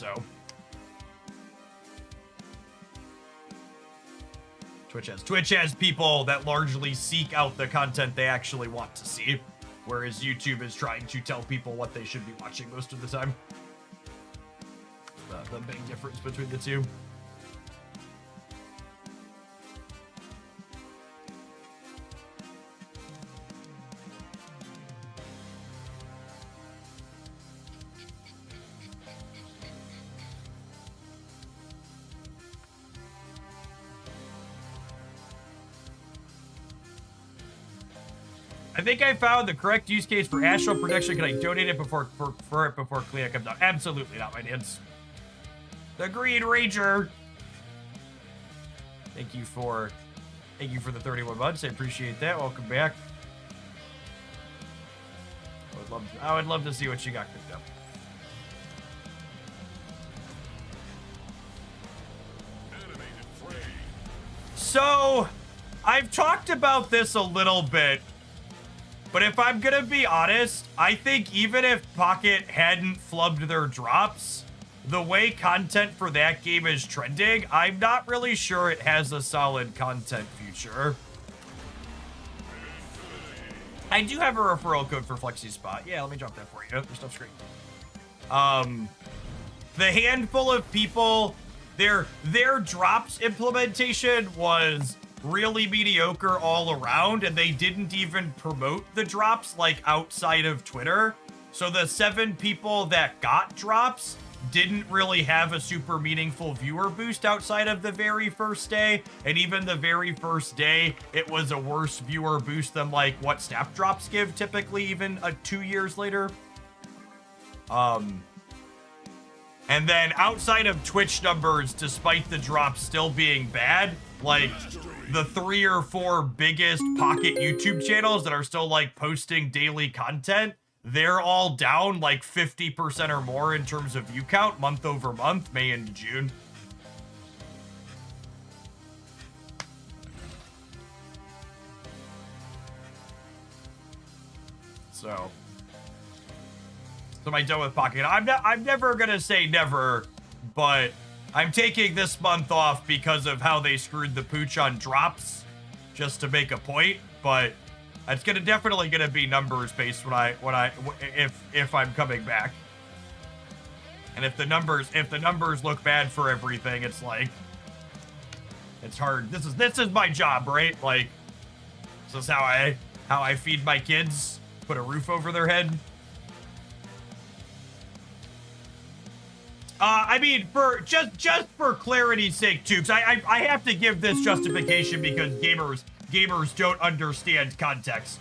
So Twitch has people that largely seek out the content they actually want to see, whereas YouTube is trying to tell people what they should be watching most of the time. The big difference between the two. I think I found the correct use case for astral protection. Can I donate it before Clea comes out? Absolutely not, my dudes. The Green Ranger. Thank you for the 31 months. I appreciate that. Welcome back. I would love to see what you got cooked up. So, I've talked about this a little bit. But if I'm gonna be honest, I think even if Pocket hadn't flubbed their drops, the way content for that game is trending, I'm not really sure it has a solid content future. I do have a referral code for FlexiSpot. Yeah, let me drop that for you. Your stuff's great. The handful of people, their drops implementation was really mediocre all around, and they didn't even promote the drops like outside of Twitter. So the 7 people that got drops didn't really have a super meaningful viewer boost outside of the very first day, and even the very first day it was a worse viewer boost than like what snap drops give typically, even 2 years later. And then outside of Twitch numbers, despite the drops still being bad, like the 3 or 4 biggest Pocket YouTube channels that are still like posting daily content, they're all down like 50% or more in terms of view count month over month, May into June. So am I done with Pocket? I'm never gonna say never, but I'm taking this month off because of how they screwed the pooch on drops, just to make a point. But it's definitely gonna be numbers based if I'm coming back. And if the numbers look bad for everything, it's like, it's hard. This is my job, right? Like, this is how I feed my kids, put a roof over their head. I mean, for just for clarity's sake, too, because I have to give this justification because gamers don't understand context.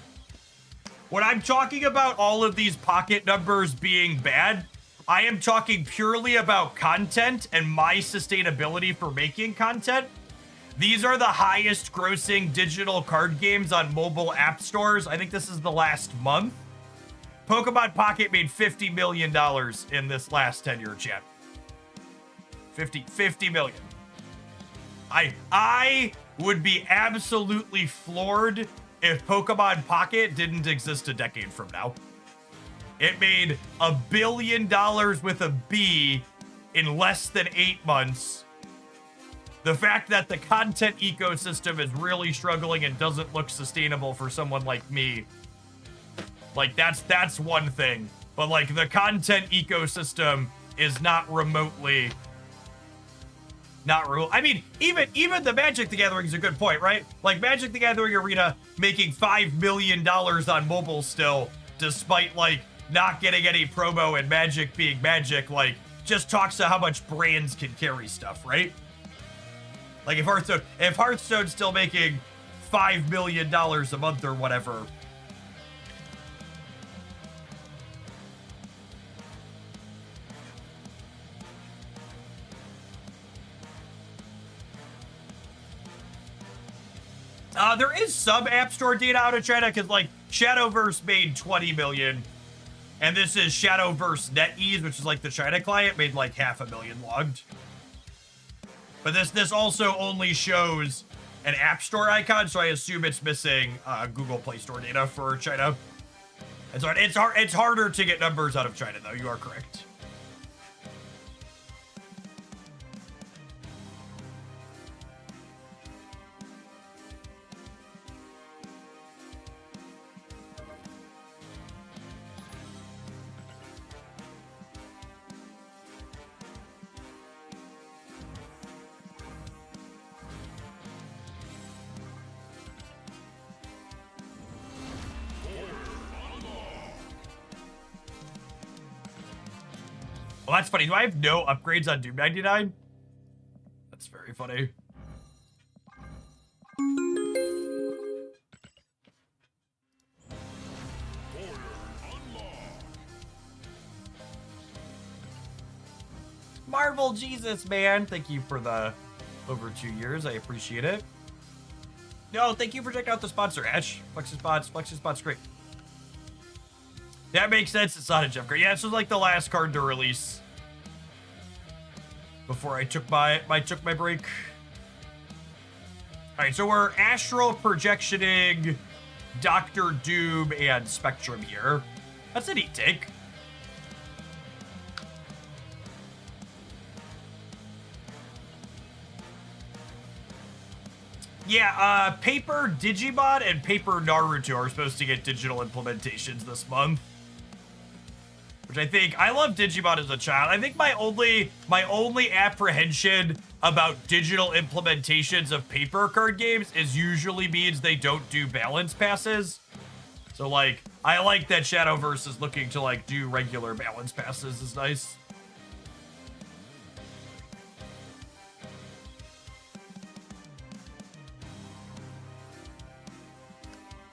When I'm talking about all of these Pocket numbers being bad, I am talking purely about content and my sustainability for making content. These are the highest grossing digital card games on mobile app stores. I think this is the last month. Pokemon Pocket made $50 million in this last 10-year chat. 50 million. I would be absolutely floored if Pokemon Pocket didn't exist a decade from now. It made $1 billion with a B in less than 8 months. The fact that the content ecosystem is really struggling and doesn't look sustainable for someone like me, like that's one thing. But like the content ecosystem is not remotely. I mean, even the Magic the Gathering is a good point, right? Like Magic the Gathering Arena making $5 million on mobile still, despite like not getting any promo and Magic being Magic, like just talks to how much brands can carry stuff, right? Like if Hearthstone's still making $5 million a month or whatever. There is some App Store data out of China because, like, Shadowverse made 20 million, and this is Shadowverse NetEase, which is like the China client, made like 500,000 logged. But this also only shows an App Store icon, so I assume it's missing Google Play Store data for China. And so it's harder to get numbers out of China, though. You are correct. Well, that's funny. Do I have no upgrades on Doom 99? That's very funny. Marvel Jesus, man. Thank you for the over 2 years. I appreciate it. No, thank you for checking out the sponsor, Ash. Flexus great. That makes sense. It's not a Jeff Grade. Yeah, this was like the last card to release before I took my break. All right, so we're astral projectioning Doctor Doom and Spectrum here. That's a neat take. Yeah, Paper Digimon and Paper Naruto are supposed to get digital implementations this month. Which I love Digimon as a child. I think my only apprehension about digital implementations of paper card games is usually means they don't do balance passes. So like, I like that Shadowverse is looking to like do regular balance passes is nice.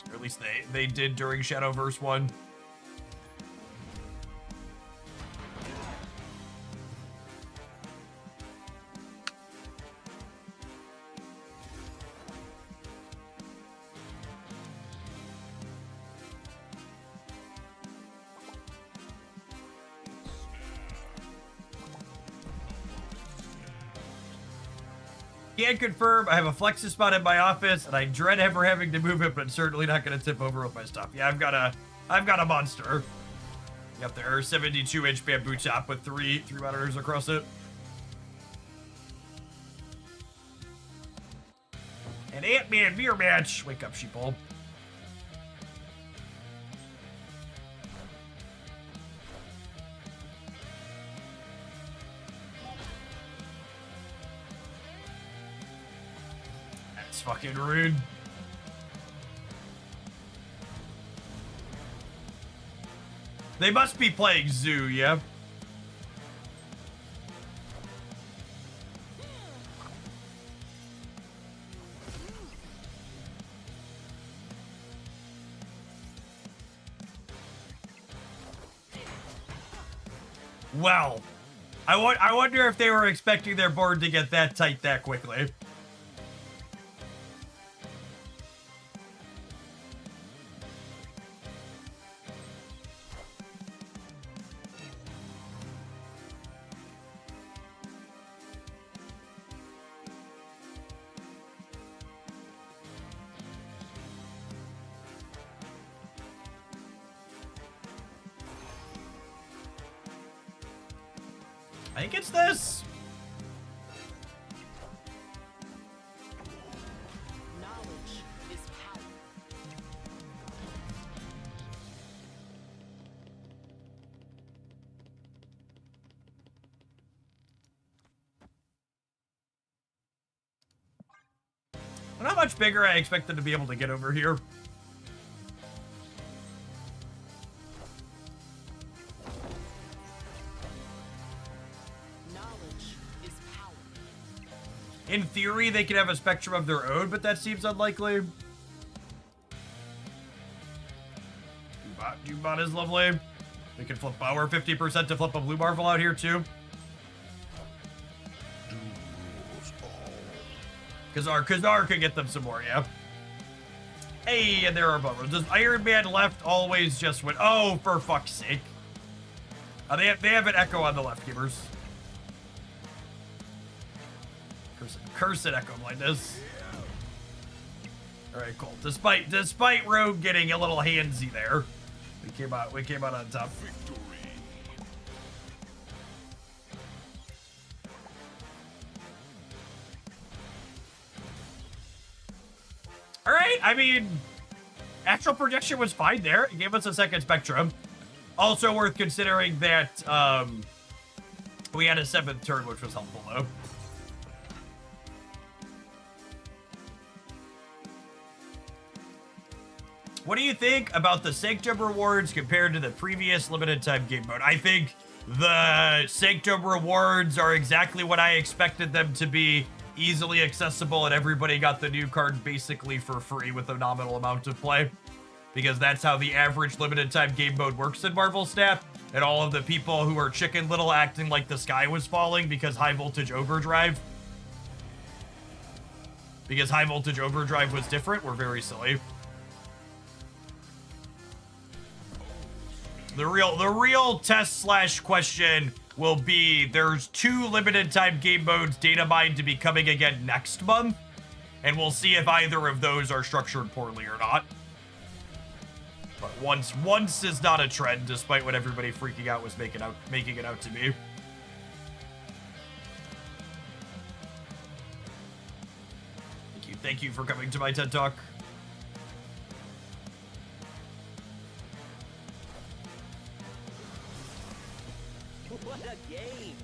Or at least they did during Shadowverse 1. Can confirm, I have a Flexus spot in my office, and I dread ever having to move it, but certainly not going to tip over with my stuff. Yeah, I've got a monster. Yep, there are 72-inch bamboo top with three monitors across it. An Ant-Man mirror match. Wake up, sheeple. Fucking rude. They must be playing Zoo, yeah? Well, I wonder if they were expecting their board to get that tight that quickly. I think it's this. Knowledge is power. I don't know how much bigger I expect them to be able to get over here. In theory, they could have a spectrum of their own, but that seems unlikely. Dubot is lovely. We can flip power 50% to flip a blue Marvel out here, too. Kazar could get them some more, yeah. Hey, and there are bummers. Does Iron Man left always just win? Oh, for fuck's sake. They have an Echo on the left, gamers. Cursed Echo blindness. All right, cool. Despite Rogue getting a little handsy there, we came out on top. All right, I mean, Astral Projection was fine there. It gave us a second Spectrum. Also worth considering that we had a 7th turn, which was helpful though. What do you think about the Sanctum rewards compared to the previous limited time game mode? I think The Sanctum rewards are exactly what I expected them to be. Easily accessible, and everybody got the new card basically for free with a nominal amount of play. Because that's how the average limited time game mode works in Marvel Snap. And all of the people who are Chicken Little acting like the sky was falling because High Voltage Overdrive. Because High Voltage Overdrive was different were very silly. The real test slash question will be, there's 2 limited time game modes data mined to be coming again next month, and we'll see if either of those are structured poorly or not. But once is not a trend, despite what everybody freaking out was making it out to be. Thank you for coming to my TED Talk. What a game!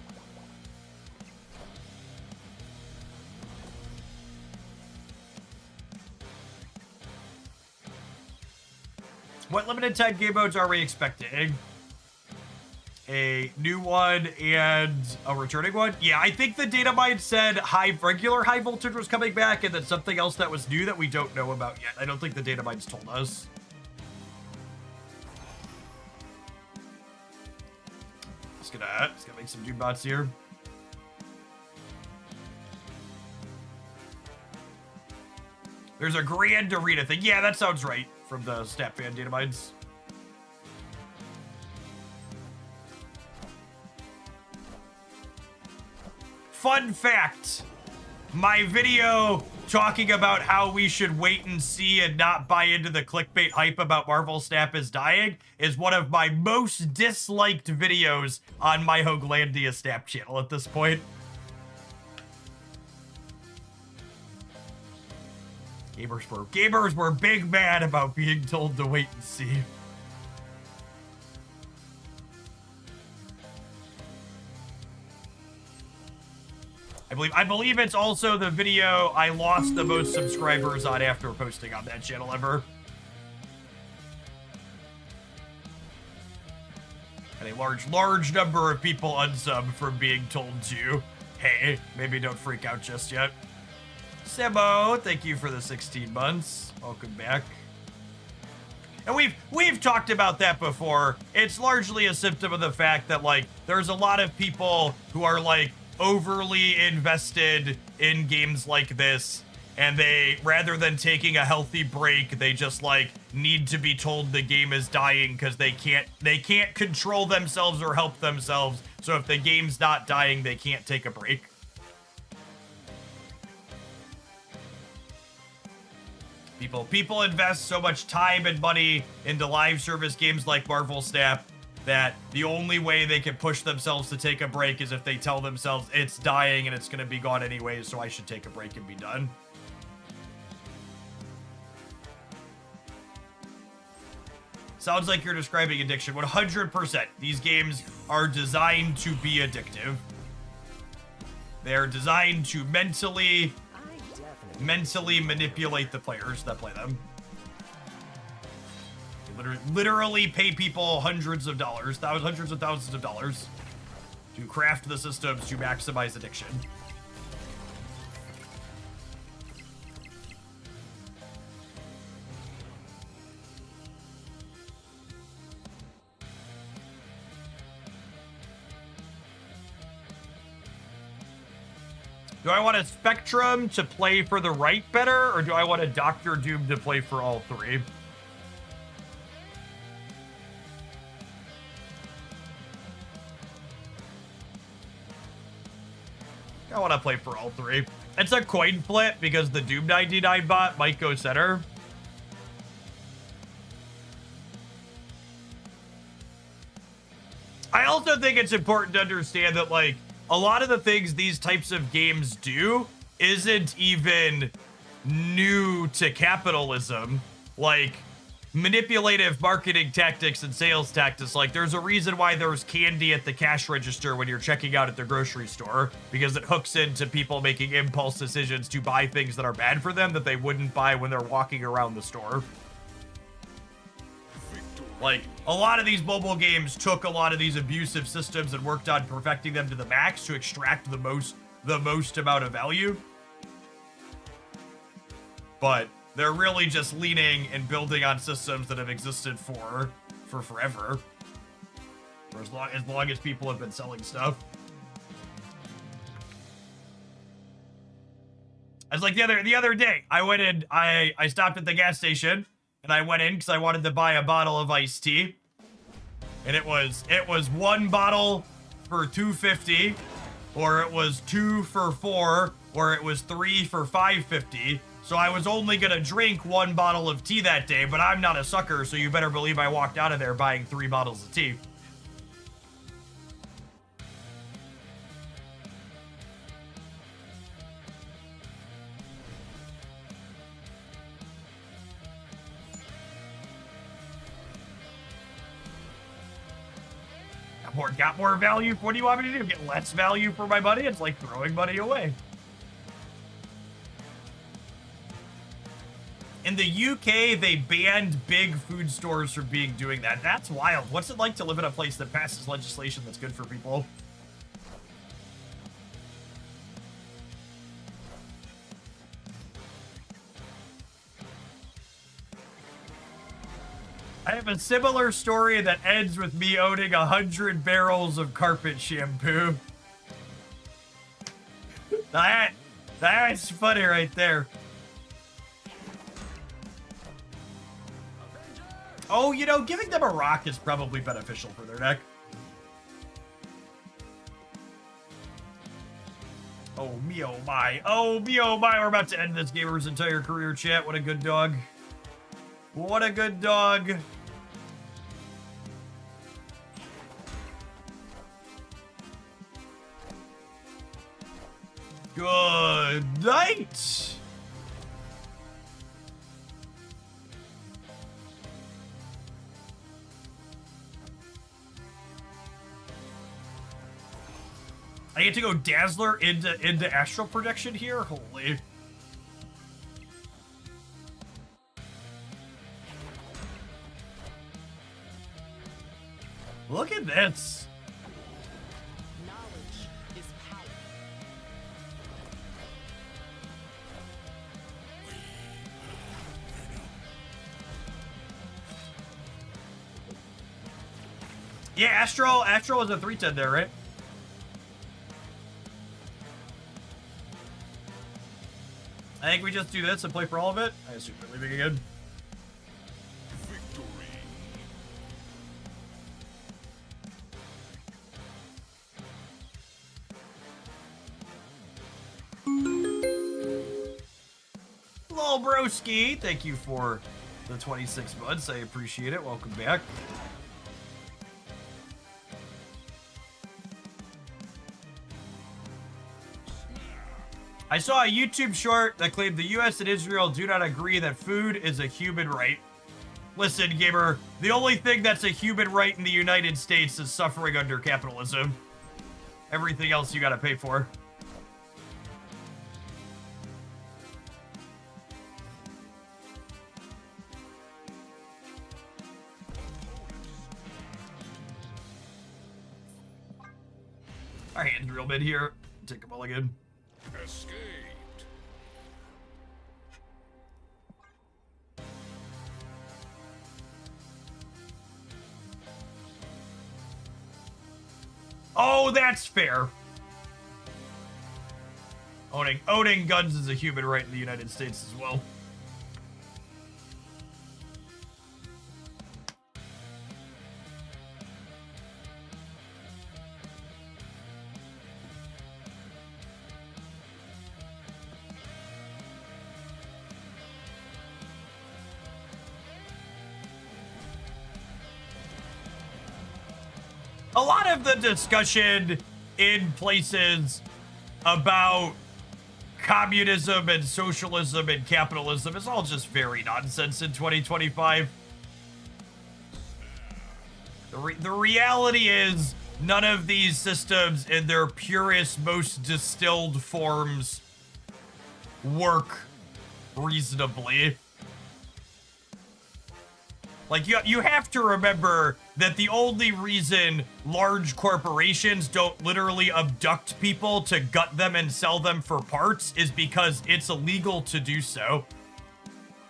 What limited time game modes are we expecting? A new one and a returning one? Yeah, I think the data mine said regular high voltage was coming back, and then something else that was new that we don't know about yet. I don't think the data mines told us. Just gonna make some Doom bots here. There's a grand arena thing. Yeah, that sounds right from the Snap Fan data mines. Fun fact, my video talking about how we should wait and see and not buy into the clickbait hype about Marvel Snap is dying is one of my most disliked videos on my Hoaglandia Snap channel at this point. Gamers were big mad about being told to wait and see. I believe it's also the video I lost the most subscribers on after posting on that channel ever. And a large number of people unsub from being told to, hey, maybe don't freak out just yet. Sebo, thank you for the 16 months. Welcome back. And we've talked about that before. It's largely a symptom of the fact that, like, there's a lot of people who are, like, overly invested in games like this, and they, rather than taking a healthy break, they just, like, need to be told the game is dying because they can't control themselves or help themselves. So if the game's not dying, they can't take a break. People invest so much time and money into live service games like Marvel Snap that the only way they can push themselves to take a break is if they tell themselves it's dying and it's going to be gone anyways, so I should take a break and be done. Sounds like you're describing addiction. 100%. These games are designed to be addictive. They're designed to mentally manipulate the players that play them. Literally pay people hundreds of dollars, hundreds of thousands of dollars to craft the systems to maximize addiction. Do I want a Spectrum to play for the right better, or do I want a Doctor Doom to play for all three? I want to play for all three. It's a coin flip because the Doom 99 bot might go center. I also think it's important to understand that, like, a lot of the things these types of games do isn't even new to capitalism. Like, manipulative marketing tactics and sales tactics, like, there's a reason why there's candy at the cash register when you're checking out at the grocery store, because it hooks into people making impulse decisions to buy things that are bad for them that they wouldn't buy when they're walking around the store. Like, a lot of these mobile games took a lot of these abusive systems and worked on perfecting them to the max to extract the most amount of value. But they're really just leaning and building on systems that have existed for forever. For as long as people have been selling stuff. I was like the other day, I went in, I stopped at the gas station and I went in because I wanted to buy a bottle of iced tea. And it was one bottle for $2.50, or it was 2 for $4, or it was 3 for $5.50. So I was only gonna drink one bottle of tea that day, but I'm not a sucker, so you better believe I walked out of there buying 3 bottles of tea. Got more value? What do you want me to do? Get less value for my money? It's like throwing money away. In the UK, they banned big food stores from doing that. That's wild. What's it like to live in a place that passes legislation that's good for people? I have a similar story that ends with me owning 100 barrels of carpet shampoo. That's funny right there. Oh, you know, giving them a rock is probably beneficial for their neck. Oh, me oh my. Oh, me oh my. We're about to end this gamer's entire career, chat. What a good dog. What a good dog. Good night. I get to go Dazzler into Astral Projection here? Holy. Look at this. Knowledge is power. Yeah, Astral is a 310 there, right? I think we just do this and play for all of it. I assume we're leaving again. Hello, broski. Thank you for the 26 months. I appreciate it. Welcome back. I saw a YouTube short that claimed the US and Israel do not agree that food is a human right. Listen, gamer, the only thing that's a human right in the United States is suffering under capitalism. Everything else you gotta pay for. Our hands real mid here. Take a mulligan. Escaped. Oh, that's fair. Owning guns is a human right in the United States as well. A lot of the discussion in places about communism and socialism and capitalism is all just very nonsense in 2025. The reality is none of these systems in their purest, most distilled forms work reasonably. Like, you have to remember that the only reason large corporations don't literally abduct people to gut them and sell them for parts is because it's illegal to do so.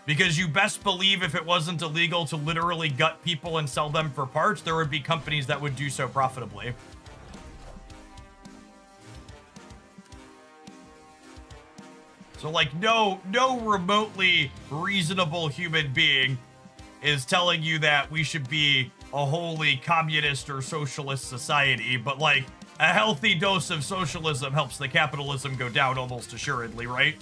Because you best believe if it wasn't illegal to literally gut people and sell them for parts, there would be companies that would do so profitably. So, like, no remotely reasonable human being is telling you that we should be a wholly communist or socialist society, but, like, a healthy dose of socialism helps the capitalism go down almost assuredly, right?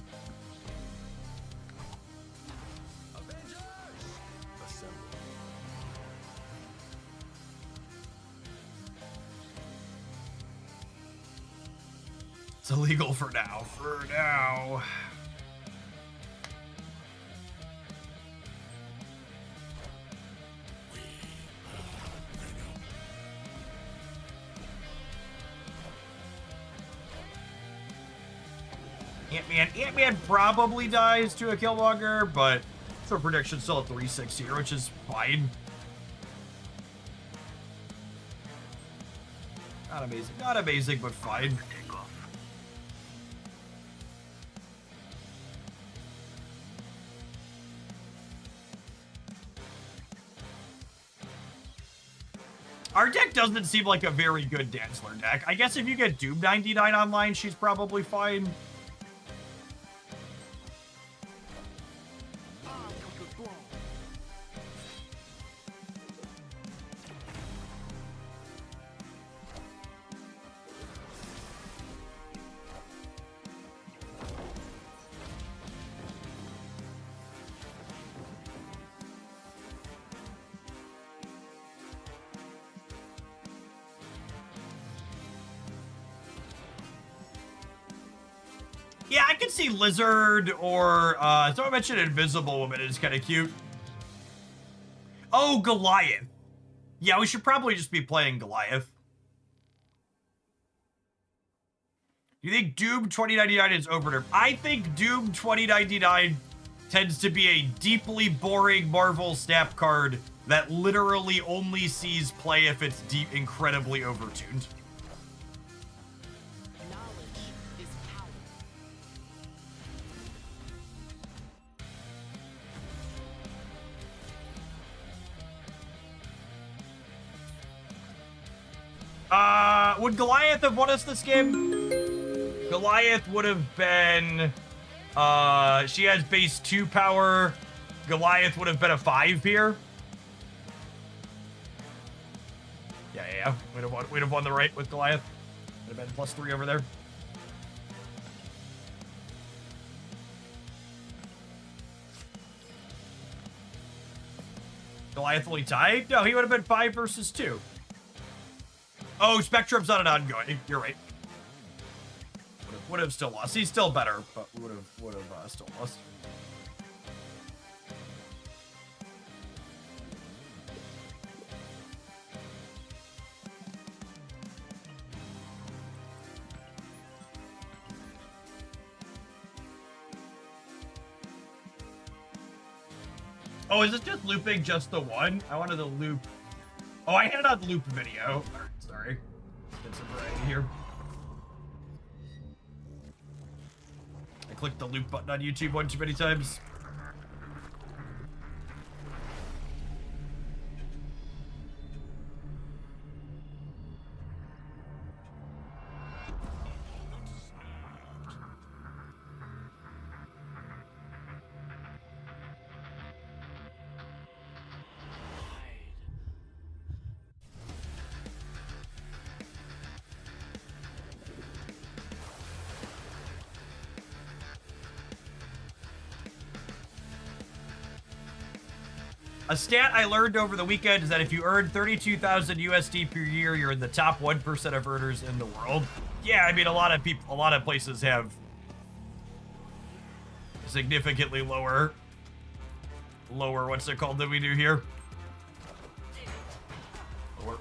It's illegal for now. For now. Ant-Man probably dies to a Killmonger, but for prediction still at 360 here, which is fine. Not amazing, but fine. Our deck doesn't seem like a very good Dazzler deck. I guess if you get Doom 99 online, she's probably fine. Yeah, I can see Lizard or, someone mentioned Invisible Woman is kind of cute. Oh, Goliath. Yeah, we should probably just be playing Goliath. Do you think Doom 2099 is overnerfed? I think Doom 2099 tends to be a deeply boring Marvel snap card that literally only sees play if it's incredibly overtuned. Would Goliath have won us this game? Goliath would have been, she has base 2 power. Goliath would have been a 5 here. Yeah. We'd have won the right with Goliath. Would have been +3 over there. Goliath only tied? No, he would have been 5 versus 2. Oh, Spectrum's not an ongoing. You're right. Would have still lost. He's still better, but would have still lost. Oh, is this just looping just the one? I wanted to loop. Oh, I had it on loop video. Sorry. Get some variety here. I clicked the loop button on YouTube one too many times. A stat I learned over the weekend is that if you earn 32,000 USD per year, you're in the top 1% of earners in the world. Yeah, I mean, a lot of places have significantly lower, what's it called, than we do here?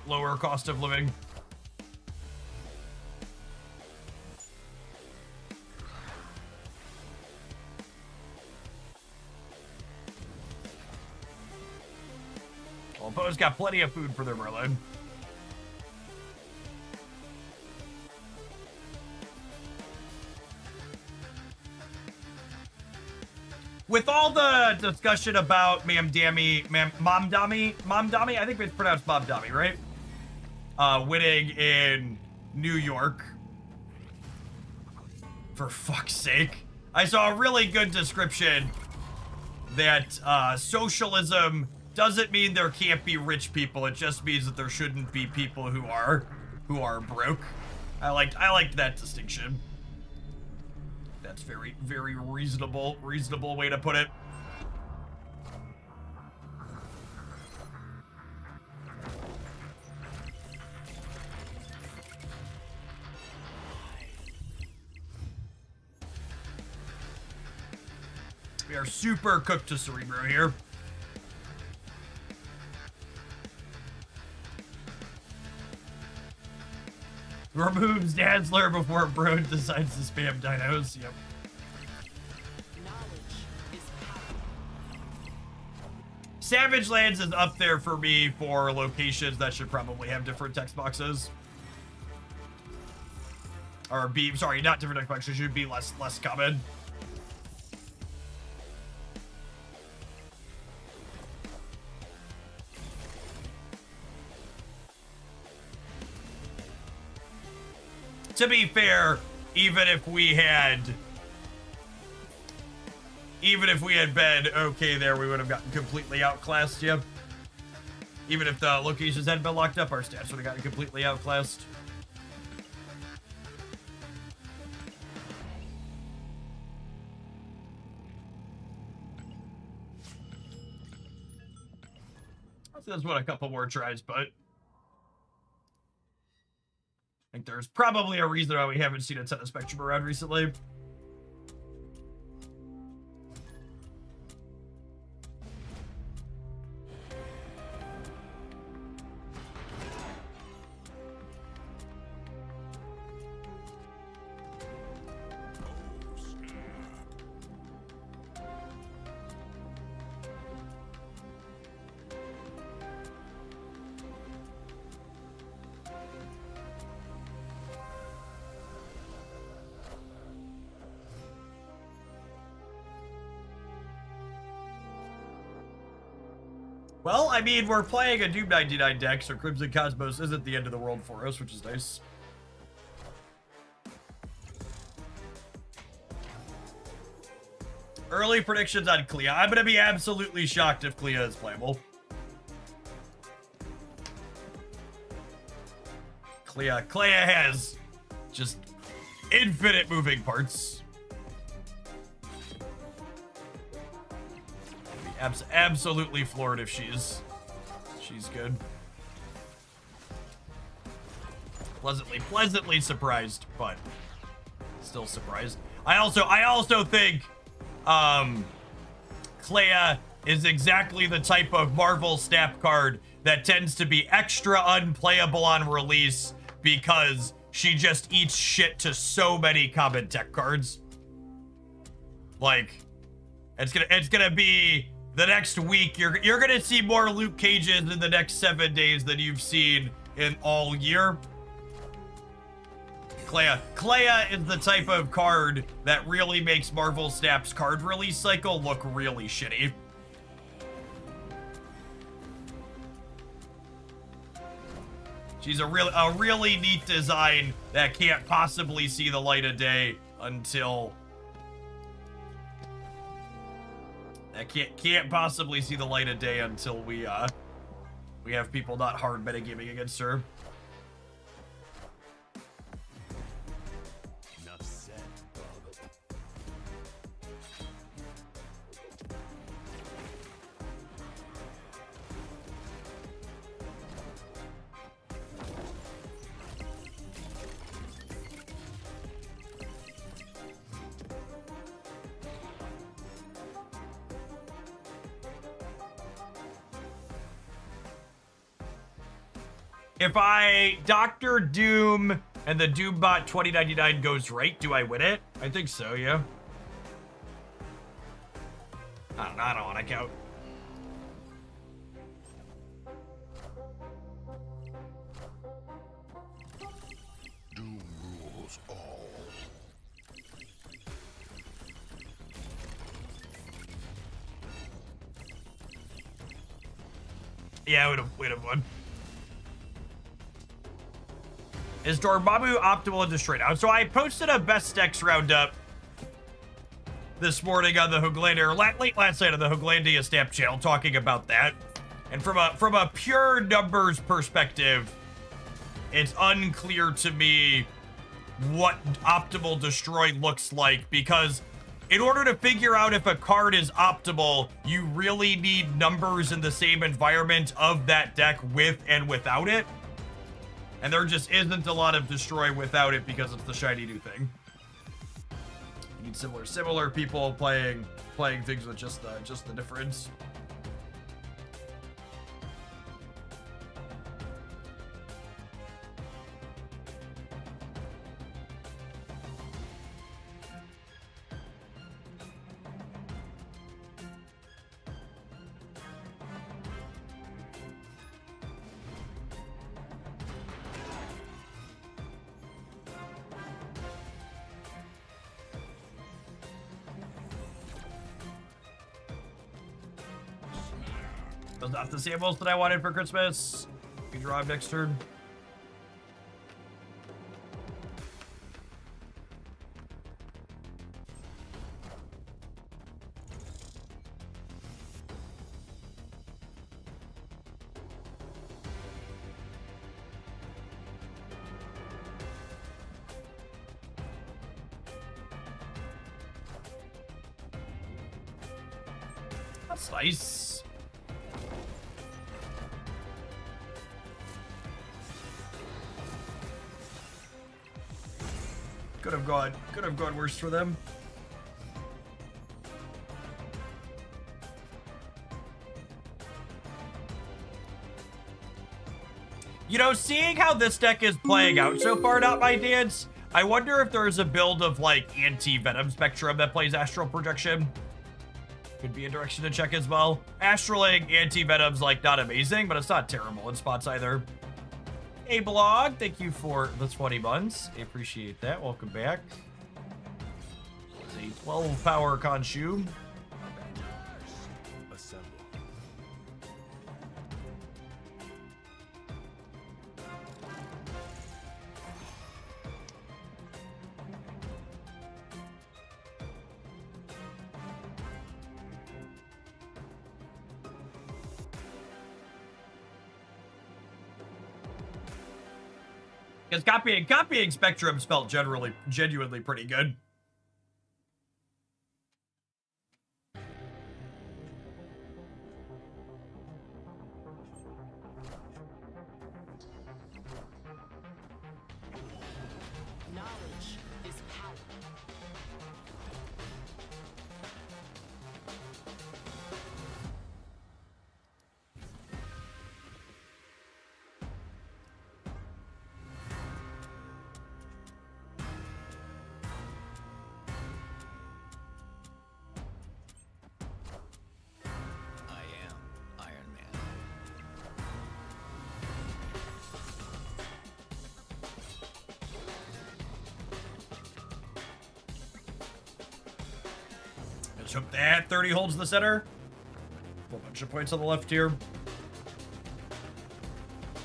Lower cost of living. Poe's got plenty of food for their Merlin. With all the discussion about Mom Dammy, I think it's pronounced Mom Dammy, right? Winning in New York. For fuck's sake. I saw a really good description that socialism doesn't mean there can't be rich people. It just means that there shouldn't be people who are broke. I liked that distinction. That's very, very reasonable way to put it. We are super cooked to Cerebro here. Removes Dazzler before Bro decides to spam dinos. Yep. Savage Lands is up there for me for locations that should probably have different text boxes. Or be, sorry, not different text boxes, should be less common. To be fair, even if we had been okay there, we would have gotten completely outclassed, yep. Even if the locations hadn't been locked up, our stats would have gotten completely outclassed. So that's what a couple more tries, but I think there's probably a reason why we haven't seen a ton of Spectrum around recently. Well, I mean, we're playing a Doom 99 deck, so Crimson Cosmos isn't the end of the world for us, which is nice. Early predictions on Clea. I'm gonna be absolutely shocked if Clea is playable. Clea has just infinite moving parts. Absolutely floored if she's good. Pleasantly surprised, but still surprised. I also think Clea is exactly the type of Marvel Snap card that tends to be extra unplayable on release because she just eats shit to so many common tech cards. Like, it's gonna be the next week. You're gonna see more Luke Cages in the next 7 days than you've seen in all year. Clea is the type of card that really makes Marvel Snap's card release cycle look really shitty. She's a really neat design that can't possibly see the light of day until can't possibly see the light of day until we have people not hard metagaming against her. Enough said, Bob. If I Dr. Doom and the Doombot 2099 goes right, do I win it? I think so, yeah. I don't know, I don't want to count. Yeah, we'd have won. Is Dormammu optimal and destroyed out? So I posted a best decks roundup this morning on the Hooglandia, late last night on the Hooglandia Snap channel, talking about that. And from a pure numbers perspective, it's unclear to me what optimal destroy looks like, because in order to figure out if a card is optimal, you really need numbers in the same environment of that deck with and without it. And there just isn't a lot of destroy without it because it's the shiny new thing. You need similar people playing things with just the difference. Those not the samples that I wanted for Christmas. You draw next turn. That's nice. Could have gone worse for them. You know, seeing how this deck is playing out so far, not my dance, I wonder if there's a build of like anti-Venom Spectrum that plays Astral Projection. Could be a direction to check as well. Astraling anti-Venom's like not amazing, but it's not terrible in spots either. Hey blog, thank you for the 20 months. I appreciate that. Welcome back. It's a 12 power Khonshu. Assemble. Because copying Spectrums felt genuinely pretty good. Knowledge is power. I am Iron Man. Let's hope that 30 holds the center. A bunch of points on the left here.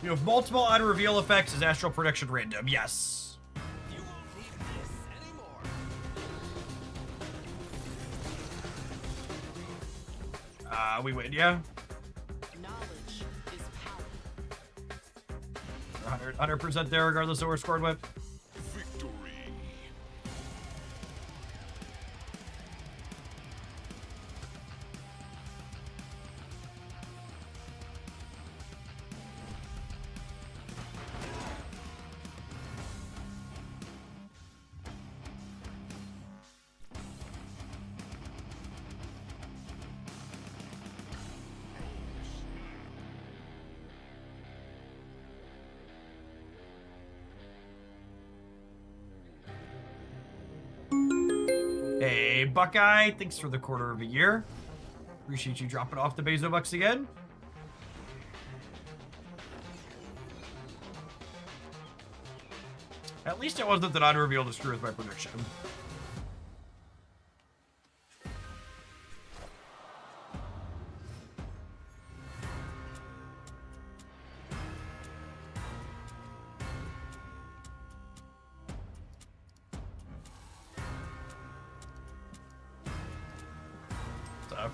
You have multiple auto-reveal effects as Astral Projection random. Yes. You won't need this anymore. We win, yeah? Knowledge is power. 100% there regardless of where we're scored with. Victory. Hey, Buckeye, thanks for the quarter of a year. Appreciate you dropping off the Bezo Bucks again. At least it wasn't an unrevealed to screw with my prediction.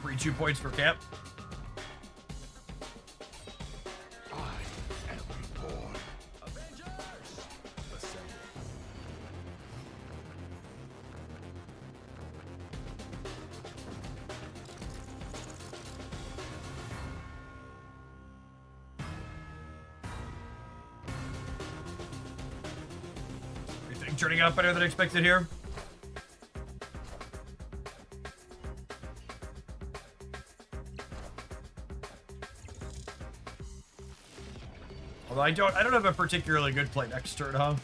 Free 2 points for camp. I am reborn. Avengers! Assemble. Everything turning out better than expected here. Although I don't have a particularly good play next turn, huh?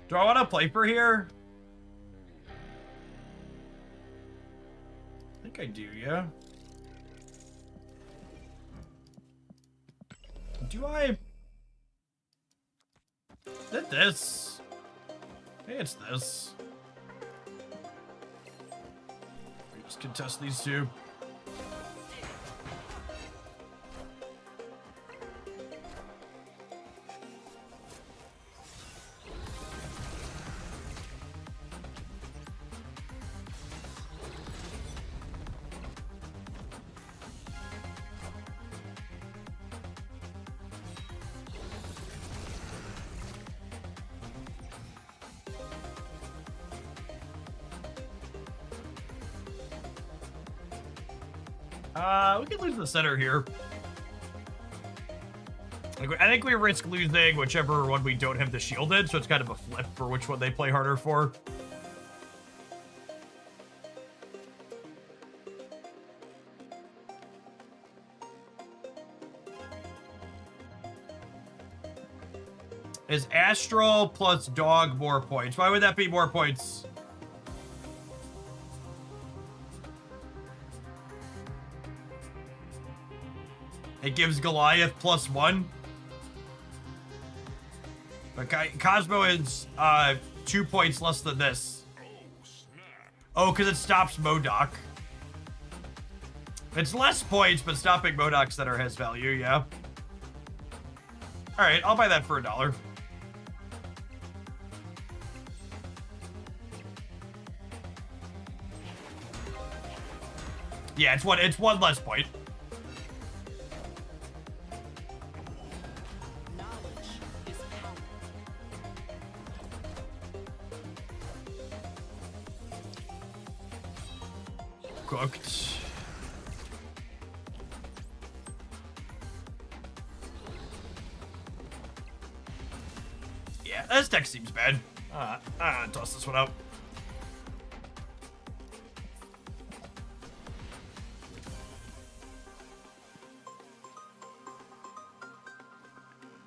Do I want to play for here? I think I do, yeah. Do I? Is it this? I think it's this. We just contest these two. We could lose the center here. I think we risk losing whichever one we don't have the shield in, so it's kind of a flip for which one they play harder for. Is Astral plus Dog more points? Why would that be more points? It gives Goliath +1. But Cosmo is 2 points less than this. Oh, because it stops MODOK. It's less points, but stopping MODOK center has value, yeah. Alright, I'll buy that for $1. Yeah, it's one less point. Cooked. Yeah, this deck seems bad. Toss this one out.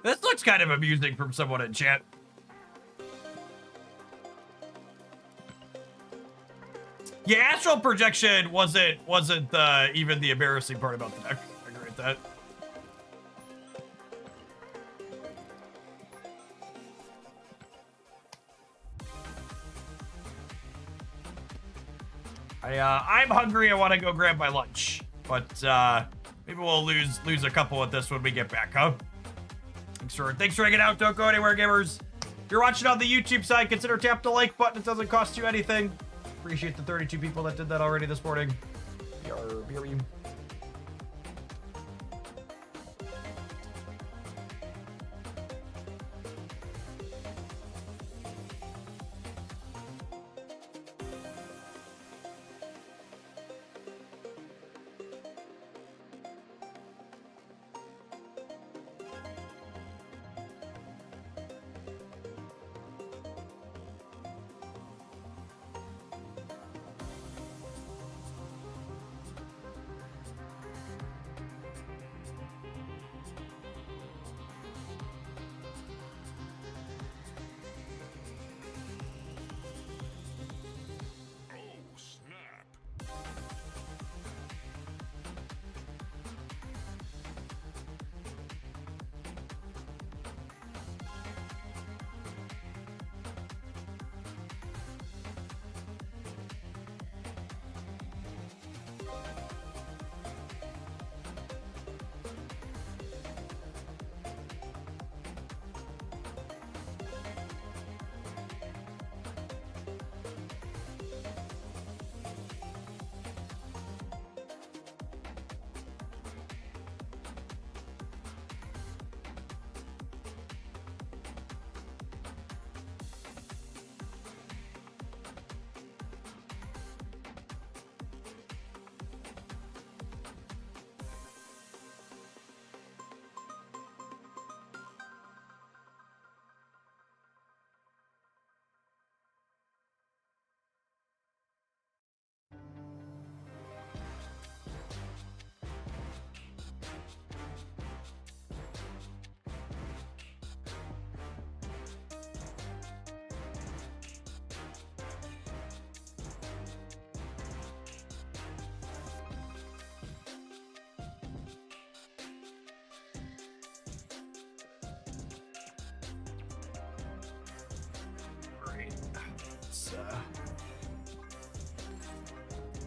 This looks kind of amusing from someone in chat. Yeah, Astral Projection wasn't even the embarrassing part about the deck. I agree with that. I'm hungry. I want to go grab my lunch, but maybe we'll lose a couple with this when we get back, huh? Thanks for hanging out. Don't go anywhere, gamers. If you're watching on the YouTube side, consider tap the like button. It doesn't cost you anything. Appreciate the 32 people that did that already this morning. BRB.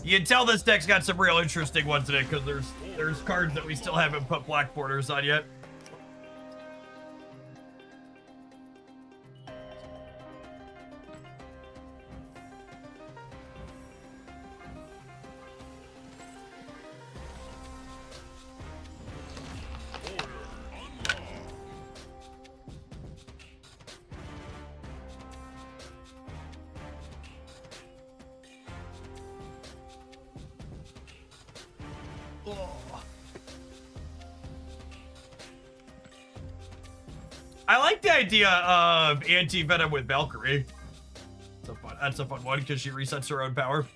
You can tell this deck's got some real interesting ones in it because there's cards that we still haven't put black borders on yet. I like the idea of anti-venom with Valkyrie. That's a fun one because she resets her own power.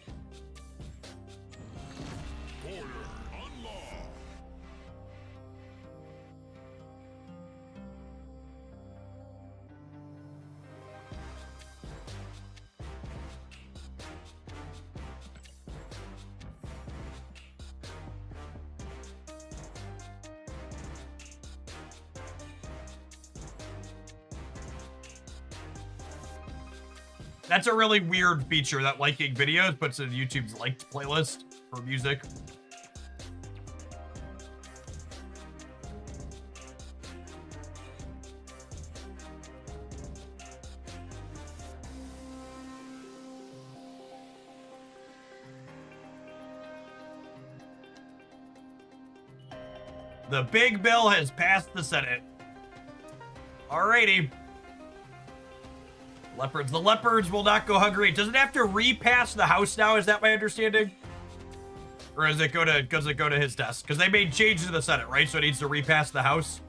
That's a really weird feature that liking videos puts in YouTube's liked playlist for music. The big bill has passed the Senate. Alrighty. Leopards. The leopards will not go hungry. Does it have to repass the House now? Is that my understanding? Or does it go to his desk? Because they made changes to the Senate, right? So it needs to repass the House.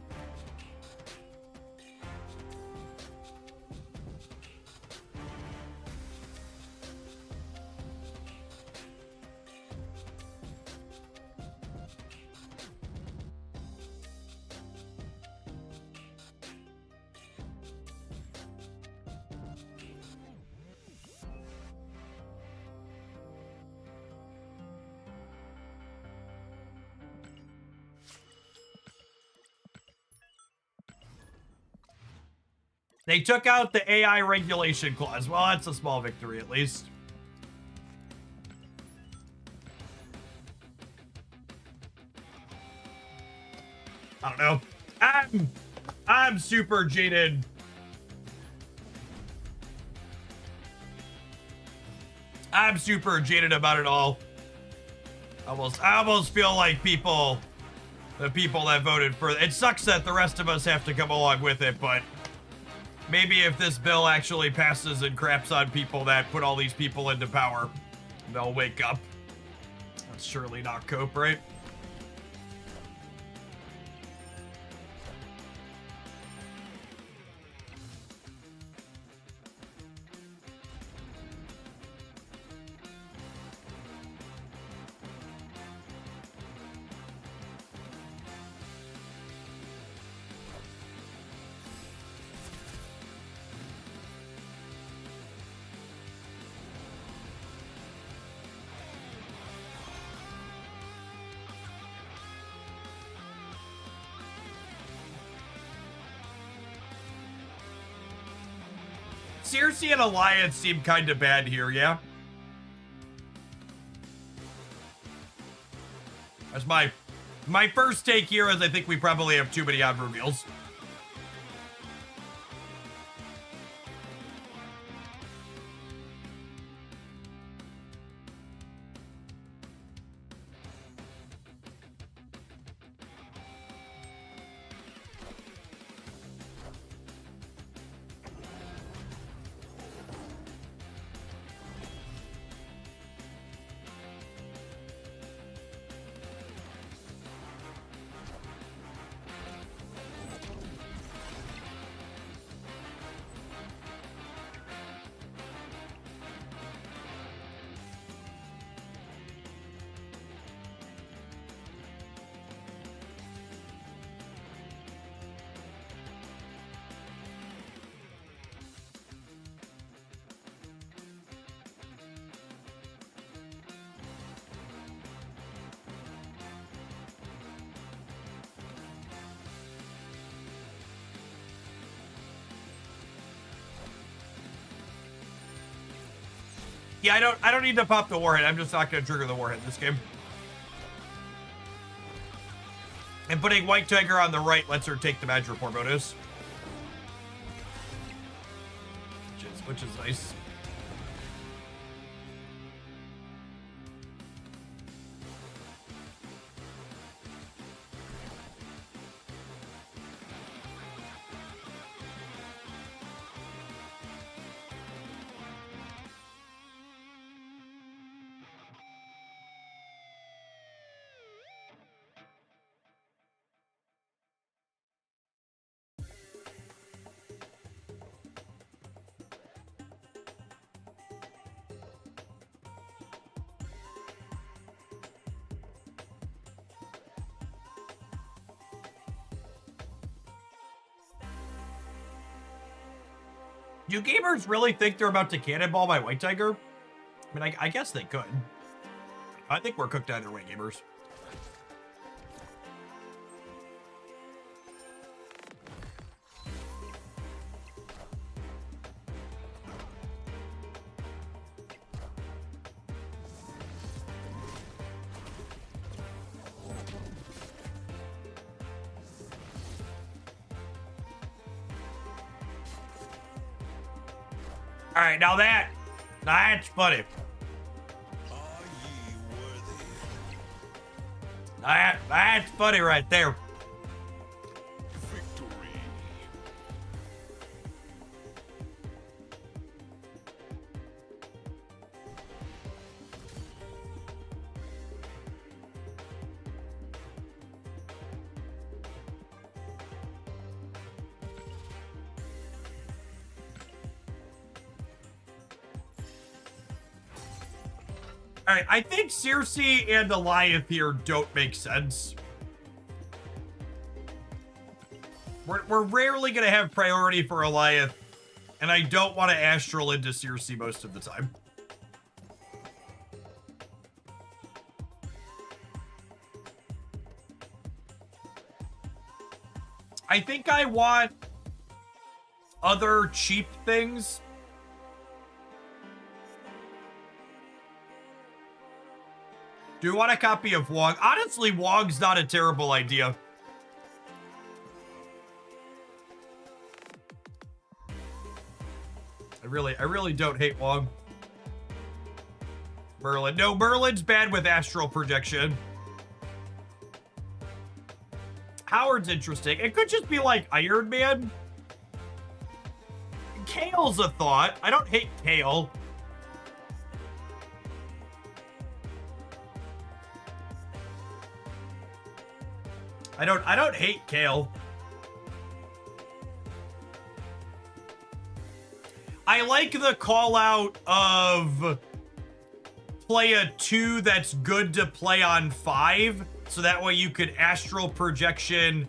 They took out the AI regulation clause. Well, that's a small victory, at least. I don't know. I'm super jaded. I'm super jaded about it all. I almost feel like the people that voted for it sucks that the rest of us have to come along with it, but maybe if this bill actually passes and craps on people that put all these people into power, they'll wake up. That's surely not cope, right? Circe and Alliance seem kind of bad here, yeah? That's my first take here, is I think we probably have too many odd reveals. Yeah, I don't need to pop the warhead. I'm just not gonna trigger the warhead this game. And putting White Tiger on the right lets her take the badge report bonus. Which is nice. Do gamers really think they're about to cannonball my White Tiger? I mean, I guess they could. I think we're cooked either way, gamers. All right, now that's funny. Are ye worthy? That's funny right there. Victory. All right, I think Circe and Goliath here don't make sense. We're rarely going to have priority for Goliath, and I don't want to astral into Circe most of the time. I think I want other cheap things. Do you want a copy of Wong? Honestly, Wong's not a terrible idea. I really don't hate Wong. Merlin. No, Merlin's bad with astral projection. Howard's interesting. It could just be like Iron Man. Kale's a thought. I don't hate Kale. I don't hate Kale. I like the call out of play a 2 that's good to play on 5. So that way you could astral projection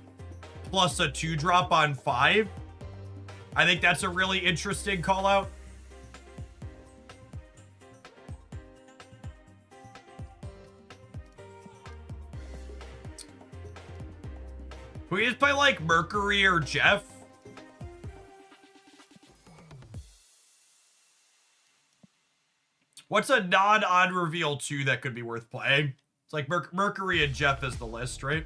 plus a 2-drop on 5. I think that's a really interesting call out. Can we just play like Mercury or Jeff? What's a non-on reveal 2 that could be worth playing? It's like Mercury and Jeff is the list, right?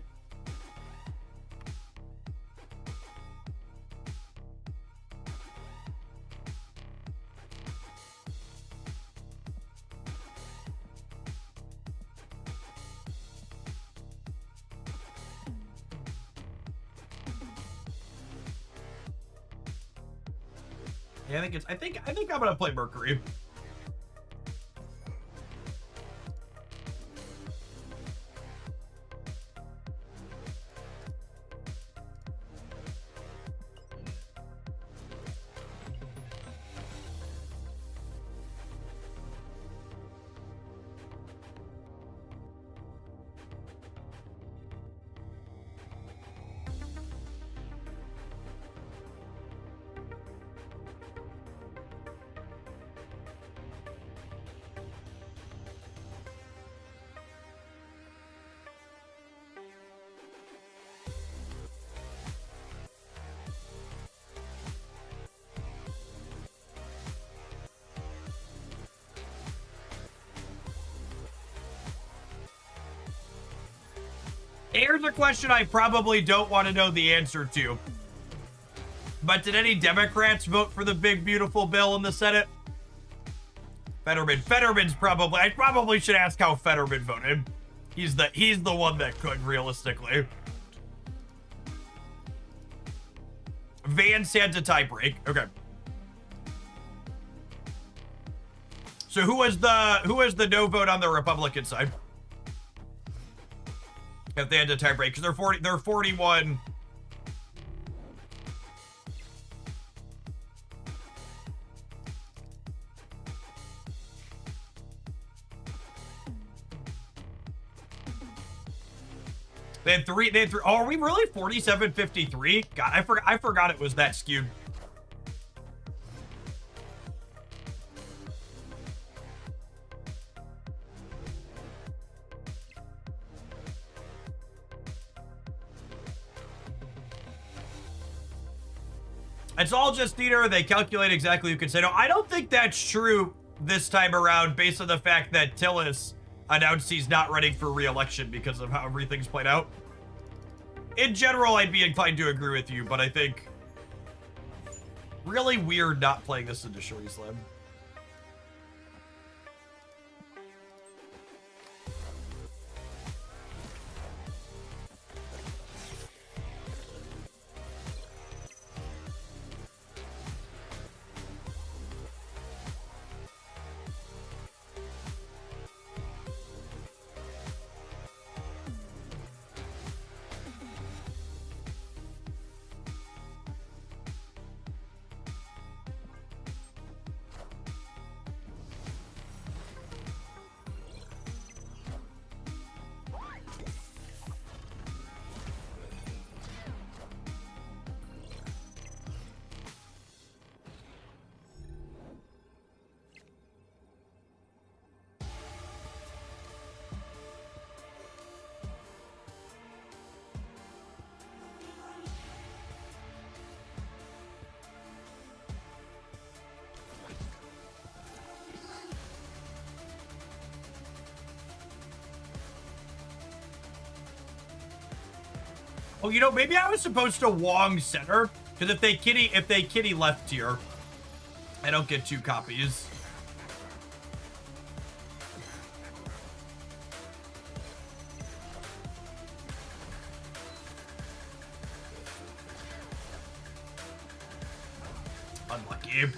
Yeah, I think I'm gonna play Mercury. Here's a question I probably don't want to know the answer to. But did any Democrats vote for the big, beautiful bill in the Senate? Fetterman's probably... I probably should ask how Fetterman voted. He's the one that could, realistically. Vance had to tie break. Okay. So who was the no vote on the Republican side? If they had to tie break, because they're 41. They had three. Oh, are we really 47-53? God, I forgot it was that skewed. It's all just theater. They calculate exactly who can say no. I don't think that's true this time around, based on the fact that Tillis announced he's not running for re-election because of how everything's played out. In general, I'd be inclined to agree with you, but I think really weird not playing this into Shuri Slam. Oh, you know, maybe I was supposed to Wong center, because if they kitty left here, I don't get 2 copies. Unlucky.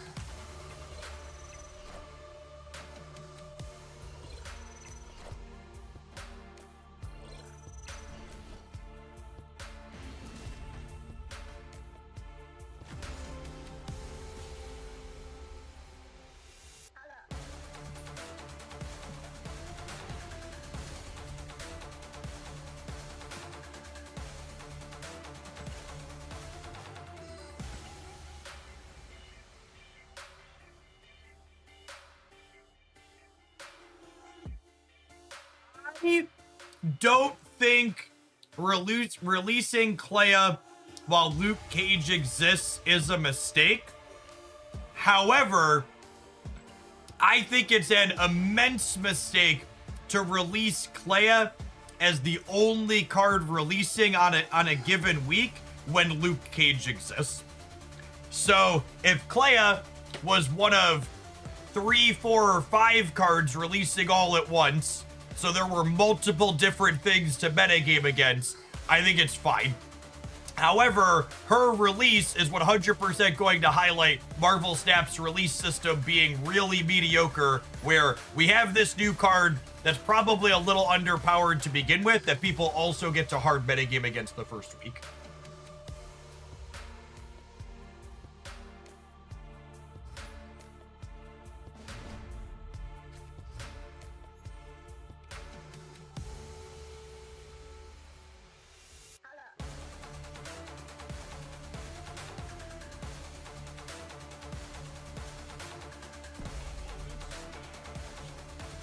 I don't think releasing Clea while Luke Cage exists is a mistake. However, I think it's an immense mistake to release Clea as the only card releasing on a given week when Luke Cage exists. So if Clea was one of 3, 4, or 5 cards releasing all at once, so there were multiple different things to metagame against, I think it's fine. However, her release is 100% going to highlight Marvel Snap's release system being really mediocre, where we have this new card that's probably a little underpowered to begin with, that people also get to hard metagame against the first week.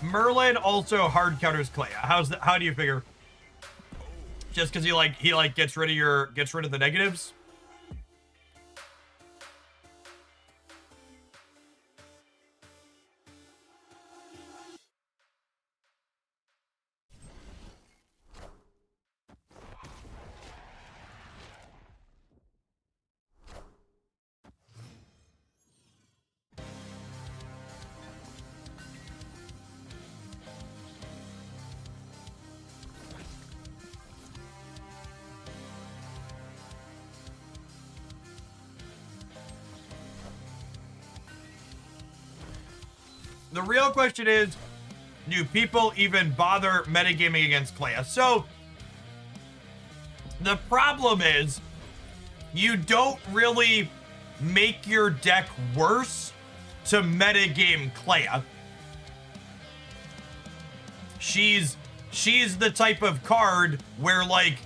Merlin also hard counters Clea. How do you figure? Just because he gets rid of the negatives? The real question is, do people even bother metagaming against Clea? So, the problem is, you don't really make your deck worse to metagame Clea. She's the type of card where, like,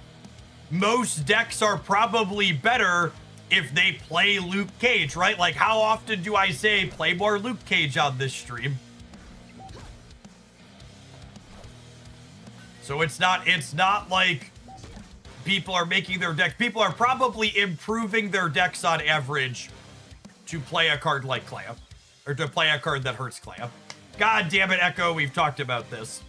most decks are probably better if they play Luke Cage, right? Like, how often do I say play more Luke Cage on this stream? So it's not like people are making their deck. People are probably improving their decks on average to play a card like Clea, or to play a card that hurts Clea. God damn it, Echo, we've talked about this.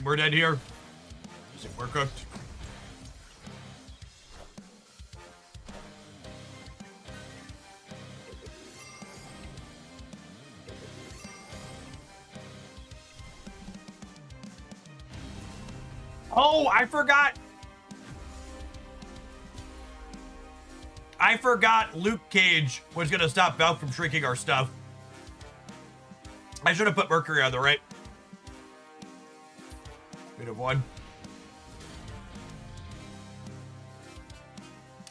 We're dead here. We're cooked. Oh, I forgot. I forgot Luke Cage was gonna stop Valk from shrinking our stuff. I should have put Mercury on the right. Bit of one.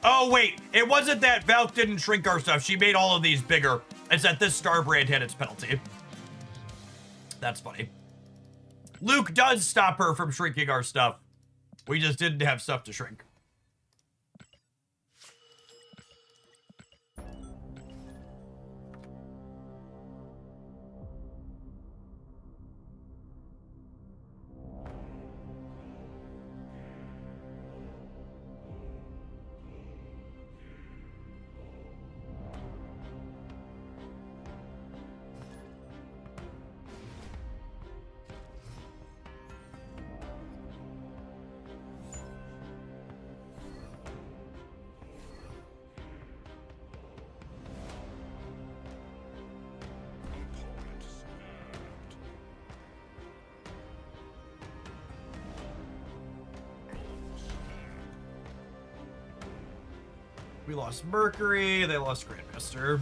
Oh, wait. It wasn't that Valk didn't shrink our stuff. She made all of these bigger. It's that this star brand had its penalty. That's funny. Luke does stop her from shrinking our stuff. We just didn't have stuff to shrink. We lost Mercury, they lost Grandmaster.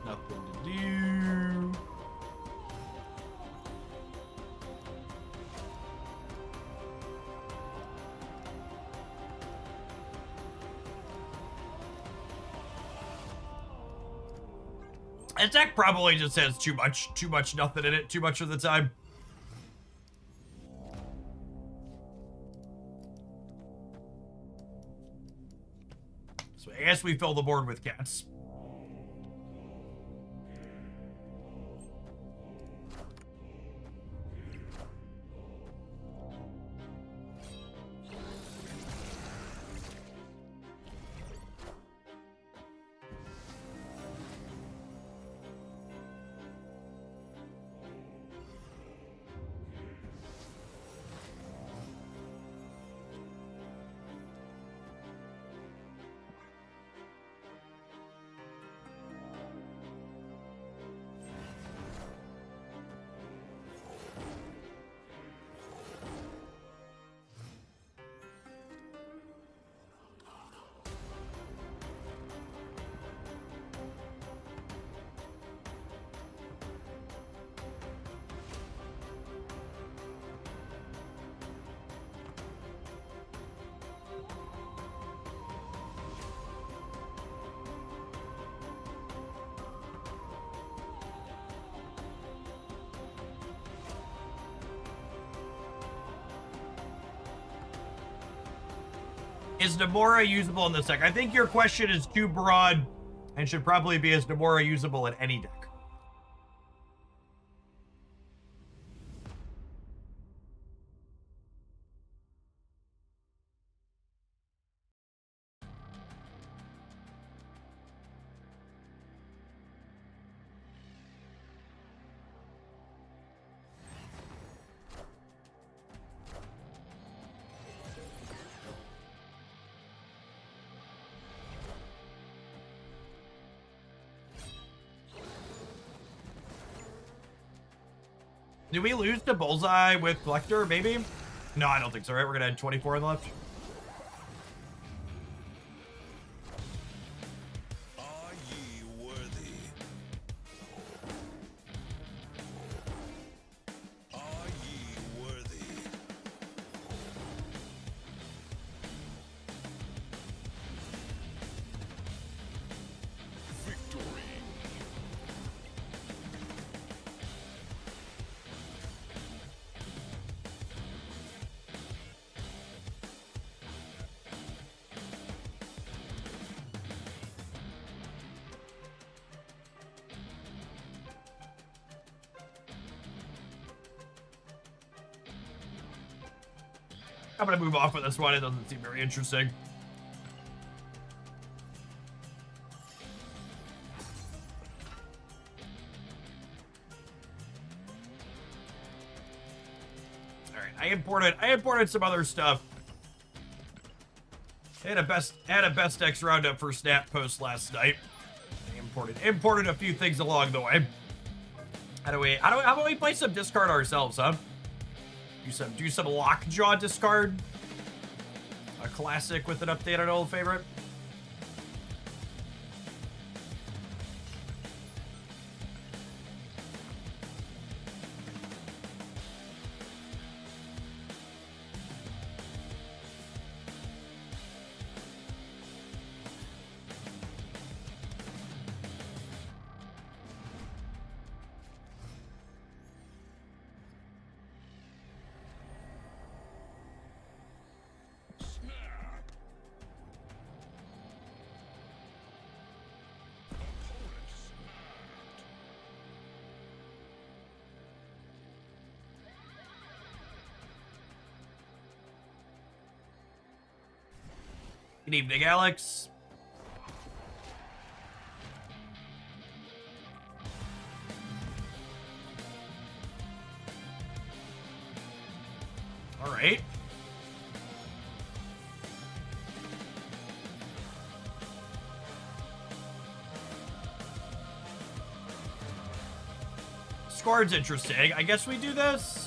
Nothing to do. This deck probably just has too much nothing in it, too much of the time. So I guess we fill the board with cats. Is Namora usable in this deck? I think your question is too broad and should probably be, is Namora usable in any deck? Did we lose to Bullseye with Collector, maybe? No, I don't think so, right? We're gonna add 24 on the left. Are ye worthy? Are ye worthy? Victory. I'm gonna move off of this one. It doesn't seem very interesting. All right, I imported some other stuff. I had a best X roundup for Snap post last night. I imported a few things along the way. How about we play some discard ourselves, huh? Do some Lockjaw discard. A classic with an updated old favorite. Good evening, Alex. All right. Squad's interesting. I guess we do this.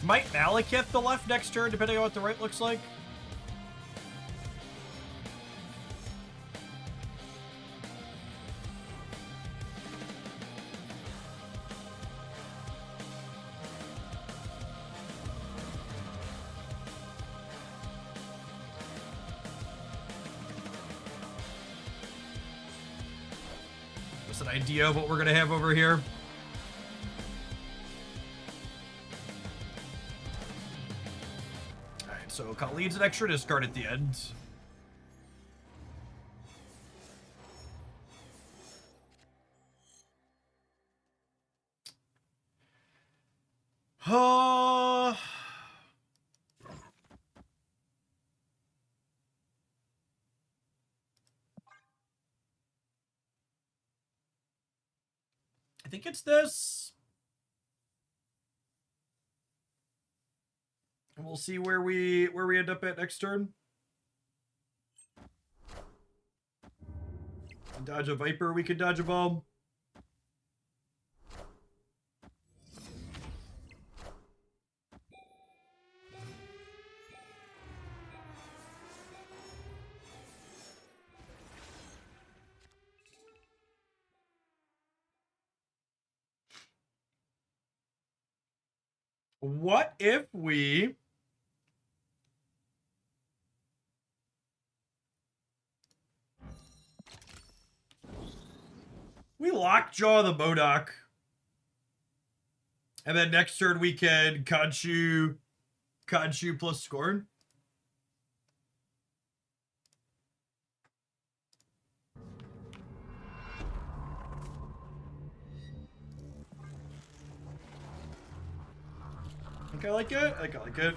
Might Malekith the left next turn, depending on what the right looks like? Just an idea of what we're gonna have over here. So Khalid's an extra discard at the end. I think it's this. And we'll see where we end up at next turn. Dodge a Viper, we can dodge a bomb. What if we... We lockjaw the Modoc. And then next turn we can Khonshu plus Scorn. I think I like it. I think I like it.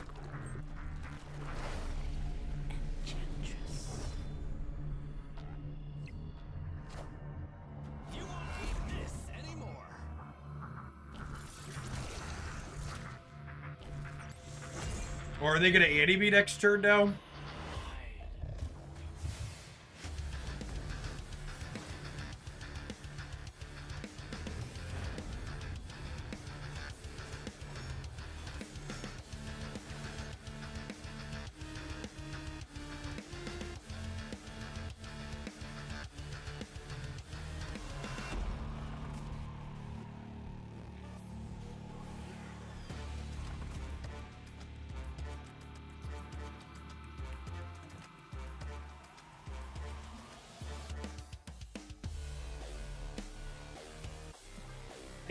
You won't need this anymore. Or are they gonna anti me next turn now?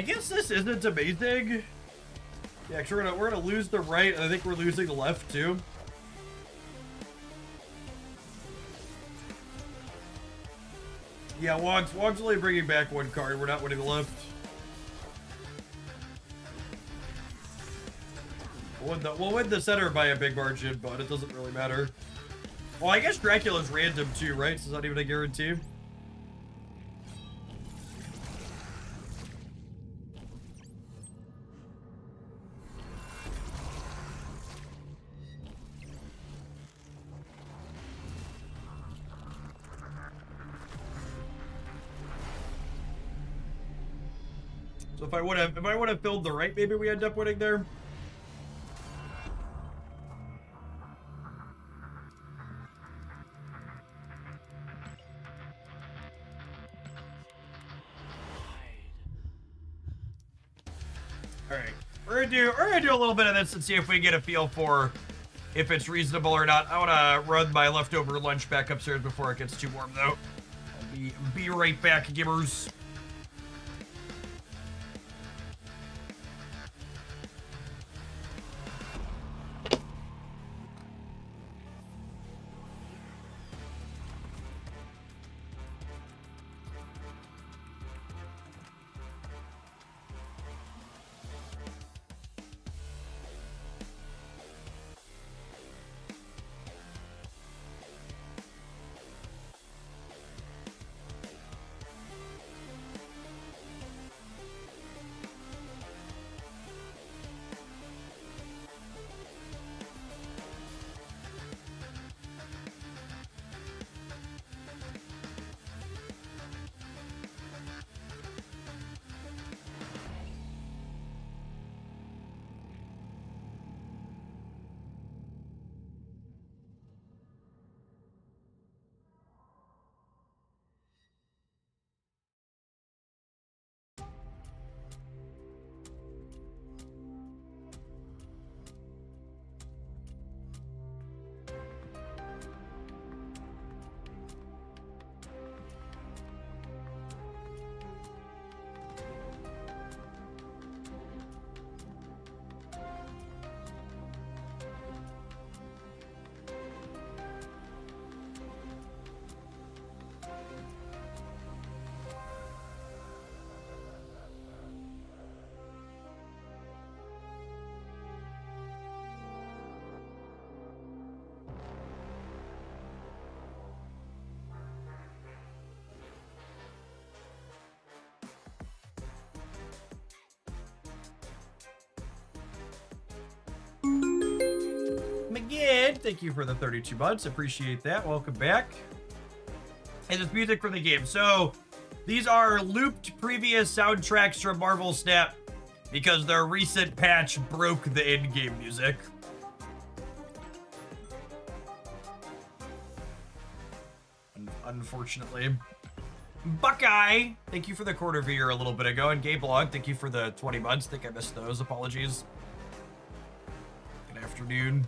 I guess this isn't amazing. Yeah, cause we're gonna lose the right, and I think we're losing the left too. Yeah, Wog's only bringing back one card. We're not winning the left. We'll win the center by a big margin, but it doesn't really matter. Well, I guess Dracula's random too, right? So it's not even a guarantee. So if I would have filled the right, maybe we end up winning there. Alright. We're gonna do a little bit of this and see if we get a feel for if it's reasonable or not. I wanna run my leftover lunch back upstairs before it gets too warm though. I'll be right back, gimmers. Again, thank you for the 32 months. Appreciate that. Welcome back. And it's music for the game. So these are looped previous soundtracks from Marvel Snap because their recent patch broke the in-game music. Unfortunately. Buckeye, thank you for the quarter of a year a little bit ago. And Gabe Long, thank you for the 20 months. I think I missed those. Apologies. Good afternoon.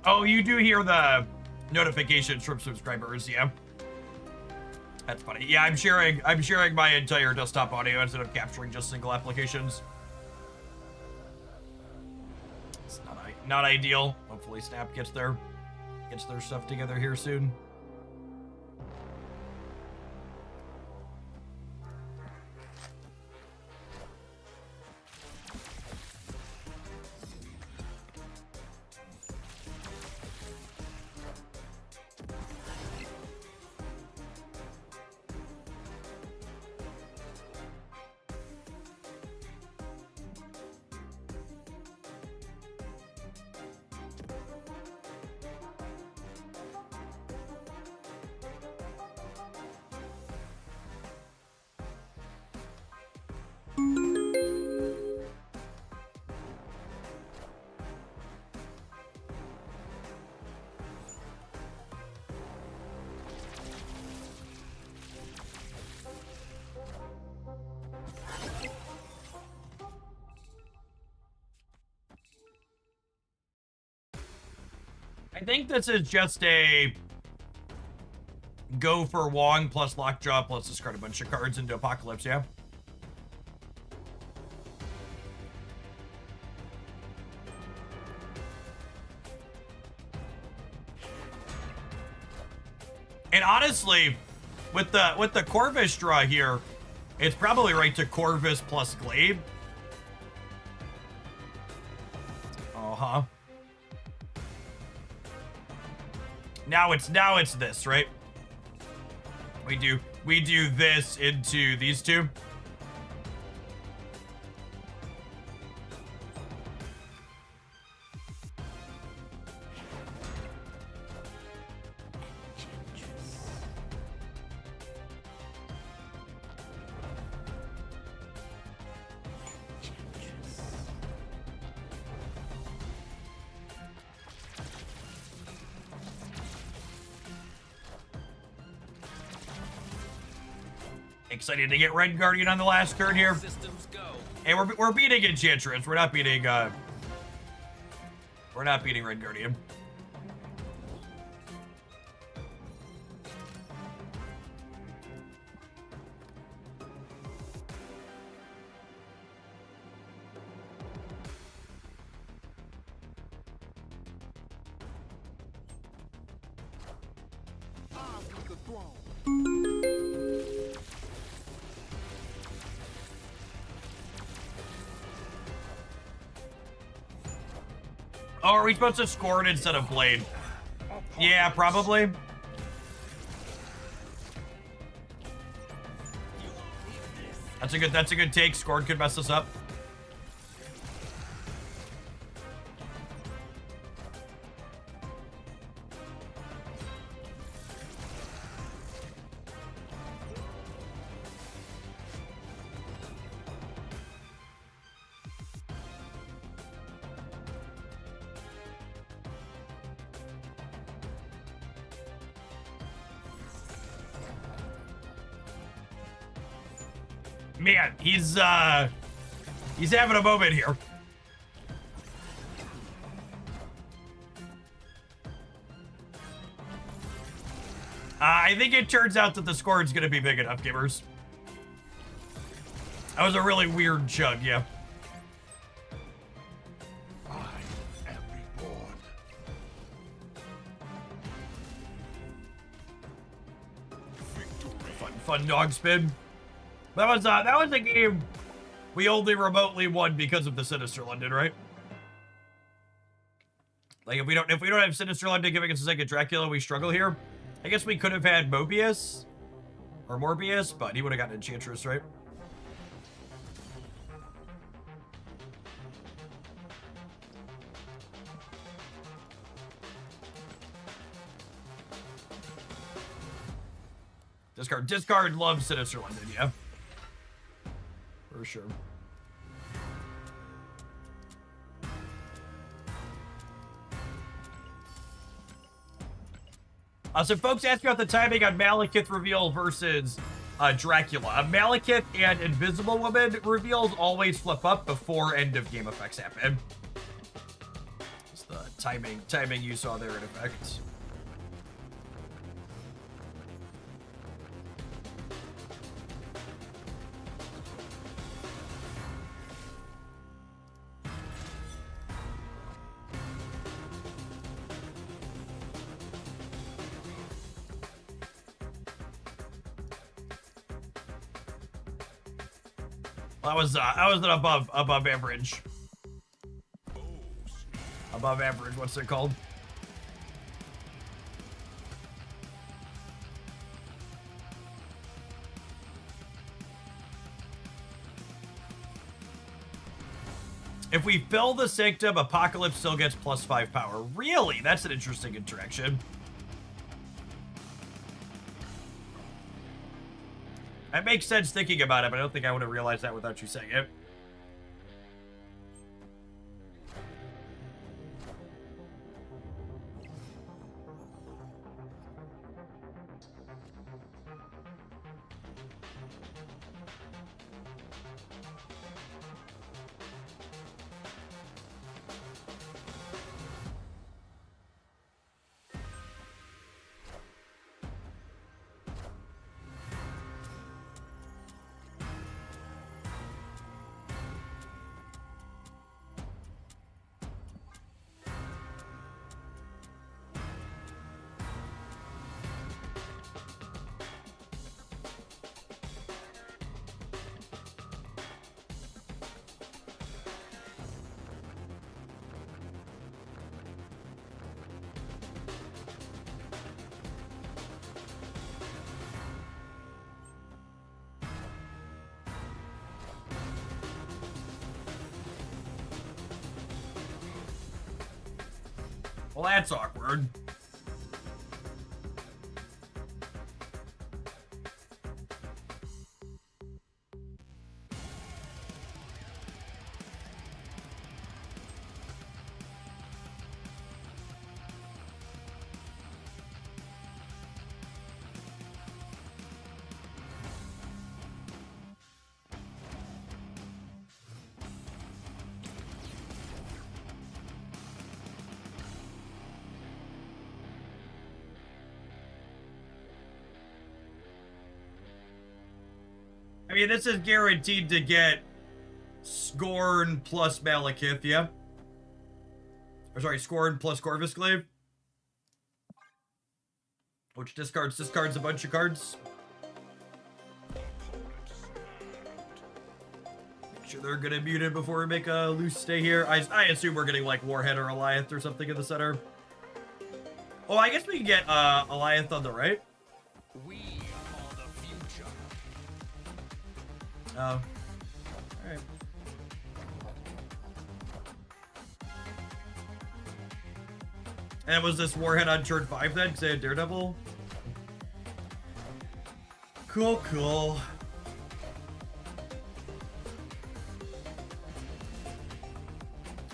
Oh, you do hear the notifications from subscribers, yeah. That's funny. Yeah, I'm sharing my entire desktop audio instead of capturing just single applications. It's not ideal. Hopefully Snap gets their stuff together here soon. I think this is just a go for Wong plus Lockjaw plus discard a bunch of cards into Apocalypse, yeah? And honestly, with the Corvus draw here, it's probably right to Corvus plus Glaive. Uh-huh. Now it's this, right? We do this into these two. Excited to get Red Guardian on the last turn here. Systems go. Hey, we're beating Enchantress. We're not beating Red Guardian. Oh, are we supposed to score it instead of Blade? Yeah, probably. That's a good take. Scored could mess us up. Man, he's having a moment here. I think it turns out that the score is going to be big enough, gamers. That was a really weird chug, yeah. I am reborn. Fun dog spin. That was a game we only remotely won because of the Sinister London, right? Like if we don't have Sinister London giving us a second Dracula, we struggle here. I guess we could have had Mobius or Morbius, but he would have gotten Enchantress, right? Discard loves Sinister London, yeah. For sure. So folks asked about the timing on Malekith reveal versus Dracula. Malekith and Invisible Woman reveals always flip up before end of game effects happen. It's the timing you saw there in effect. I was an above average. Above average, what's it called? If we fill the Sanctum, Apocalypse still gets +5 power. Really? That's an interesting interaction. That makes sense thinking about it, but I don't think I would have realized that without you saying it. Well, that's awkward. I mean, this is guaranteed to get Scorn plus Malekith, yeah? Or sorry, Scorn plus Corvus Glaive. Which discards a bunch of cards. Make sure they're gonna mute it before we make a loose stay here. I assume we're getting like Warhead or Alliance or something in the center. Oh, I guess we can get Alliance on the right. We are the future. Oh. Alright. And was this Warhead on turn 5 then? Because they had Daredevil? Cool, cool.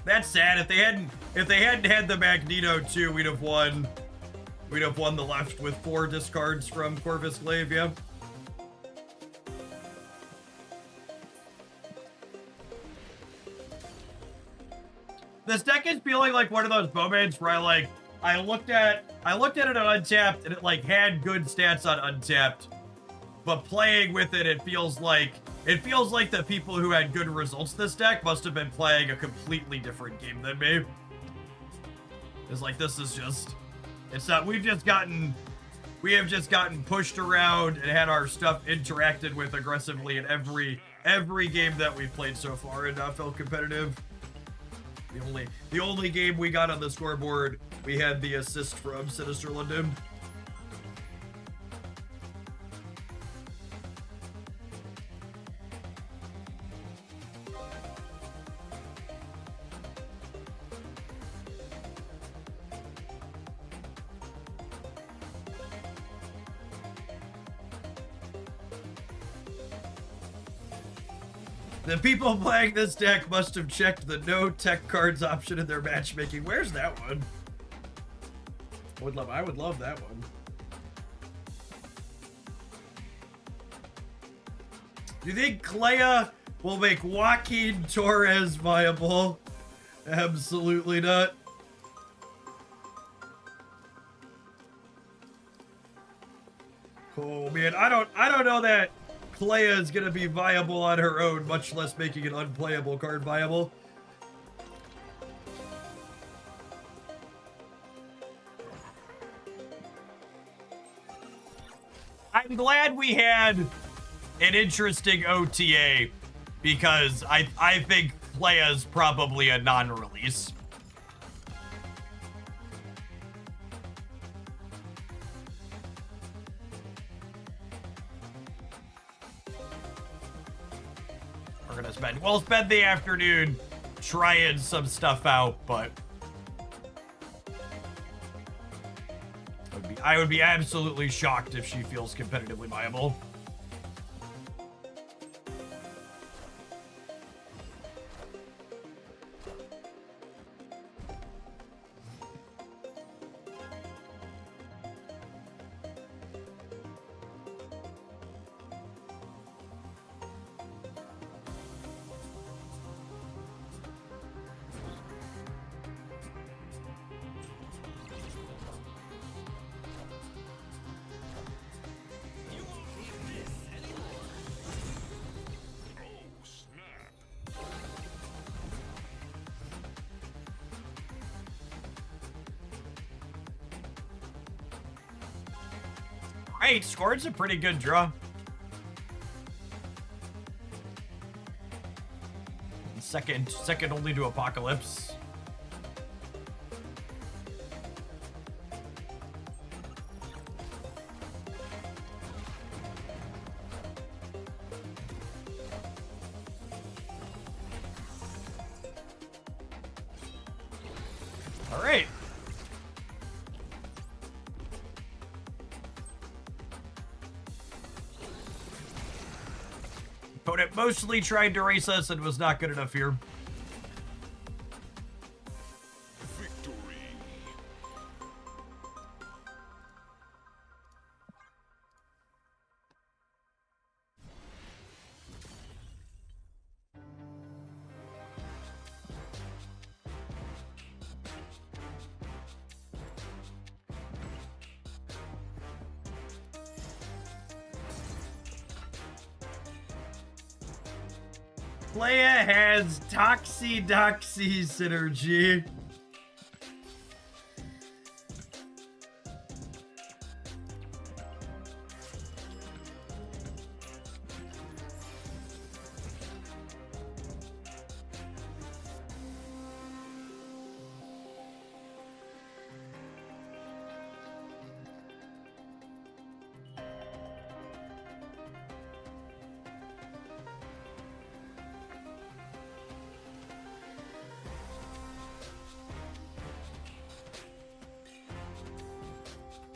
That's sad. If they hadn't had the Magneto too, we'd have won the left with 4 discards from Corvus Glaive, yeah. This deck is feeling like one of those moments where I looked at it on Untapped and it like had good stats on Untapped, but playing with it, it feels like the people who had good results this deck must have been playing a completely different game than me. It's like, this is just, it's not, we have just gotten pushed around and had our stuff interacted with aggressively in every game that we've played so far and not felt competitive. The only game we got on the scoreboard, we had the assist from Sinister London. The people playing this deck must have checked the no tech cards option in their matchmaking. Where's that one? I would love that one. Do you think Clea will make Joaquin Torres viable? Absolutely not. Oh man, I don't know that Clea is gonna be viable on her own, much less making an unplayable card viable. I'm glad we had an interesting OTA because I think Clea's probably a non-release. We're gonna spend the afternoon trying some stuff out, but I would be absolutely shocked if she feels competitively viable. Right, scored's a pretty good draw. Second only to Apocalypse. All right. Opponent mostly tried to race us and was not good enough here. Victory. Clea has Toxie-Doxie synergy.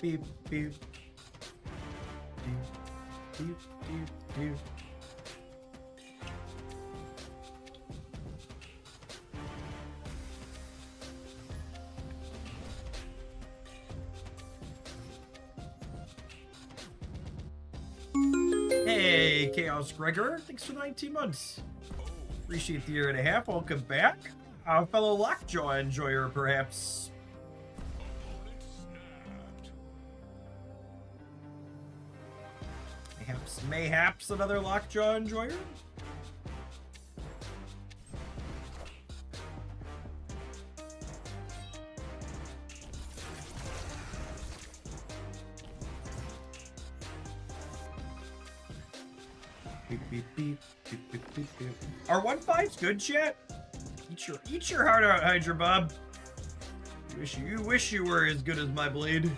Beep, beep. Doop, doop, doop, doop. Hey, Chaos Gregor. Thanks for 19 months. Appreciate the year and a half. Welcome back. Our fellow Lockjaw enjoyer, perhaps. Mayhaps another Lockjaw enjoyer? Beep, beep, beep, beep, beep, beep, beep. Are 1-5s good, chat? Eat your heart out, Hydra Bob. You wish you were as good as my blade.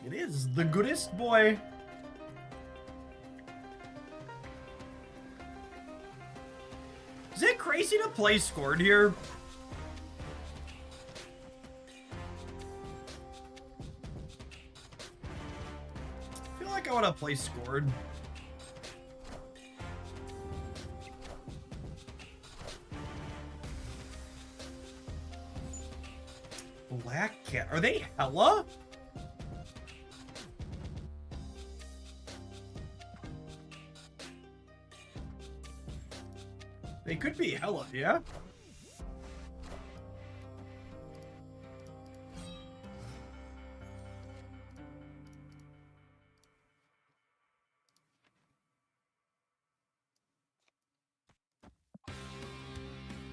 It is the goodest boy. Is it crazy to play scored here? I feel like I want to play scored. Black Cat. Are they hella? be hella, yeah?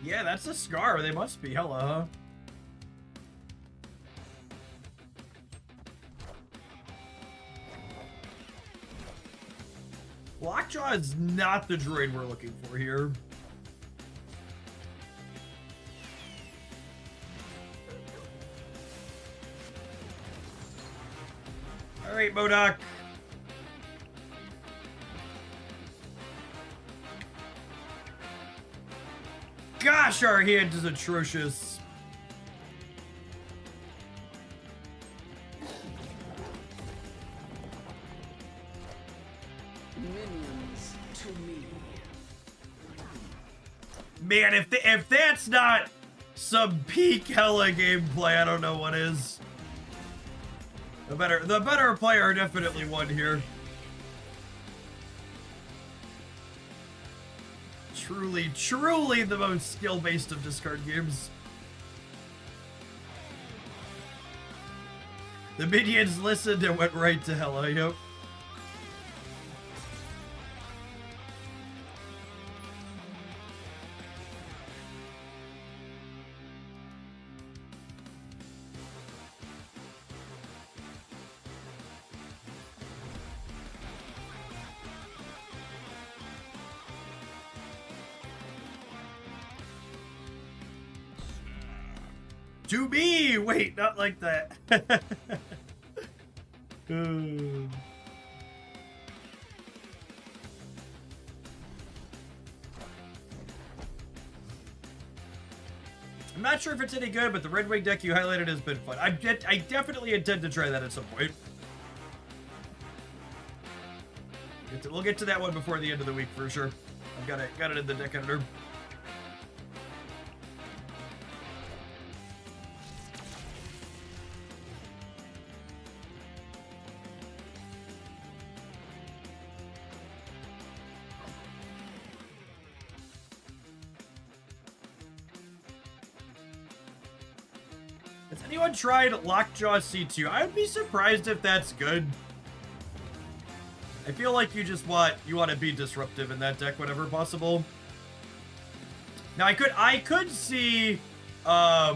Yeah, that's a Scar. They must be hella, huh? Lockjaw is not the droid we're looking for here. All right, MODOK. Gosh, our hand is atrocious. Minions to me. Man, if that's not some peak hella gameplay, I don't know what is. The better player definitely won here. Truly, truly the most skill-based of discard games. The minions listened and went right to hella, yep. To me! Wait, not like that. I'm not sure if it's any good, but the Red Wing deck you highlighted has been fun. I definitely intend to try that at some point. We'll get to that one before the end of the week for sure. I've got it in the deck editor. Has anyone tried Lockjaw C2? I would be surprised if that's good. I feel like you want to be disruptive in that deck whenever possible. Now I could see I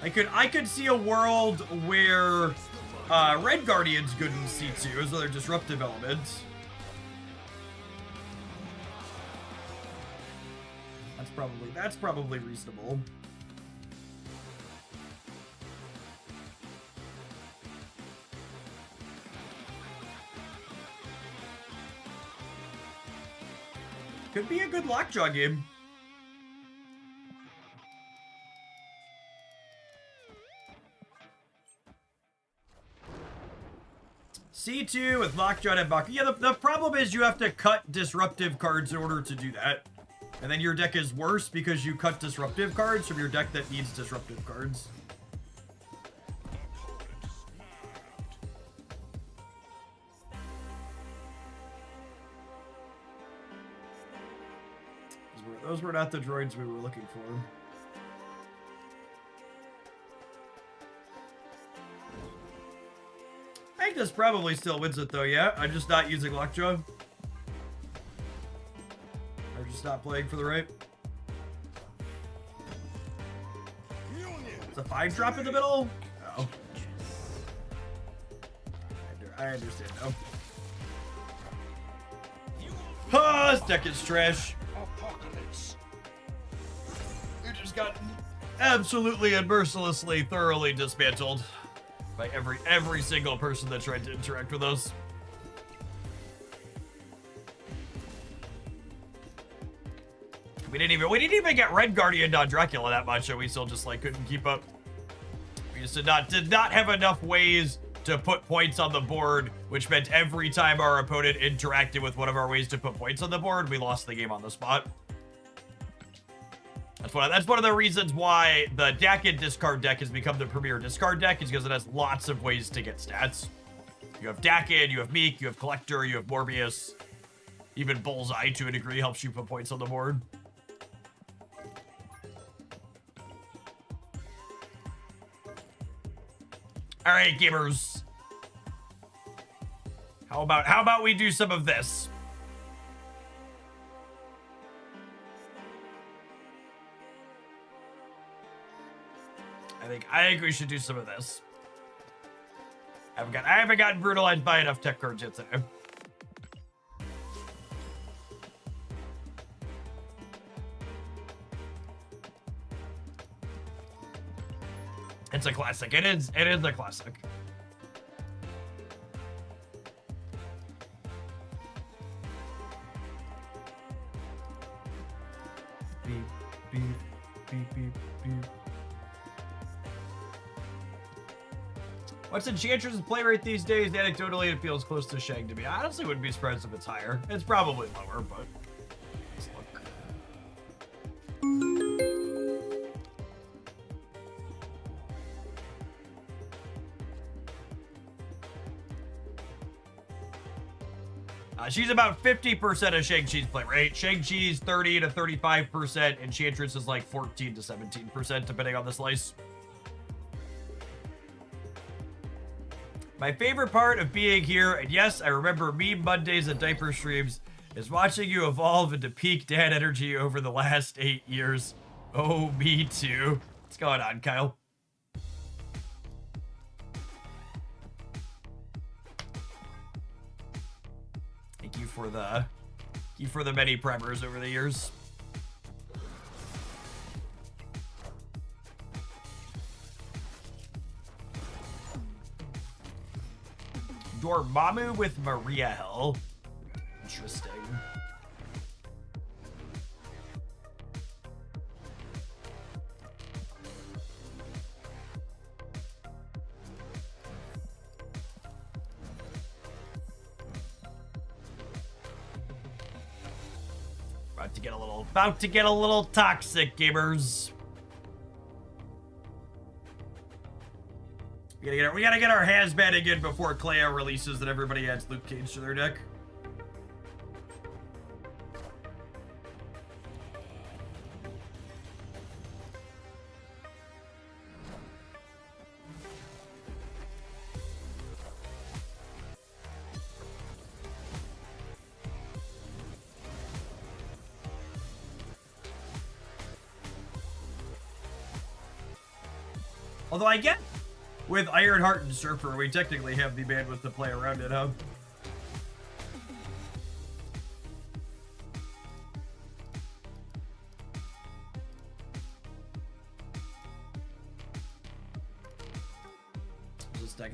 could see a world where Red Guardian's good in C2 as other disruptive elements. That's probably reasonable. Could be a good Lockjaw game. C2 with Lockjaw and Baka. Yeah, the problem is you have to cut disruptive cards in order to do that. And then your deck is worse because you cut disruptive cards from your deck that needs disruptive cards. Those were not the droids we were looking for. I think this probably still wins it though, yeah? I'm just not using Lockjaw. Or just not playing for the right. It's a 5-drop in the middle? Oh. I understand now. Ah, this deck is trash. You just got absolutely and mercilessly, thoroughly dismantled by every single person that tried to interact with us. We didn't even get Red Guardian on Dracula that much, and we still just like couldn't keep up. We just did not have enough ways to put points on the board, which meant every time our opponent interacted with one of our ways to put points on the board, we lost the game on the spot. That's one of the reasons why the Dakin discard deck has become the premier discard deck, is because it has lots of ways to get stats. You have Dakin, you have Meek, you have Collector, you have Morbius. Even Bullseye, to a degree, helps you put points on the board. All right, gamers. How about we do some of this? I think we should do some of this. I haven't gotten brutalized by enough tech cards yet today. It's a classic. It is a classic. Beep, beep, beep, beep, beep. What's Enchantress's play rate these days? Anecdotally, it feels close to Shang to me. I honestly wouldn't be surprised if it's higher. It's probably lower, but let's look. She's about 50% of Shang-Chi's play rate. Shang-Chi's 30 to 35%, Enchantress is like 14 to 17%, depending on the slice. My favorite part of being here, and yes, I remember meme Mondays and diaper streams, is watching you evolve into peak dad energy over the last 8 years. Oh, me too. What's going on, Kyle? Thank you for the many primers over the years. Dormammu with Maria Hill. Interesting. About to get a little toxic, gamers. We gotta get our hazmat in before Clea releases and everybody adds Luke Cage to their deck. Although I get with Ironheart and Surfer, we technically have the bandwidth to play around it, huh?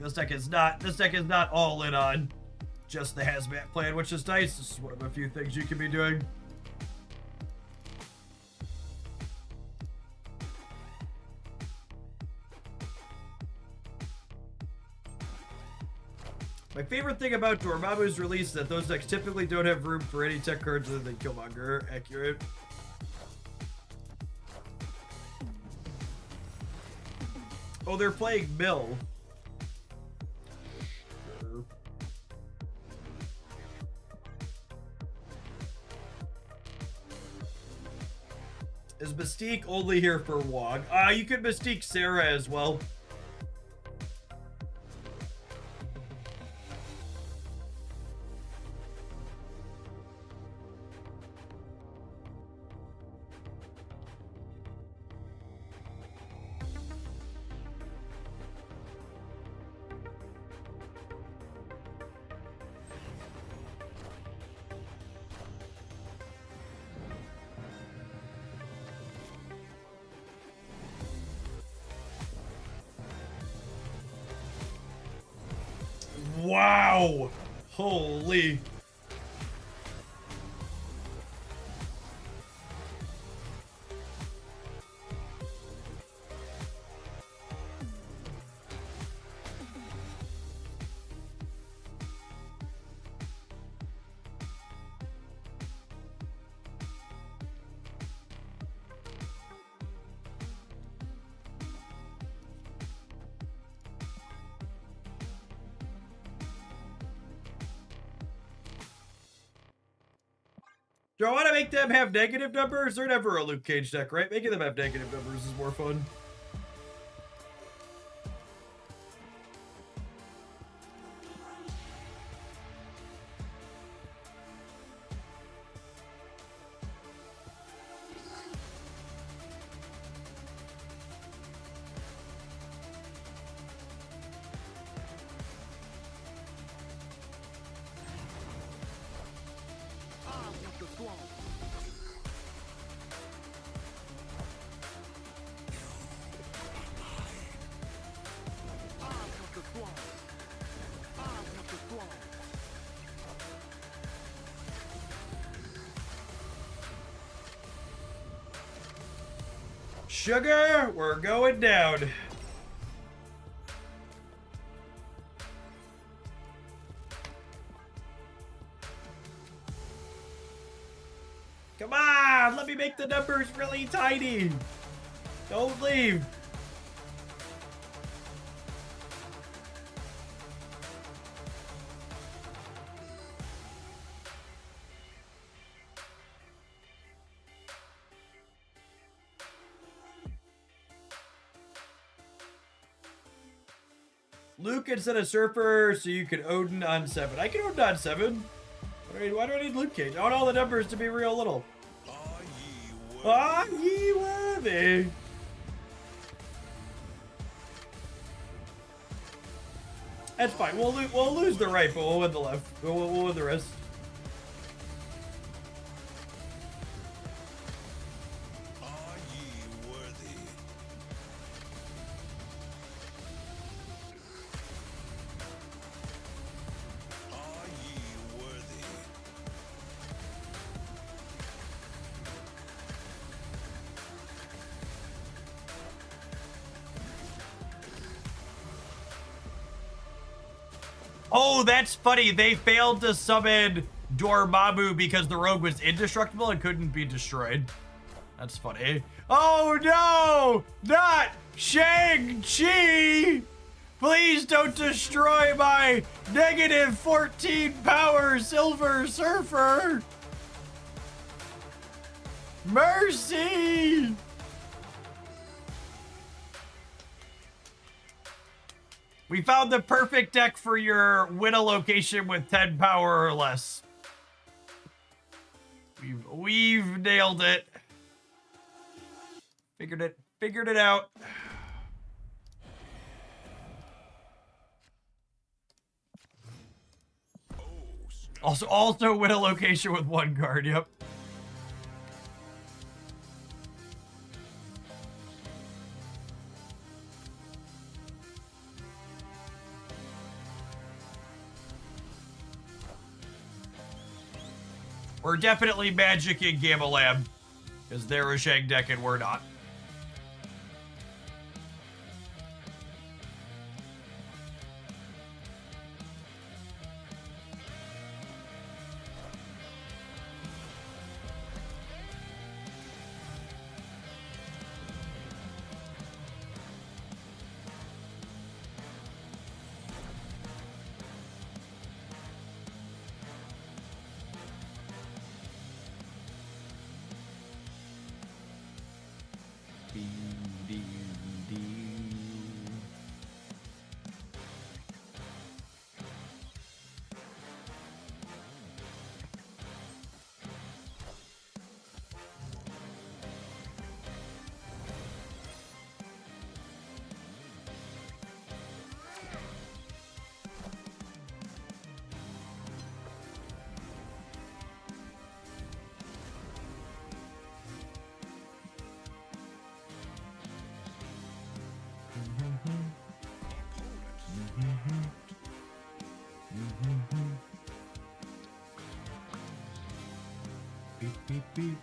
This deck is not all in on just the hazmat plan, which is nice. This is one of the few things you can be doing. My favorite thing about Dormammu's release is that those decks typically don't have room for any tech cards other than Killmonger. Accurate. Oh, they're playing Mill. Sure. Is Mystique only here for Wog? You could Mystique Sarah as well. Wow! Holy. Do I want to make them have negative numbers? They're never a Luke Cage deck, right? Making them have negative numbers is more fun. Sugar, we're going down. Come on, let me make the numbers really tiny. Don't leave. Luke instead of Surfer, so you can Odin on 7. I can Odin on 7. Why do I need Luke Cage? I want all the numbers to be real little. Are ye worthy? That's fine. We'll lose the right, but we'll win the left. We'll win the rest. Oh, that's funny. They failed to summon Dormammu because the rogue was indestructible and couldn't be destroyed. That's funny. Oh no! Not Shang-Chi! Please don't destroy my negative 14 power Silver Surfer! Mercy! We found the perfect deck for your win a location with 10 power or less. We've nailed it. Figured it out. Also win a location with 1 card, yep. We're definitely magicking Gamma Lab, because they're a Shang deck and we're not. Beep, beep, beep.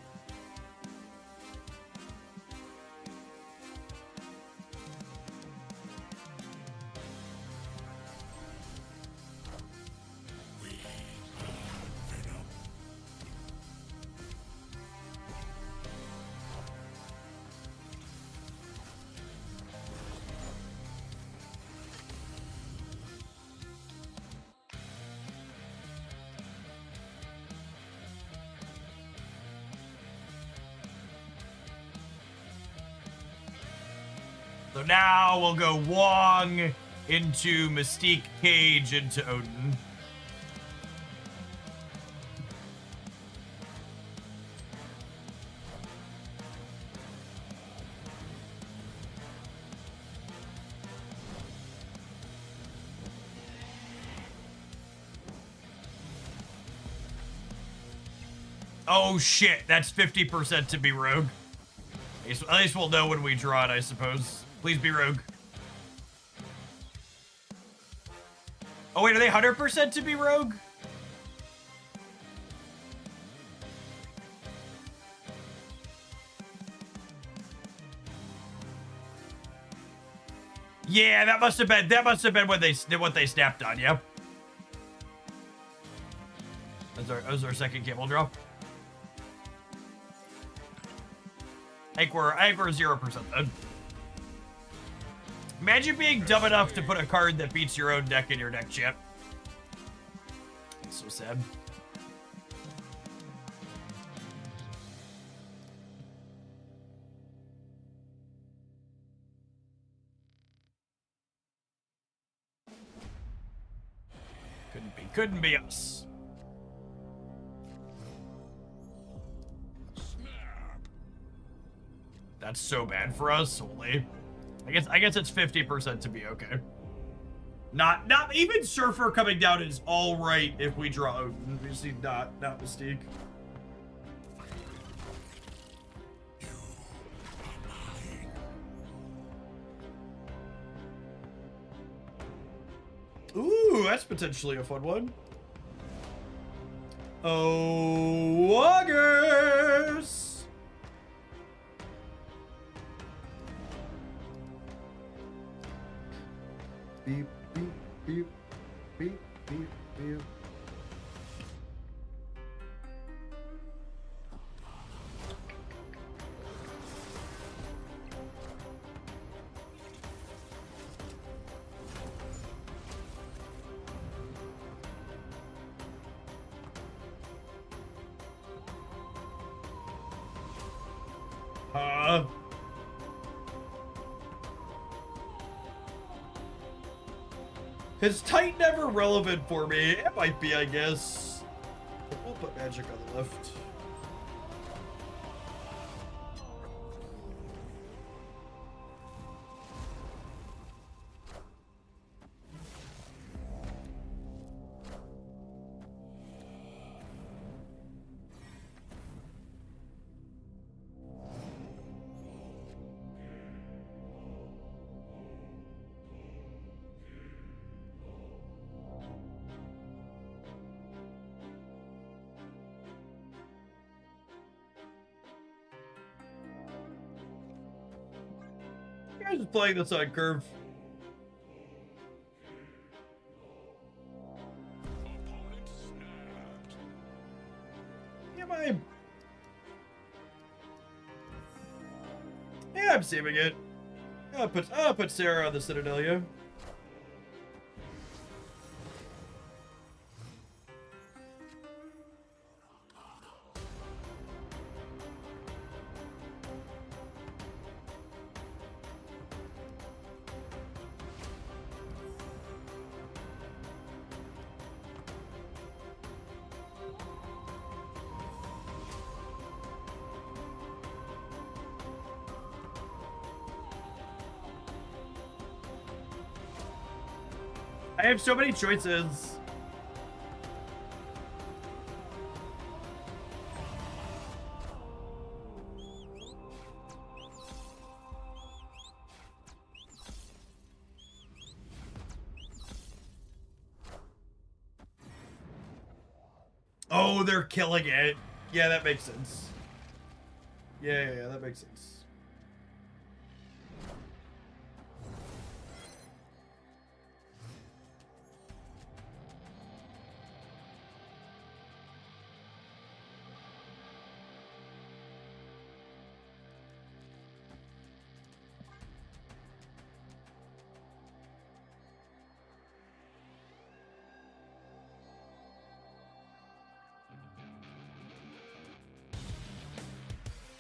So now we'll go Wong into Mystique, Cage into Odin. Oh shit, that's 50% to be Rogue. At least we'll know when we draw it, I suppose. Please be Rogue. Oh wait, are they 100% to be Rogue? Yeah, that must have been what they snapped on, yep. That was our second camel drop. I think we're 0% then. Imagine being dumb enough to put a card that beats your own deck in your deck, chat. That's so sad. Couldn't be us. That's so bad for us, Holy. I guess it's 50% to be okay. Not even Surfer coming down is all right if we draw Odin. We just need not Mystique. Ooh, that's potentially a fun one. Oh, August. Beep, beep, beep, beep, beep, beep. Is Titan ever relevant for me? It might be, I guess. We'll put magic on the left. You guys are playing this on curve. Yeah, I'm saving it. I'll put Sarah on the Citadel, yeah. I have so many choices. Oh, they're killing it. Yeah, that makes sense. Yeah, that makes sense.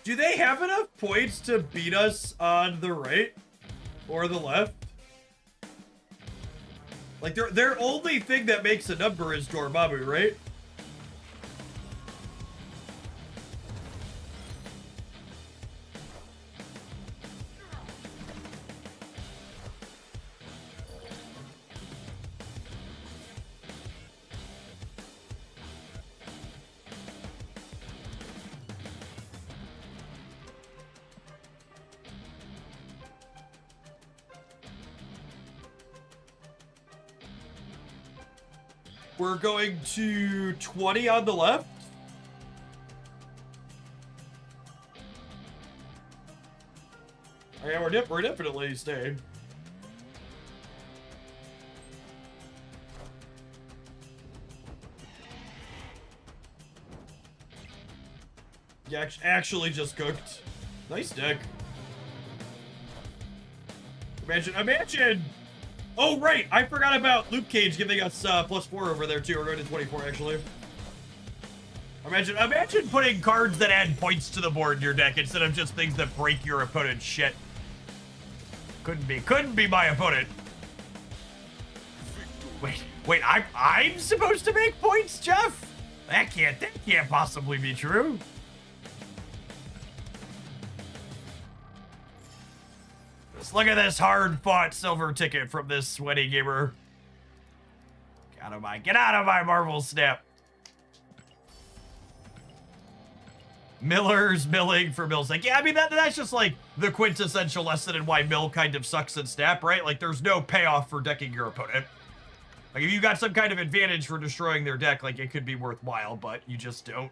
Do they have enough points to beat us on the right? Or the left. Like, their only thing that makes a number is Dormammu, right? We're going to 20 on the left. Oh, yeah, we're definitely staying. Yeah, actually just cooked. Nice deck. Imagine! Oh, right! I forgot about Luke Cage giving us +4 over there, too. We're going to 24, actually. Imagine putting cards that add points to the board in your deck instead of just things that break your opponent's shit. Couldn't be my opponent. Wait, I'm supposed to make points, Jeff? That can't possibly be true. Just look at this hard-fought silver ticket from this sweaty gamer. Get out of my Marvel Snap. Miller's milling for Mill's sake. Yeah, I mean, that's just like the quintessential lesson in why Mill kind of sucks in Snap, right? Like, there's no payoff for decking your opponent. Like, if you got some kind of advantage for destroying their deck, like, it could be worthwhile, but you just don't.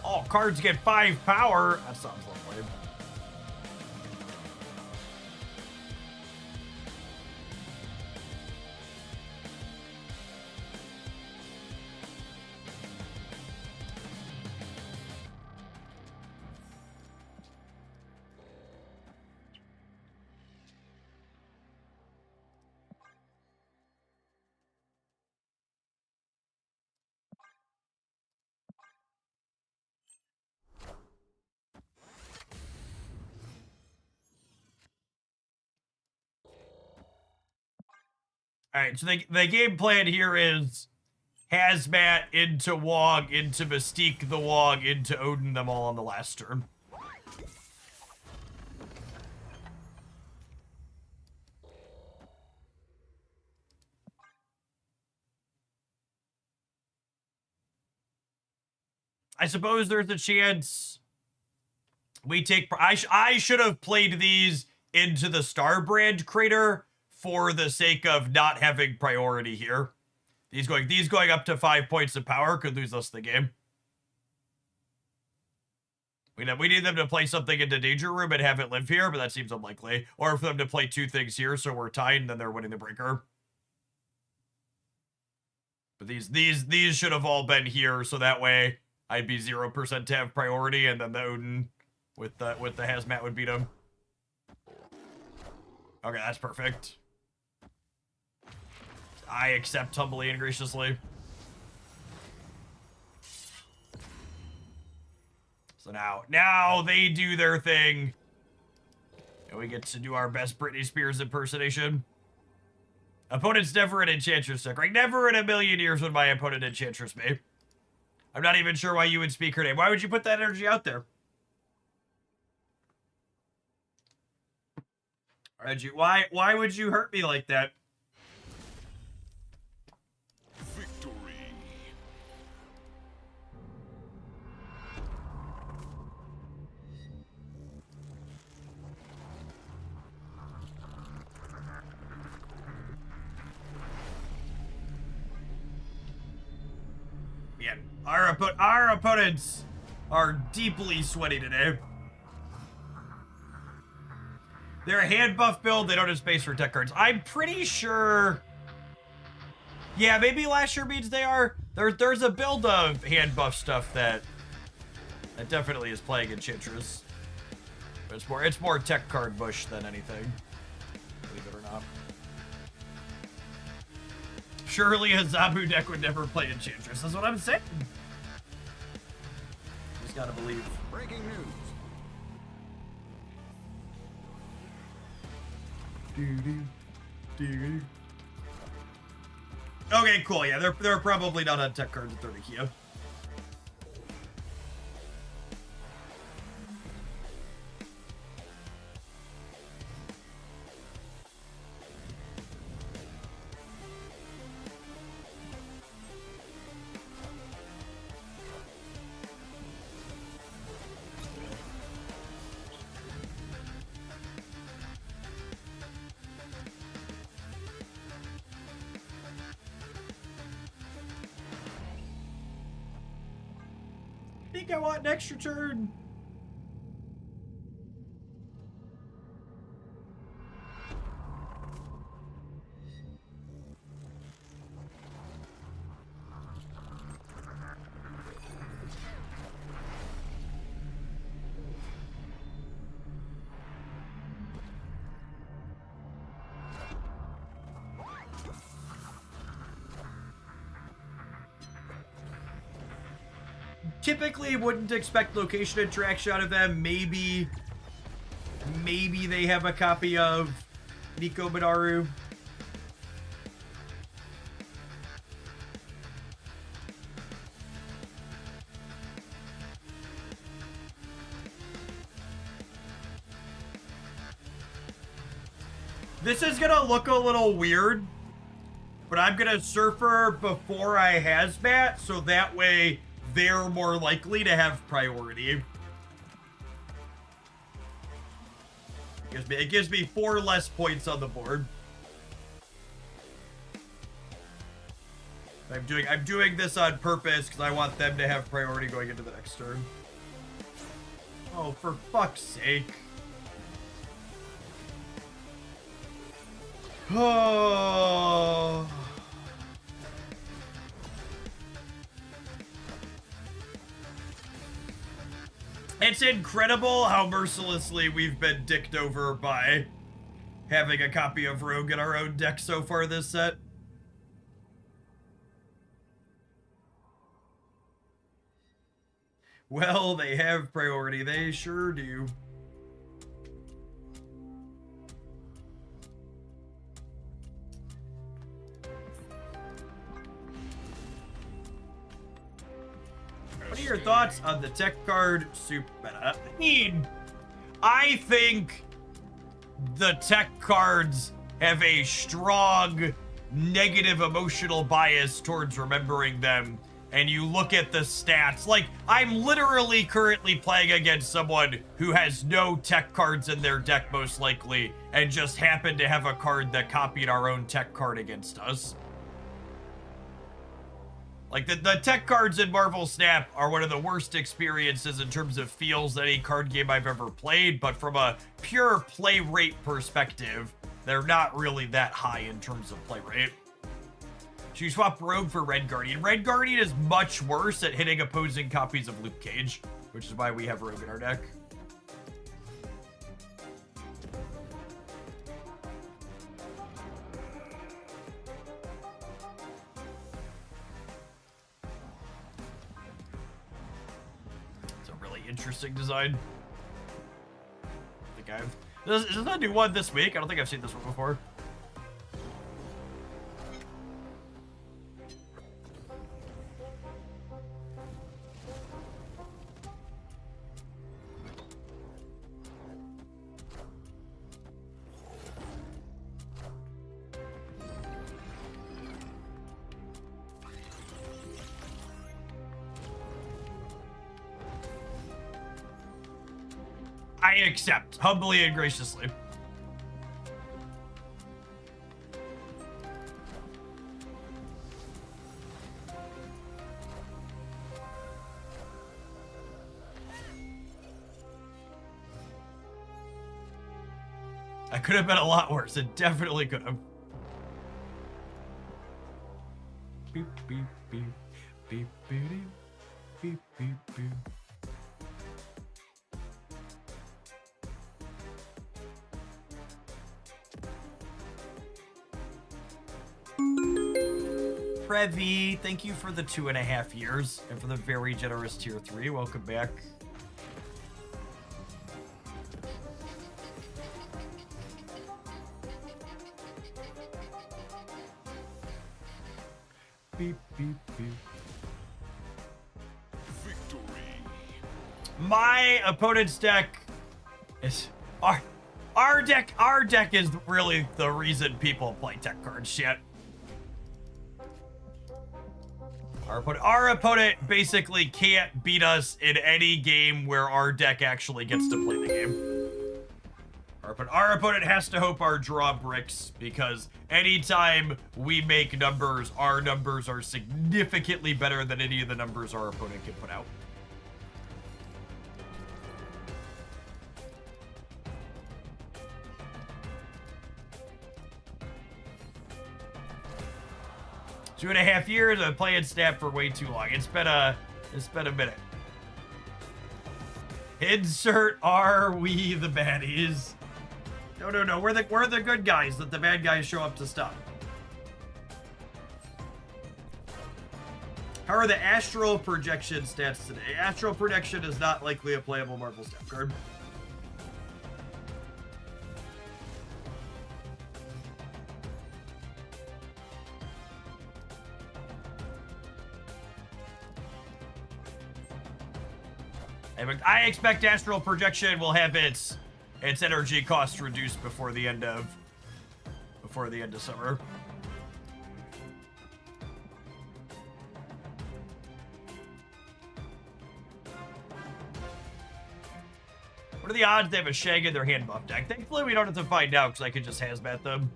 Oh, cards get 5 power. That sounds lovely. All right, so the game plan here is Hazmat into Wog, into Mystique the Wog, into Odin, them all on the last turn. I suppose there's a chance we take... I should have played these into the Starbrand crater for the sake of not having priority here. These going up to 5 points of power could lose us the game. We need them to play something into Danger Room and have it live here, but that seems unlikely. Or for them to play 2 things here, so we're tied, and then they're winning the breaker. But these should have all been here, so that way I'd be 0% to have priority, and then the Odin with the Hazmat would beat him. Okay, that's perfect. I accept humbly and graciously. So now they do their thing. And we get to do our best Britney Spears impersonation. Opponent's never an Enchantress deck. Right? Never in a million years would my opponent Enchantress me. I'm not even sure why you would speak her name. Why would you put that energy out there? Why would you hurt me like that? Victory. Our opponents are deeply sweaty today. They're a hand buff build. They don't have space for tech cards. I'm pretty sure. Yeah, maybe last year means they are. There's a build of hand buff stuff that definitely is playing Enchantress. But it's more tech card bush than anything. Believe it or not. Surely a Zabu deck would never play Enchantress. That's what I'm saying. Just gotta believe. Breaking news. Okay, cool. Yeah, they're probably not on tech cards at 30 Kia. I think I want an extra turn. Typically wouldn't expect location interaction out of them. Maybe they have a copy of Nico Minaru. This is gonna look a little weird, but I'm gonna Surfer before I Hazmat, so that way they're more likely to have priority. It gives me 4 less points on the board. I'm doing this on purpose because I want them to have priority going into the next turn. Oh, for fuck's sake. Oh. It's incredible how mercilessly we've been dicked over by having a copy of Rogue in our own deck so far this set. Well, they have priority. They sure do. What are your thoughts on the tech card soup meta? I think the tech cards have a strong negative emotional bias towards remembering them. And you look at the stats, like, I'm literally currently playing against someone who has no tech cards in their deck, most likely, and just happened to have a card that copied our own tech card against us. Like, the tech cards in Marvel Snap are one of the worst experiences in terms of feels any card game I've ever played, but from a pure play rate perspective, they're not really that high in terms of play rate. Should you swap Rogue for Red Guardian? Red Guardian is much worse at hitting opposing copies of Luke Cage, which is why we have Rogue in our deck. Interesting design. I think Is this a new one this week? I don't think I've seen this one before. I accept, humbly and graciously. That could have been a lot worse. It definitely could have. Beep, beep, beep. Beep, beep, beep, beep, beep. Previ, thank you for the 2.5 years and for the very generous tier 3. Welcome back. Beep, beep, beep. Victory. My opponent's deck is our deck. Our deck is really the reason people play tech card shit. Our opponent basically can't beat us in any game where our deck actually gets to play the game. Our opponent has to hope our draw bricks, because anytime we make numbers, our numbers are significantly better than any of the numbers our opponent can put out. Two and a half years of playing Snap for way too long. It's been a minute. Insert are we the baddies? No. We're the good guys that the bad guys show up to stop. How are the astral projection stats today? Astral projection is not likely a playable Marvel Snap card. I expect astral projection will have its energy cost reduced before the end of summer. What are the odds they have a Shag in their hand buff deck? Thankfully, we don't have to find out because I could just hazmat them.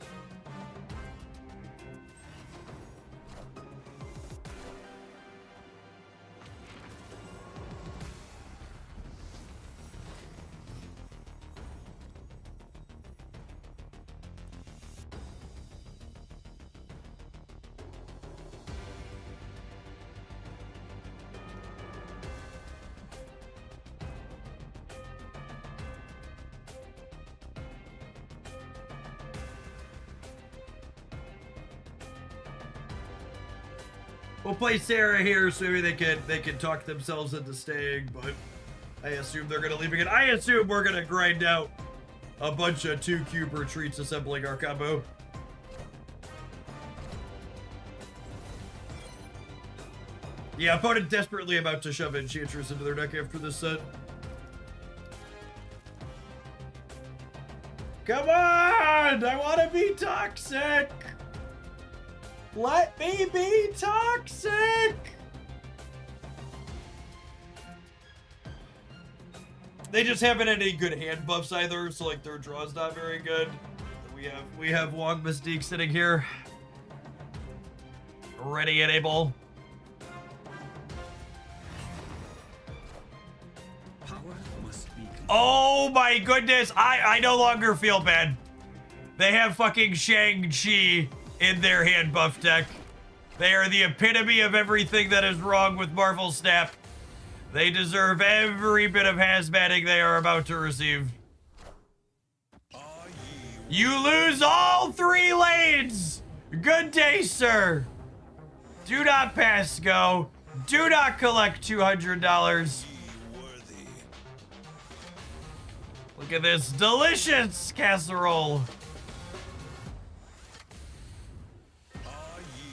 We'll play Sarah here so maybe they can talk themselves into staying, but I assume they're gonna leave again. I assume we're gonna grind out a bunch of 2-cube retreats assembling our combo. Yeah, opponent desperately about to shove Enchantress into their deck after this set. Come on! I want to be toxic! Let me be toxic! They just haven't had any good hand buffs either, so like their draw's not very good. We have Wong Mystique sitting here. Ready and able. Power must be Oh my goodness, I no longer feel bad. They have fucking Shang-Chi in their hand buff deck. They are the epitome of everything that is wrong with Marvel Snap. They deserve every bit of hazmatting they are about to receive. You lose all 3 lanes! Good day, sir. Do not pass go. Do not collect $200. Look at this delicious casserole.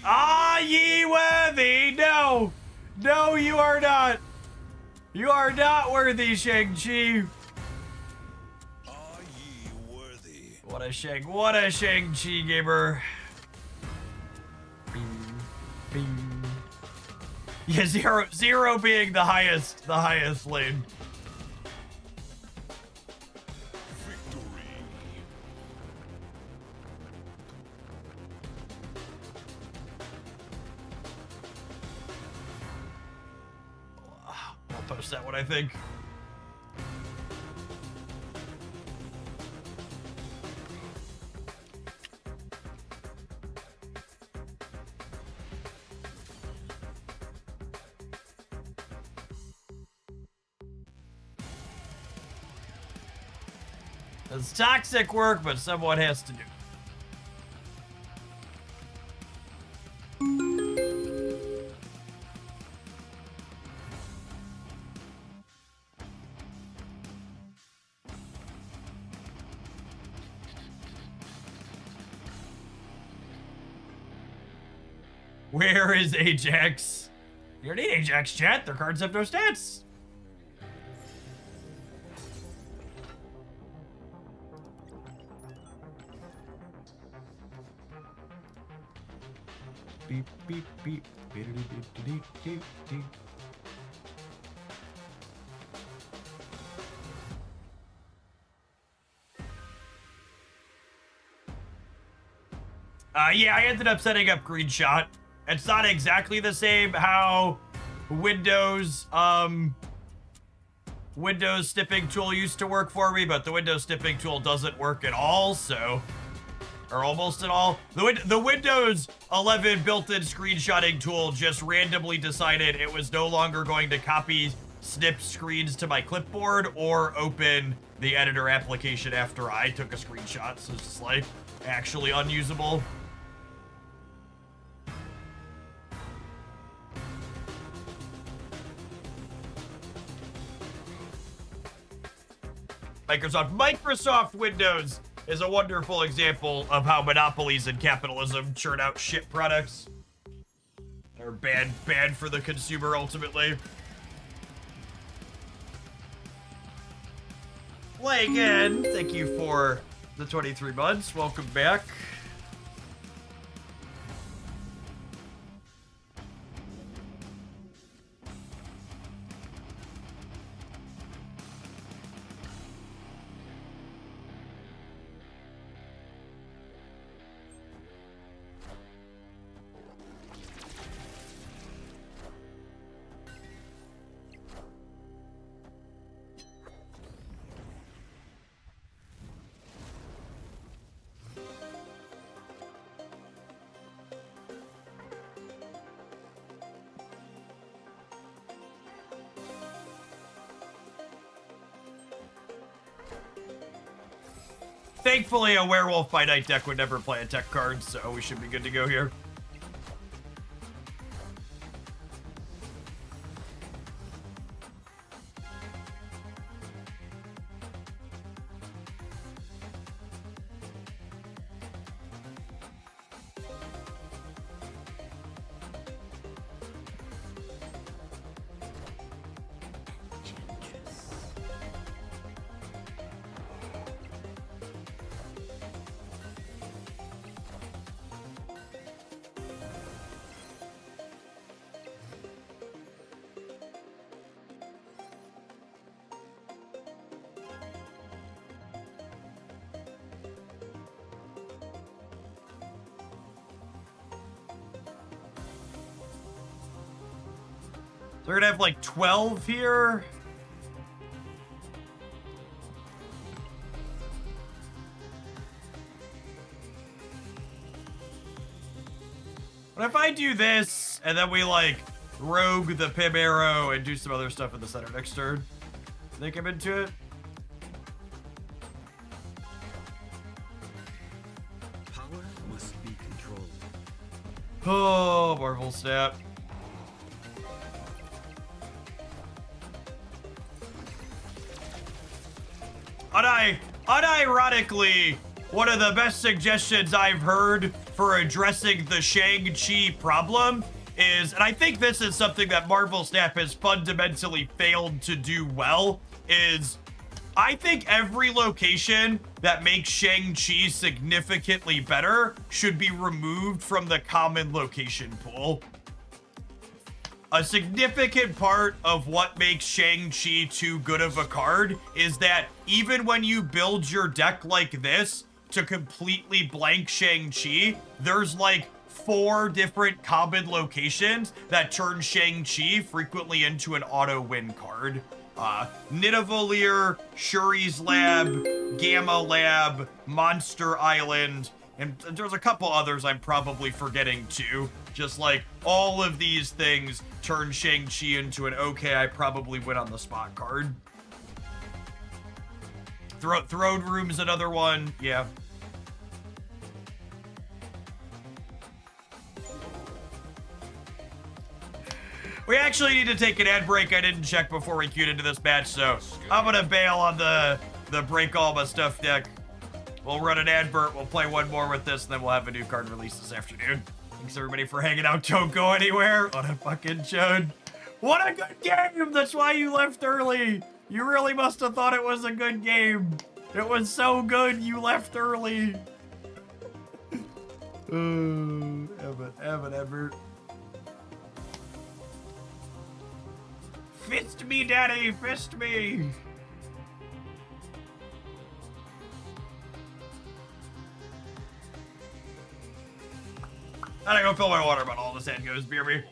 Ah, ye worthy! No! No, you are not! You are not worthy, Shang-Chi! What a Shang-Chi gamer. Yeah, zero being the highest lane. I'll post that one, I think. It's toxic work, but someone has to do it. Where is Ajax? You don't need Ajax, chat. Their cards have no stats. Beep, beep, beep. Beep, beep, beep, beep, beep, beep. Yeah, I ended up setting up Green Shot. It's not exactly the same how Windows snipping tool used to work for me, but the Windows snipping tool doesn't work at all, so, or almost at all. The Windows 11 built-in screenshotting tool just randomly decided it was no longer going to copy snip screens to my clipboard or open the editor application after I took a screenshot, so it's just like actually unusable. Microsoft Windows is a wonderful example of how monopolies and capitalism churn out shit products. They're bad for the consumer ultimately. Play again. Thank you for the 23 months. Welcome back. Thankfully, a Werewolf by Night deck would never play a tech card, so we should be good to go here. We're gonna have like 12 here. What if I do this and then we like rogue the Pim Arrow and do some other stuff in the center next turn? Think I'm into it? Power must be controlled. Oh, Marvel Snap. Unironically, one of the best suggestions I've heard for addressing the Shang-Chi problem is, and I think this is something that Marvel Snap has fundamentally failed to do well, is I think every location that makes Shang-Chi significantly better should be removed from the common location pool. A significant part of what makes Shang-Chi too good of a card is that even when you build your deck like this to completely blank Shang-Chi, there's like 4 different common locations that turn Shang-Chi frequently into an auto-win card. Nidavellir, Shuri's Lab, Gamma Lab, Monster Island, and there's a couple others I'm probably forgetting too. Just like all of these things turn Shang-Chi into an okay, I probably win on the spot card. Throne Room's another one. Yeah. We actually need to take an ad break. I didn't check before we queued into this match, so I'm gonna bail on the break all my stuff deck. We'll run an advert, we'll play one more with this, and then we'll have a new card release this afternoon. Thanks everybody for hanging out. Don't go anywhere. What a fucking chode. What a good game! That's why you left early. You really must have thought it was a good game. It was so good you left early. Evan. Fist me, daddy, fist me. I gotta go fill my water bottle. All this hand goes, beer me.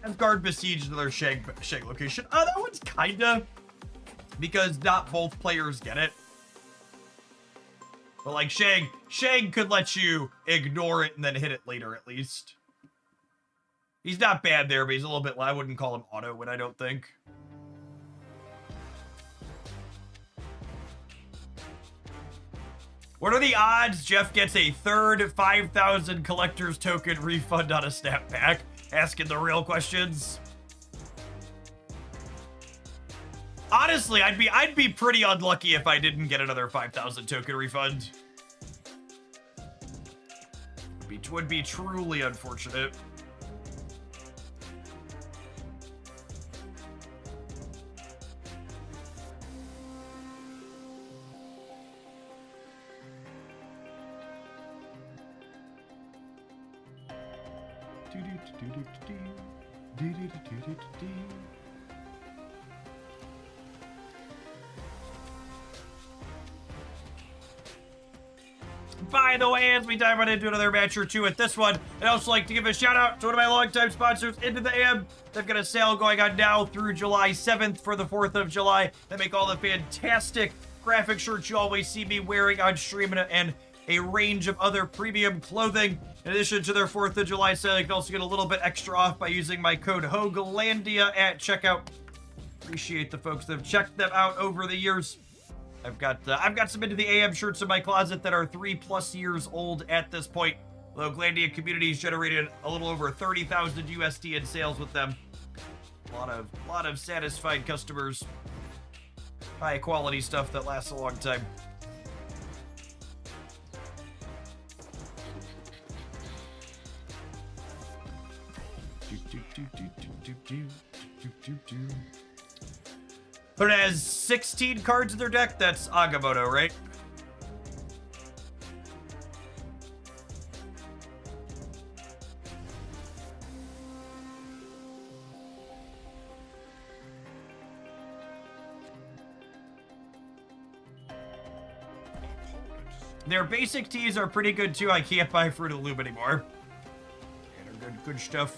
Asgard besieged another Shag location. Oh, that one's kinda, because not both players get it. But like Shag could let you ignore it and then hit it later at least. He's not bad there, but he's a little bit, I wouldn't call him auto win, I don't think. What are the odds Jeff gets a third 5,000 collector's token refund on a snap pack? Asking the real questions. Honestly, I'd be pretty unlucky if I didn't get another 5,000 token refund. Would be truly unfortunate. By the way, as we dive right into another match or two with this one, I'd also like to give a shout out to one of my longtime sponsors, Into the AM. They've got a sale going on now through July 7th for the 4th of July. They make all the fantastic graphic shirts you always see me wearing on stream and a range of other premium clothing. In addition to their 4th of July sale, you can also get a little bit extra off by using my code HOGLANDIA at checkout. Appreciate the folks that have checked them out over the years. I've got some Into the AM shirts in my closet that are 3+ years old at this point. Though Glandia Communities generated a little over 30,000 USD in sales with them. A lot of satisfied customers. High quality stuff that lasts a long time. But it has 16 cards in their deck. That's Agamotto, right? Their basic teas are pretty good too. I can't buy Fruit of the Loom anymore. Yeah, they're good stuff.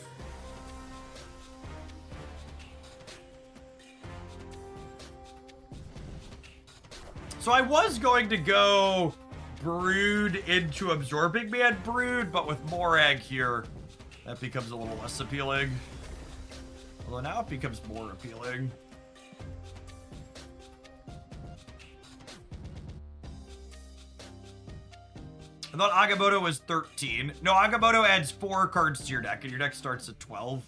So I was going to go Brood into Absorbing Man Brood, but with Morag here, that becomes a little less appealing. Although now it becomes more appealing. I thought Agamotto was 13. No, Agamotto adds 4 cards to your deck, and your deck starts at 12.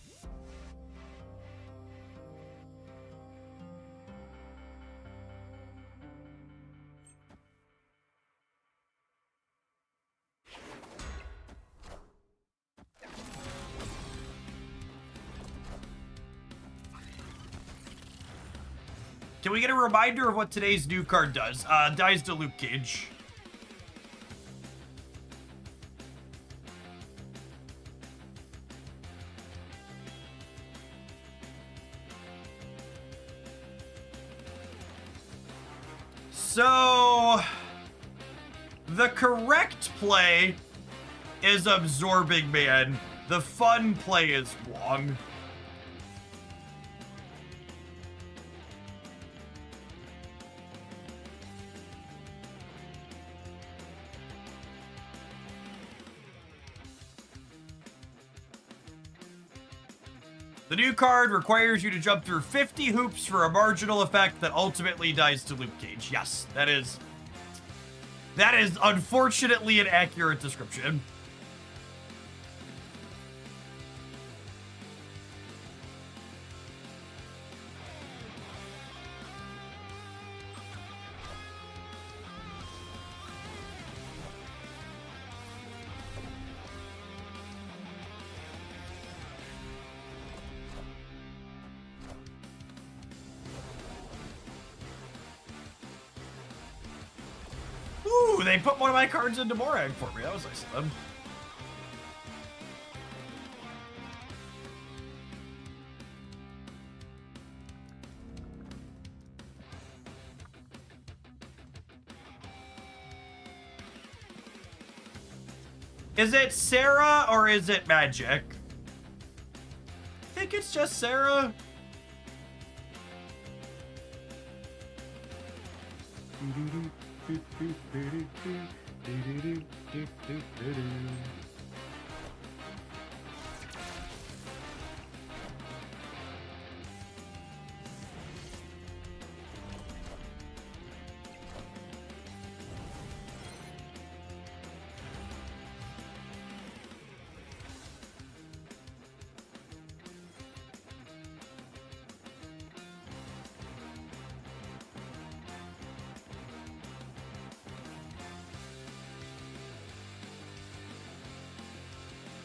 Can we get a reminder of what today's new card does? Dies to Luke Cage. So, the correct play is Absorbing Man. The fun play is Wong. The new card requires you to jump through 50 hoops for a marginal effect that ultimately dies to Luke Cage. Yes, that is unfortunately an accurate description. Ooh, they put one of my cards into Morag for me. That was nice of them. Is it Sarah or is it Magic? I think it's just Sarah.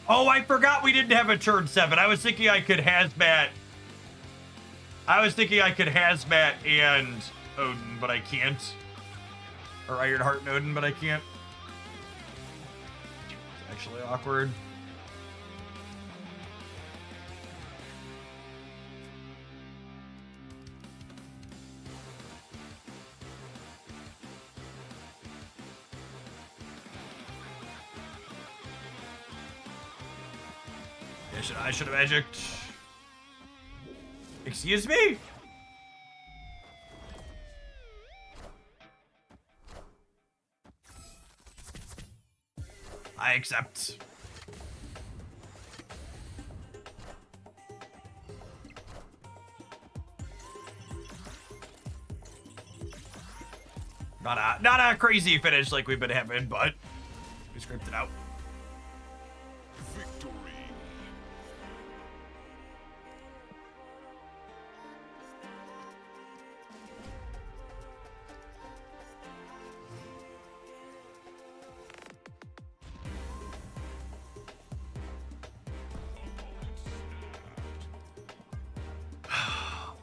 Oh, I forgot we didn't have a turn 7. I was thinking I could hazmat. And Odin, but I can't. Or Ironheart and Odin, but I can't. It's actually awkward. I should have magicked. Excuse me? I accept. Not a crazy finish like we've been having, but we scraped it out. Victory.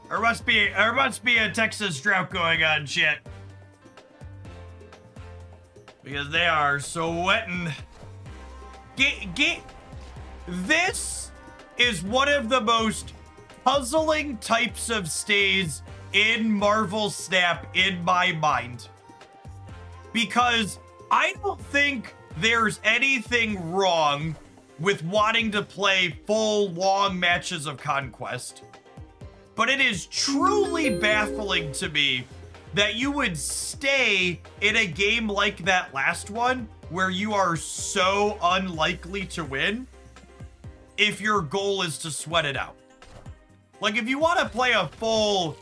There must be a Texas drought going on, shit. Because they are sweating. This is one of the most puzzling types of stays in Marvel Snap in my mind. Because I don't think there's anything wrong with wanting to play full long matches of Conquest. But it is truly baffling to me that you would stay in a game like that last one where you are so unlikely to win if your goal is to sweat it out. Like, if you want to play a full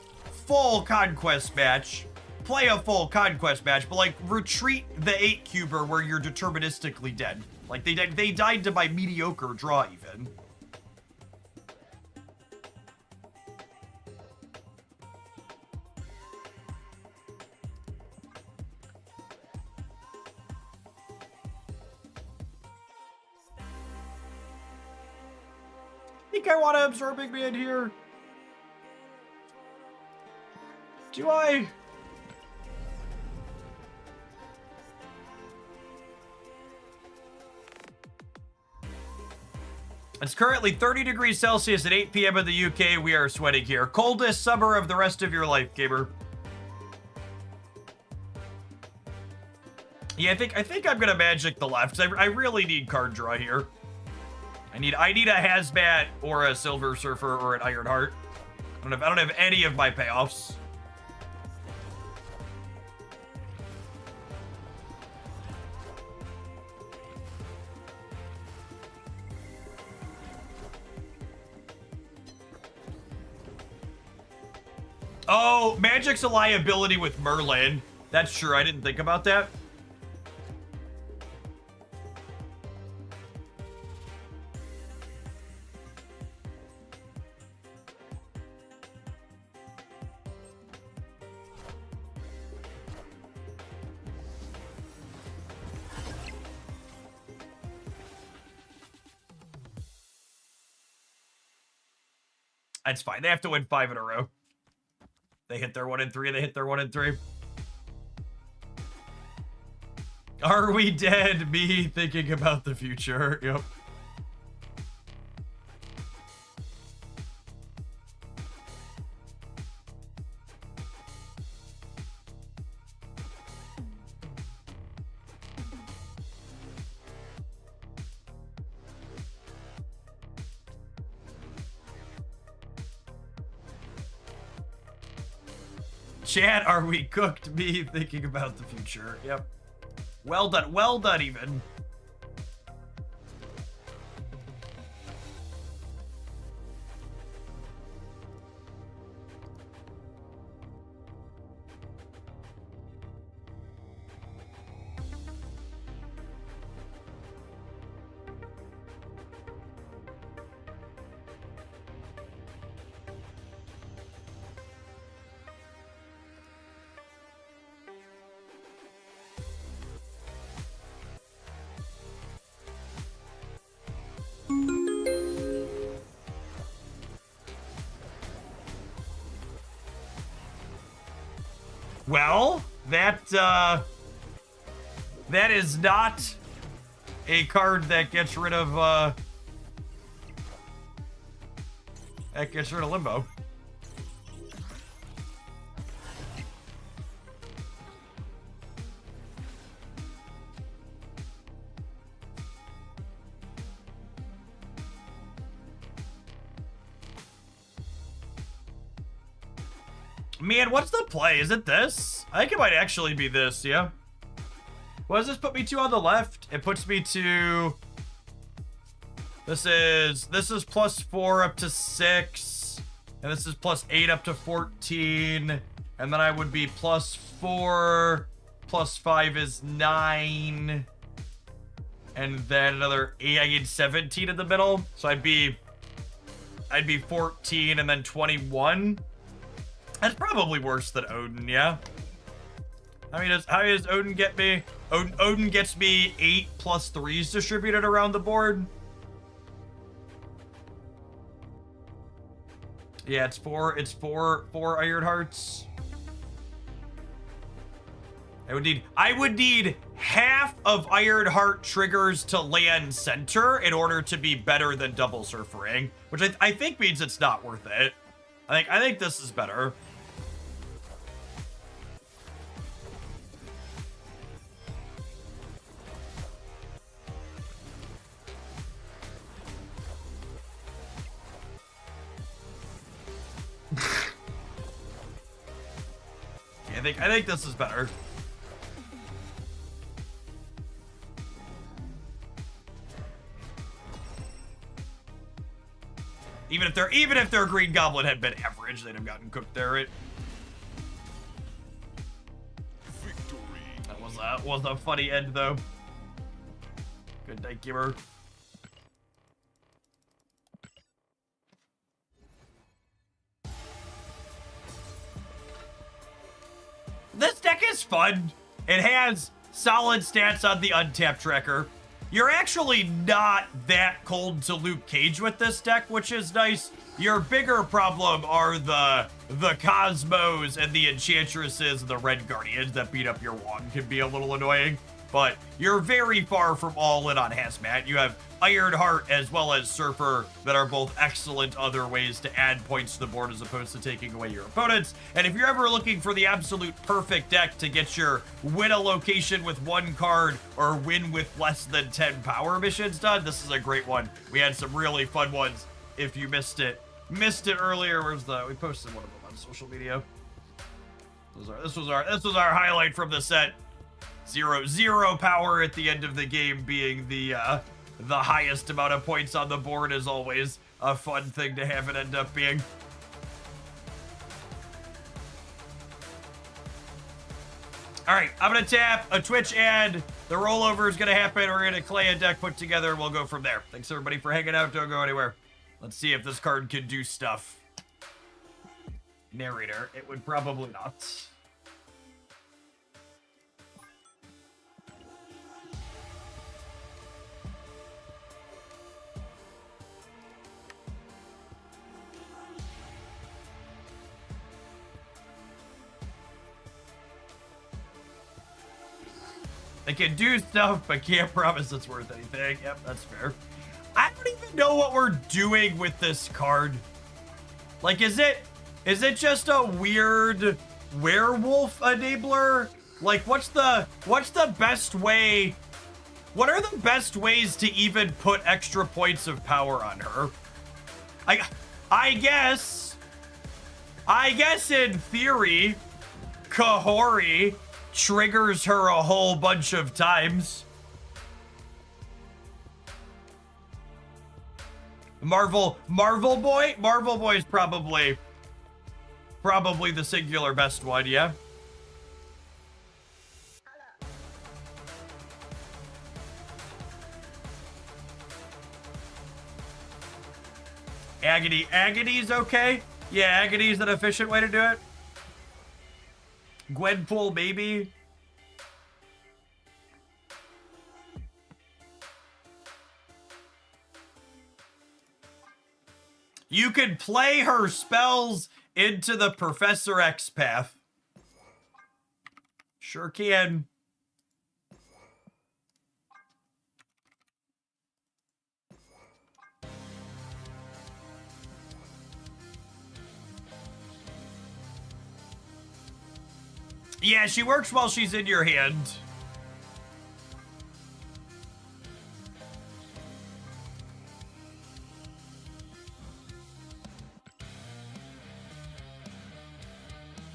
Conquest match, play a full Conquest match, but like retreat the 8-cuber where you're deterministically dead. Like they died to my mediocre draw even. I want to Absorbing Man here. Do I? It's currently 30 degrees Celsius at 8 p.m. in the UK. We are sweating here. Coldest summer of the rest of your life, gamer. Yeah, I think I'm gonna magic the left. I really need card draw here. I need a Hazmat or a Silver Surfer or an Iron Heart. I don't have any of my payoffs. Oh, Magic's a liability with Merlin. That's true. I didn't think about that. That's fine. They have to win 5 in a row. They hit their 1 and 3. They hit their 1 and 3. Are we dead? Me thinking about the future. Yep. Chat, are we cooked? Me thinking about the future. Yep. Well done even. Well, that is not a card that gets rid of Limbo. Man, what's the play? Is it this? I think it might actually be this, yeah. What does this put me to on the left? It puts me to... This is +4 up to 6. And this is +8 up to 14. And then I would be +4. +5 is 9. And then another 8. I get 17 in the middle. So I'd be 14 and then 21. That's probably worse than Odin, yeah? I mean, how does Odin get me? Odin gets me 8 plus 3s distributed around the board. Yeah, it's four Iron Hearts. I would need half of Iron Heart triggers to land center in order to be better than double surfering, which I think means it's not worth it. I think this is better. I think this is better. Even if their Green Goblin had been average, they'd have gotten cooked there, right? Victory. That was a funny end though. Good night, gamer. This deck is fun. It has solid stats on the untap tracker. You're actually not that cold to Luke Cage with this deck, which is nice. Your bigger problem are the Cosmos and the Enchantresses and the Red Guardians that beat up your Wand can be a little annoying. but you're very far from all in on Hazmat. You have Ironheart as well as Surfer that are both excellent other ways to add points to the board as opposed to taking away your opponents. And if you're ever looking for the absolute perfect deck to get your win a location with 1 card or win with less than 10 power missions done, this is a great one. We had some really fun ones. If you missed it earlier, we posted one of them on social media. This was our highlight from the set. 0 power at the end of the game being the highest amount of points on the board is always a fun thing to have it end up being. All right, I'm gonna tap a Twitch ad. The rollover is gonna happen. We're gonna Clea deck put together and we'll go from there. Thanks everybody for hanging out. Don't go anywhere. Let's see if this card can do stuff. Narrator, it would probably not. It can do stuff, but can't promise it's worth anything. Yep, that's fair. I don't even know what we're doing with this card. Like, is it just a weird werewolf enabler? Like, what's the best way? What are the best ways to even put extra points of power on her? I guess in theory, Kahori triggers her a whole bunch of times. Marvel Boy is probably the singular best one, yeah. Agony's okay. Yeah, Agony's an efficient way to do it. Gwenpool, maybe. You can play her spells into the Professor X path. Sure can. Yeah, she works while she's in your hand.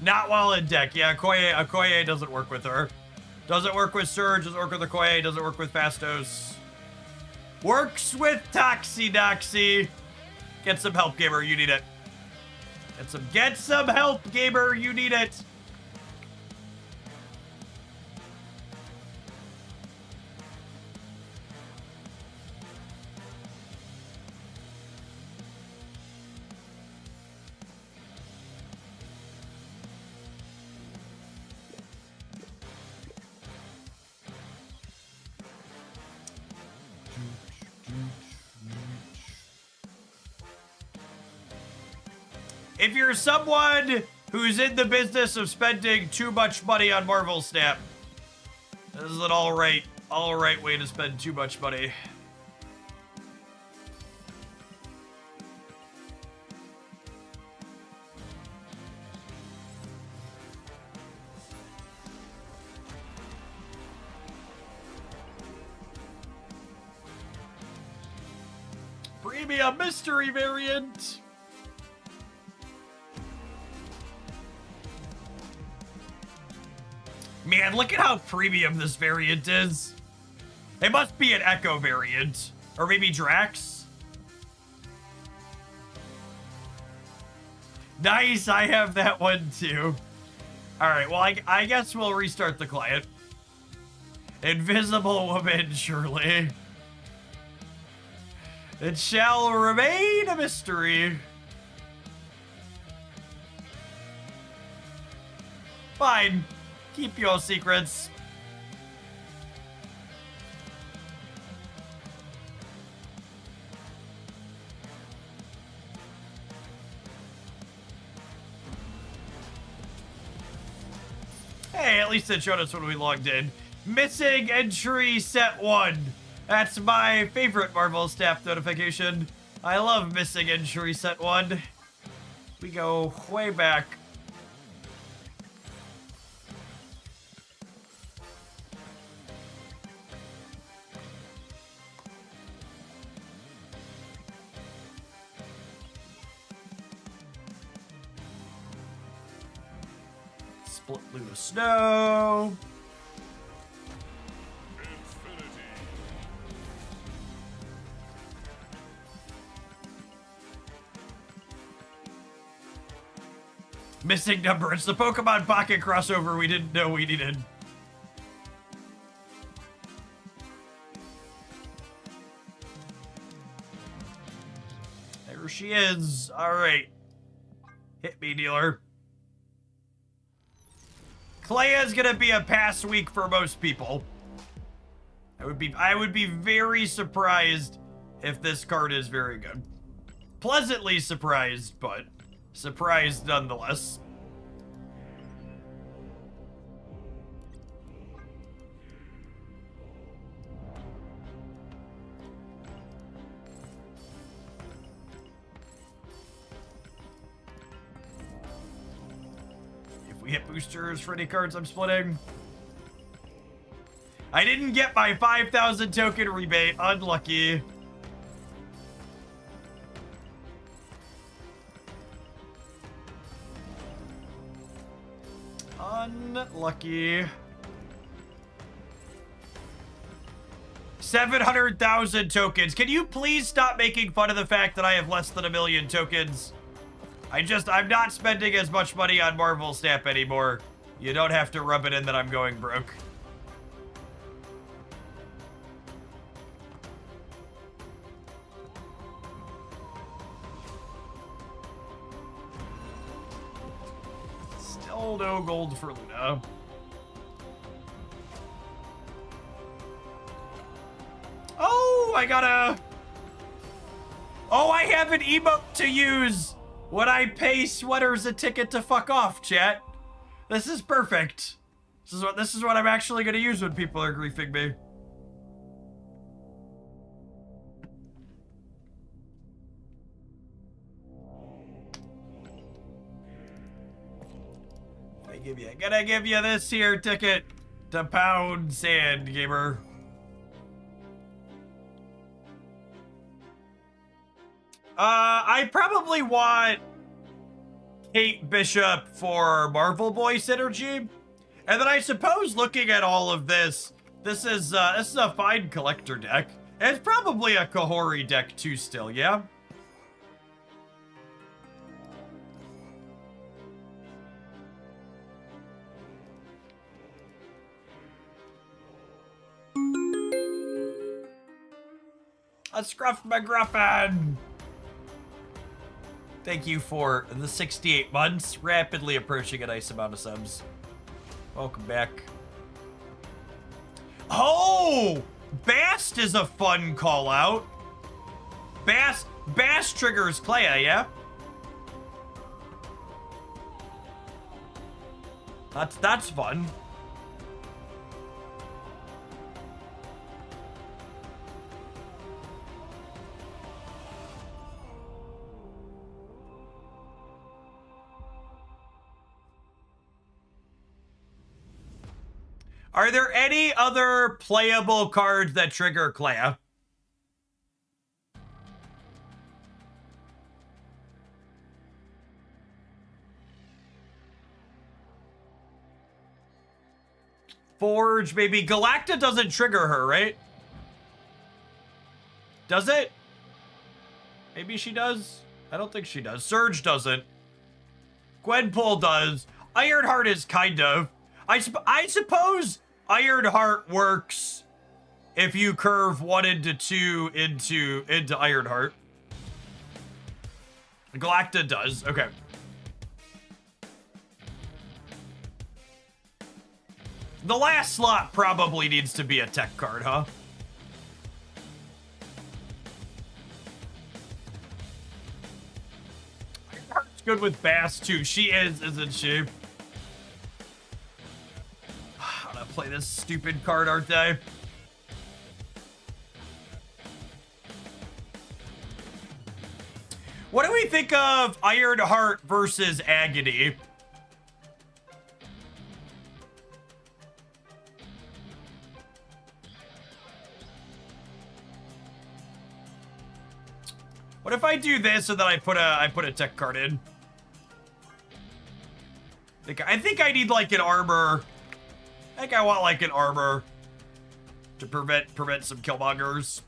Not while in deck. Yeah, Okoye doesn't work with her. Doesn't work with Surge, doesn't work with Okoye, doesn't work with Fastos. Works with Toxie. Get some help, gamer, you need it. Get some help, gamer, you need it. If you're someone who's in the business of spending too much money on Marvel Snap, this is an all right way to spend too much money. Premium mystery variant. Man, look at how premium this variant is. It must be an Echo variant. Or maybe Drax. Nice, I have that one too. Alright, well, I guess we'll restart the client. Invisible Woman, surely. It shall remain a mystery. Fine. Keep your secrets. Hey, at least it showed us when we logged in. Missing entry set 1. That's my favorite Marvel staff notification. I love missing entry set 1. We go way back. Split through the snow. Infinity. Missing number. It's the Pokemon Pocket crossover we didn't know we needed. There she is. All right. Hit me, dealer. Clea is gonna be a pass week for most people. I would be very surprised if this card is very good. Pleasantly surprised, but surprised nonetheless. If we hit boosters for any cards I'm splitting. I didn't get my 5,000 token rebate. Unlucky. Unlucky. 700,000 tokens. Can you please stop making fun of the fact that I have less than 1 million tokens? I'm not spending as much money on Marvel Snap anymore. You don't have to rub it in that I'm going broke. Still no gold for Luna. Oh, I gotta... Oh, I have an emote to use when I pay sweaters a ticket to fuck off, chat. This is perfect. This is what I'm actually gonna use when people are griefing me. Gonna give you this here ticket to Pound Sand, gamer. I probably want Kate Bishop for Marvel Boy synergy. And then I suppose looking at all of this, this is a fine collector deck. It's probably a Kahori deck too still, yeah? A Scruff McGruffin! Thank you for the 68 months, rapidly approaching a nice amount of subs. Welcome back. Oh! Bast is a fun call out. Bast triggers Clea, yeah? That's fun. Are there any other playable cards that trigger Clea? Forge, maybe. Galacta doesn't trigger her, right? Does it? Maybe she does? I don't think she does. Surge doesn't. Gwenpool does. Ironheart is kind of. I suppose Ironheart works if you curve 1 into 2 into Ironheart. Galacta does. Okay. The last slot probably needs to be a tech card, huh? Ironheart's good with Bass too. She is, isn't she? play this stupid card, aren't they? What do we think of Iron Heart versus Agony? What if I do this and then I put a tech card in? I think I need like an armor. I think I want like an armor to prevent some killmongers.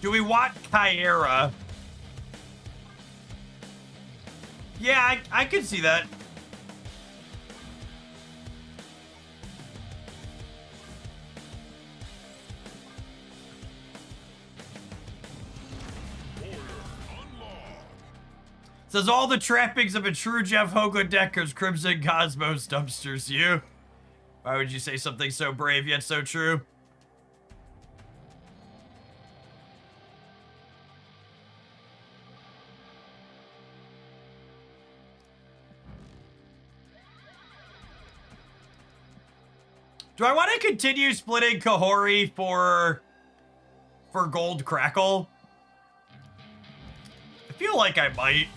Do we want Kyera? Yeah, I could see that. Says all the trappings of a true Jeff Hoagland deck is Crimson Cosmos dumpsters you. Why would you say something so brave yet so true? Do I want to continue splitting Kahori for Gold Crackle? I feel like I might.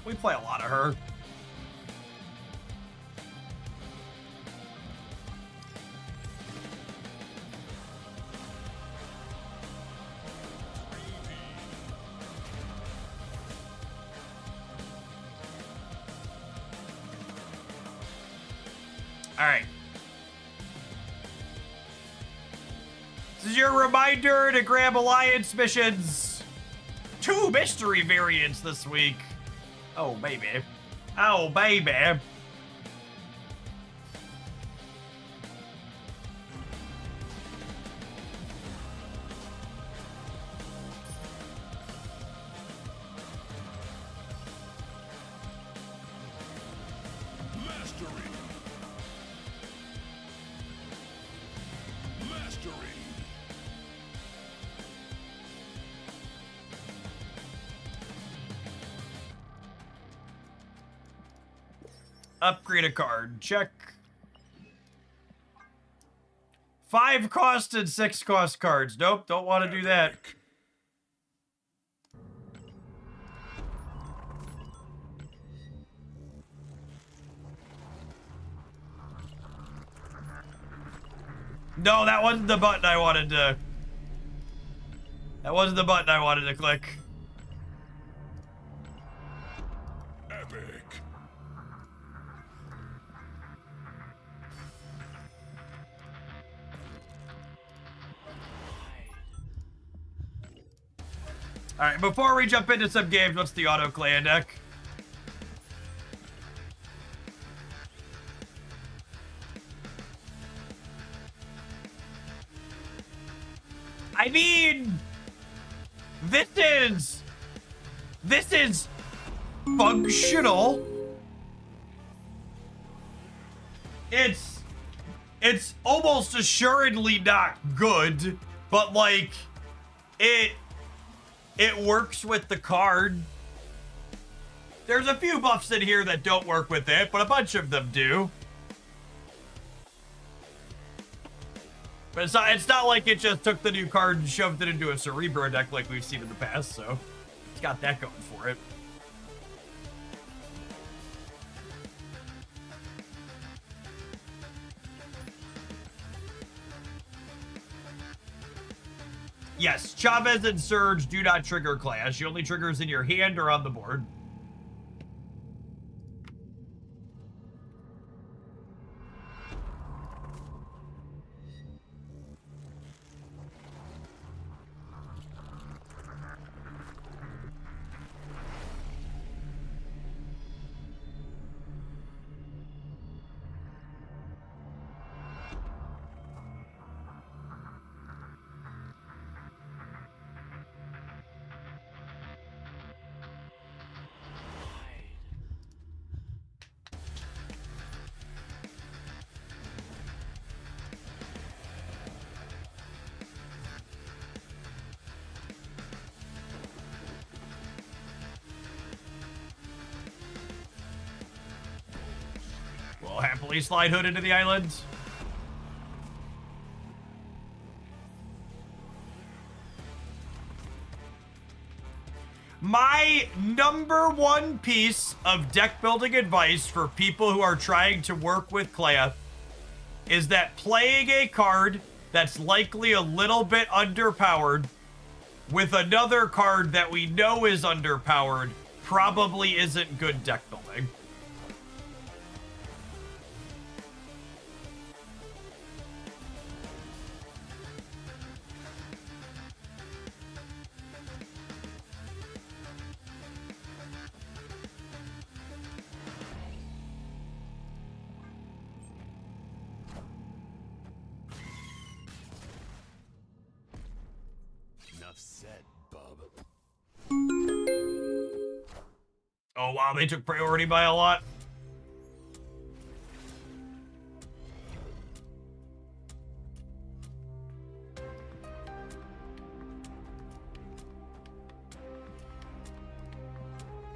We play a lot of her. All right. This is your reminder to grab Alliance missions. 2 mystery variants this week. Oh, baby. Oh, baby. Mastery. Mastery. Upgrade a card. Check. 5 cost and 6 cost cards. Nope, don't want to do that. No, that wasn't the button I wanted to... That wasn't the button I wanted to click. Epic. Alright, before we jump into some games, what's the auto Clea deck? I mean, this is functional. It's almost assuredly not good, but like it works with the card. There's a few buffs in here that don't work with it, but a bunch of them do. But it's not like it just took the new card and shoved it into a Cerebro deck like we've seen in the past, so it's got that going for it. Yes, Chavez and Surge do not trigger Clash. She only triggers in your hand or on the board. We'll happily slide Hood into the island. My number one piece of deck building advice for people who are trying to work with Clea is that playing a card that's likely a little bit underpowered with another card that we know is underpowered probably isn't good deck building. Enough said, bub. Oh wow, they took priority by a lot.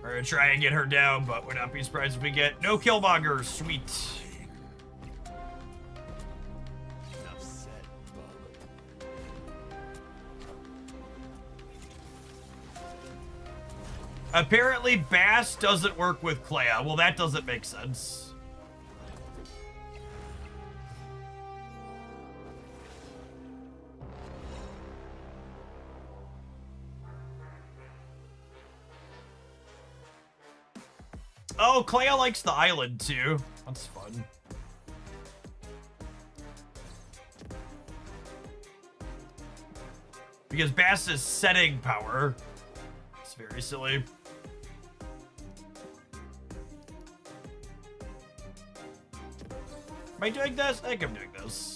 We're gonna try and get her down, but would not be surprised if we get no Killmongers. Sweet. Enough said, bub. Apparently, Bass doesn't work with Clea. Well, that doesn't make sense. Oh, Clea likes the island too. That's fun. Because Bass is setting power. It's very silly. Am I doing this? I think I'm doing this.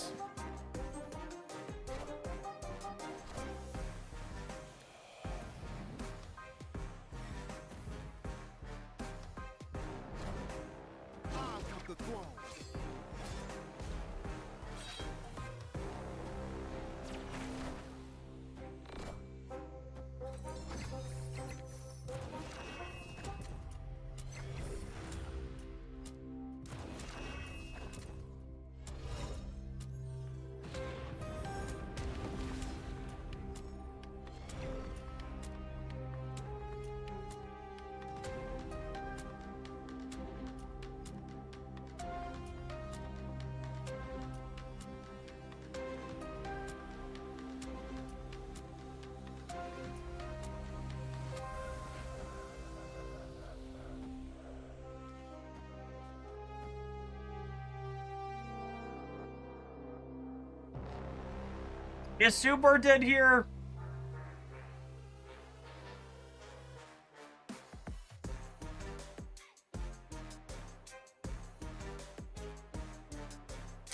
Is Super dead here?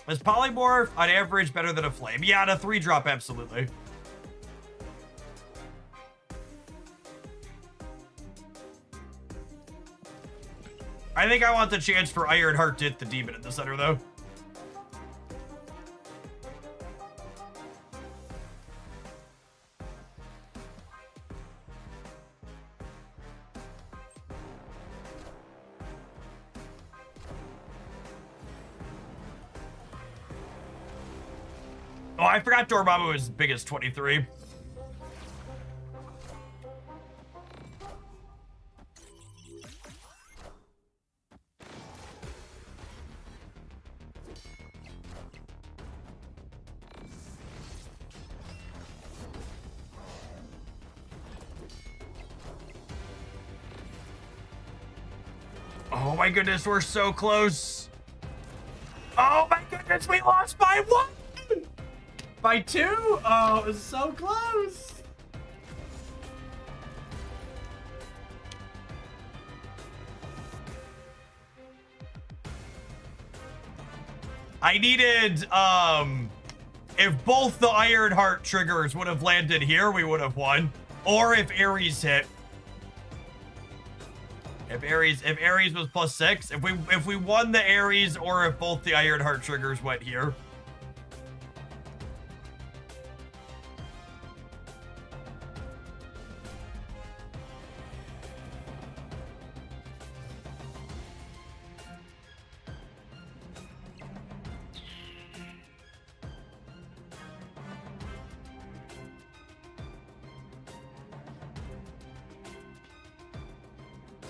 Is Polymorph on average better than a Flame? Yeah, on a 3-drop, absolutely. I think I want the chance for Ironheart to hit the demon in the center, though. Oh, I forgot Dormammu was as big as 23. Oh my goodness, we're so close. Oh my goodness, we lost by 1! By 2? Oh, it was so close. I needed, if both the Ironheart triggers would have landed here, we would have won. Or if Ares hit. If Ares was +6, if we won the Ares, or if both the Ironheart triggers went here.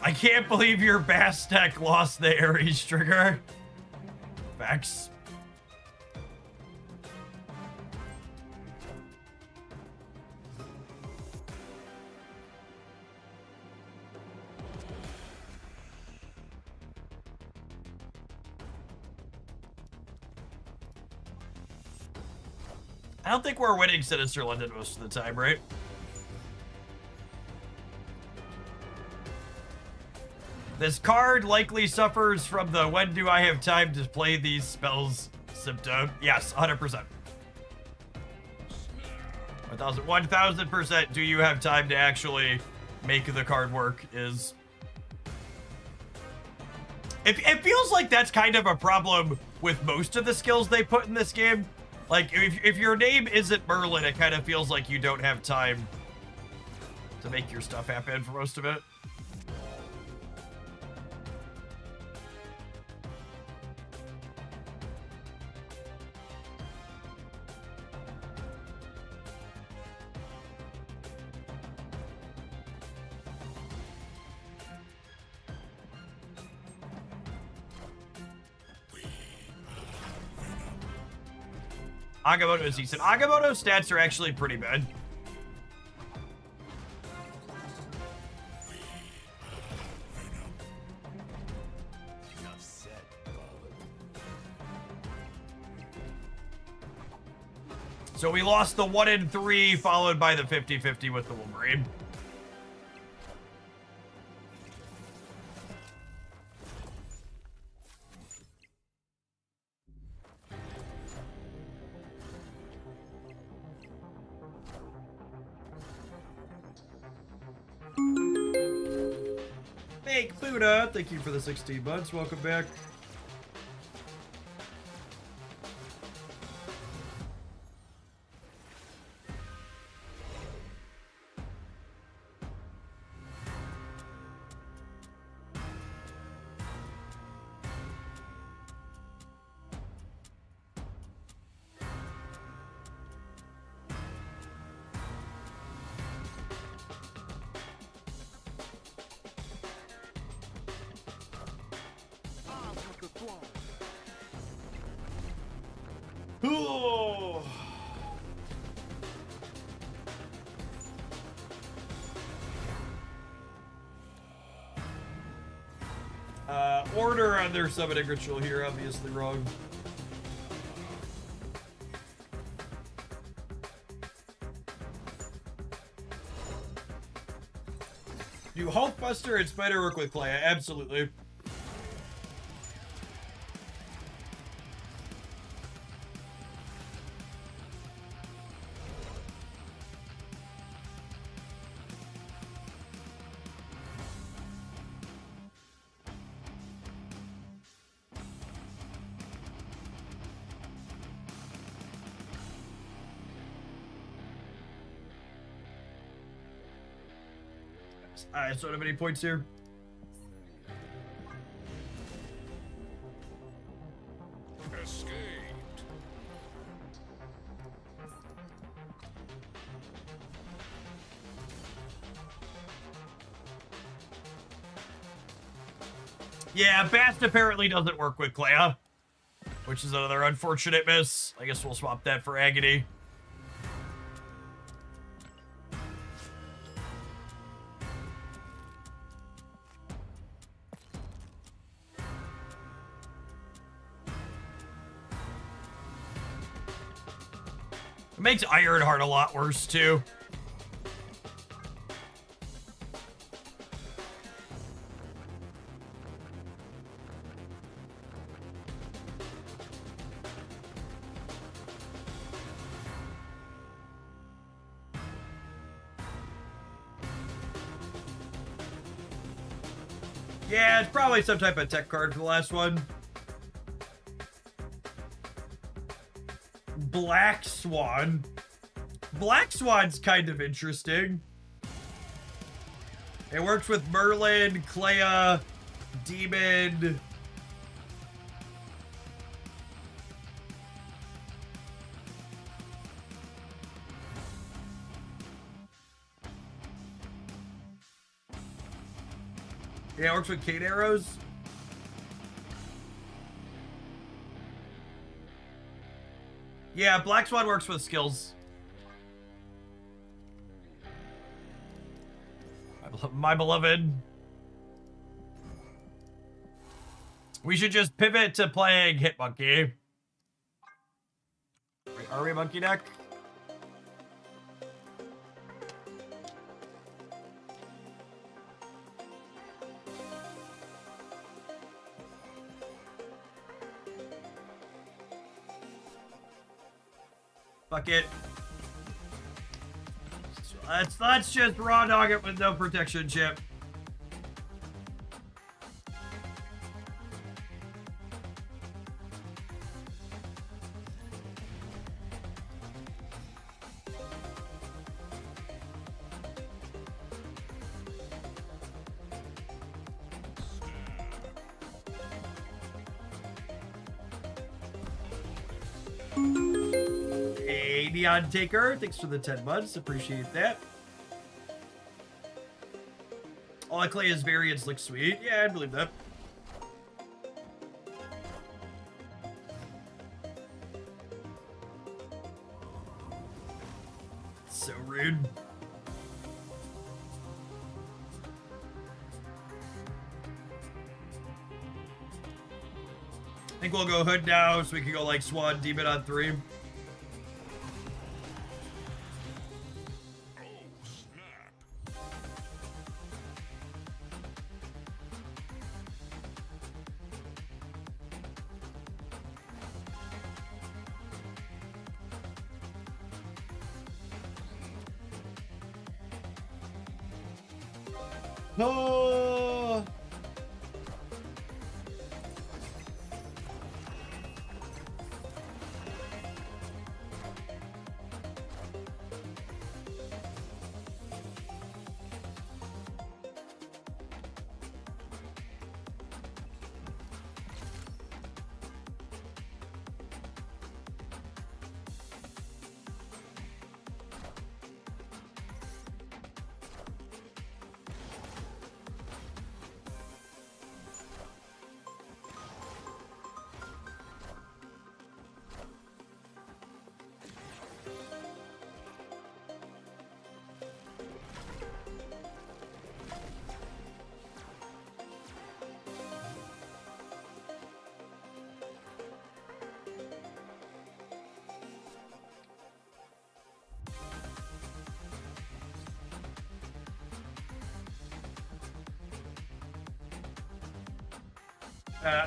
I can't believe your Bastek lost the Ares trigger. Facts. I don't think we're winning Sinister London most of the time, right? This card likely suffers from the when do I have time to play these spells symptom. Yes, 100%. 1000% do you have time to actually make the card work is... It feels like that's kind of a problem with most of the skills they put in this game. Like, if your name isn't Merlin, it kind of feels like you don't have time to make your stuff happen for most of it. Agamotto is decent. Agamotto's stats are actually pretty bad. Enough said, Bubba. So we lost the 1 in 3, followed by the 50-50 with the Wolverine. Fake Buddha, thank you for the 16 months. Welcome back. Oh. Order on their summoning ritual here, obviously wrong. Do Hulkbuster and Spider work with Clea? Absolutely. I don't have any points here. Escaped. Yeah, Bast apparently doesn't work with Clea, which is another unfortunate miss. I guess we'll swap that for Agony. It makes Ironheart a lot worse, too. Yeah, it's probably some type of tech card for the last one. Black Swan. Black Swan's kind of interesting. It works with Merlin, Clea, Demon. Yeah, it works with Kate arrows. Yeah, Black Swan works with skills. My beloved. We should just pivot to playing Hit Monkey. Wait, are we Monkey deck? Fuck it. Let's just raw dog it with no protection chip. Hey, Neon Taker, thanks for the 10 months. Appreciate that. All of Clea's variants look sweet. Yeah, I believe that. So rude. I think we'll go Hood now so we can go like Swan Demon on 3. No.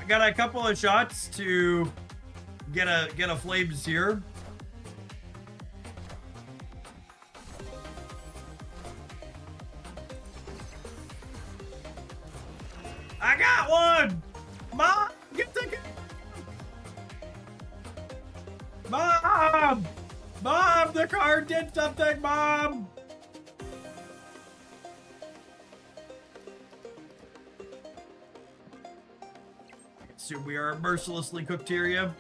Got a couple of shots to get a flames here. I got one! Mom! Get the Mom! Mom! The card did something, Mom! Assume we are mercilessly cooked here, yeah?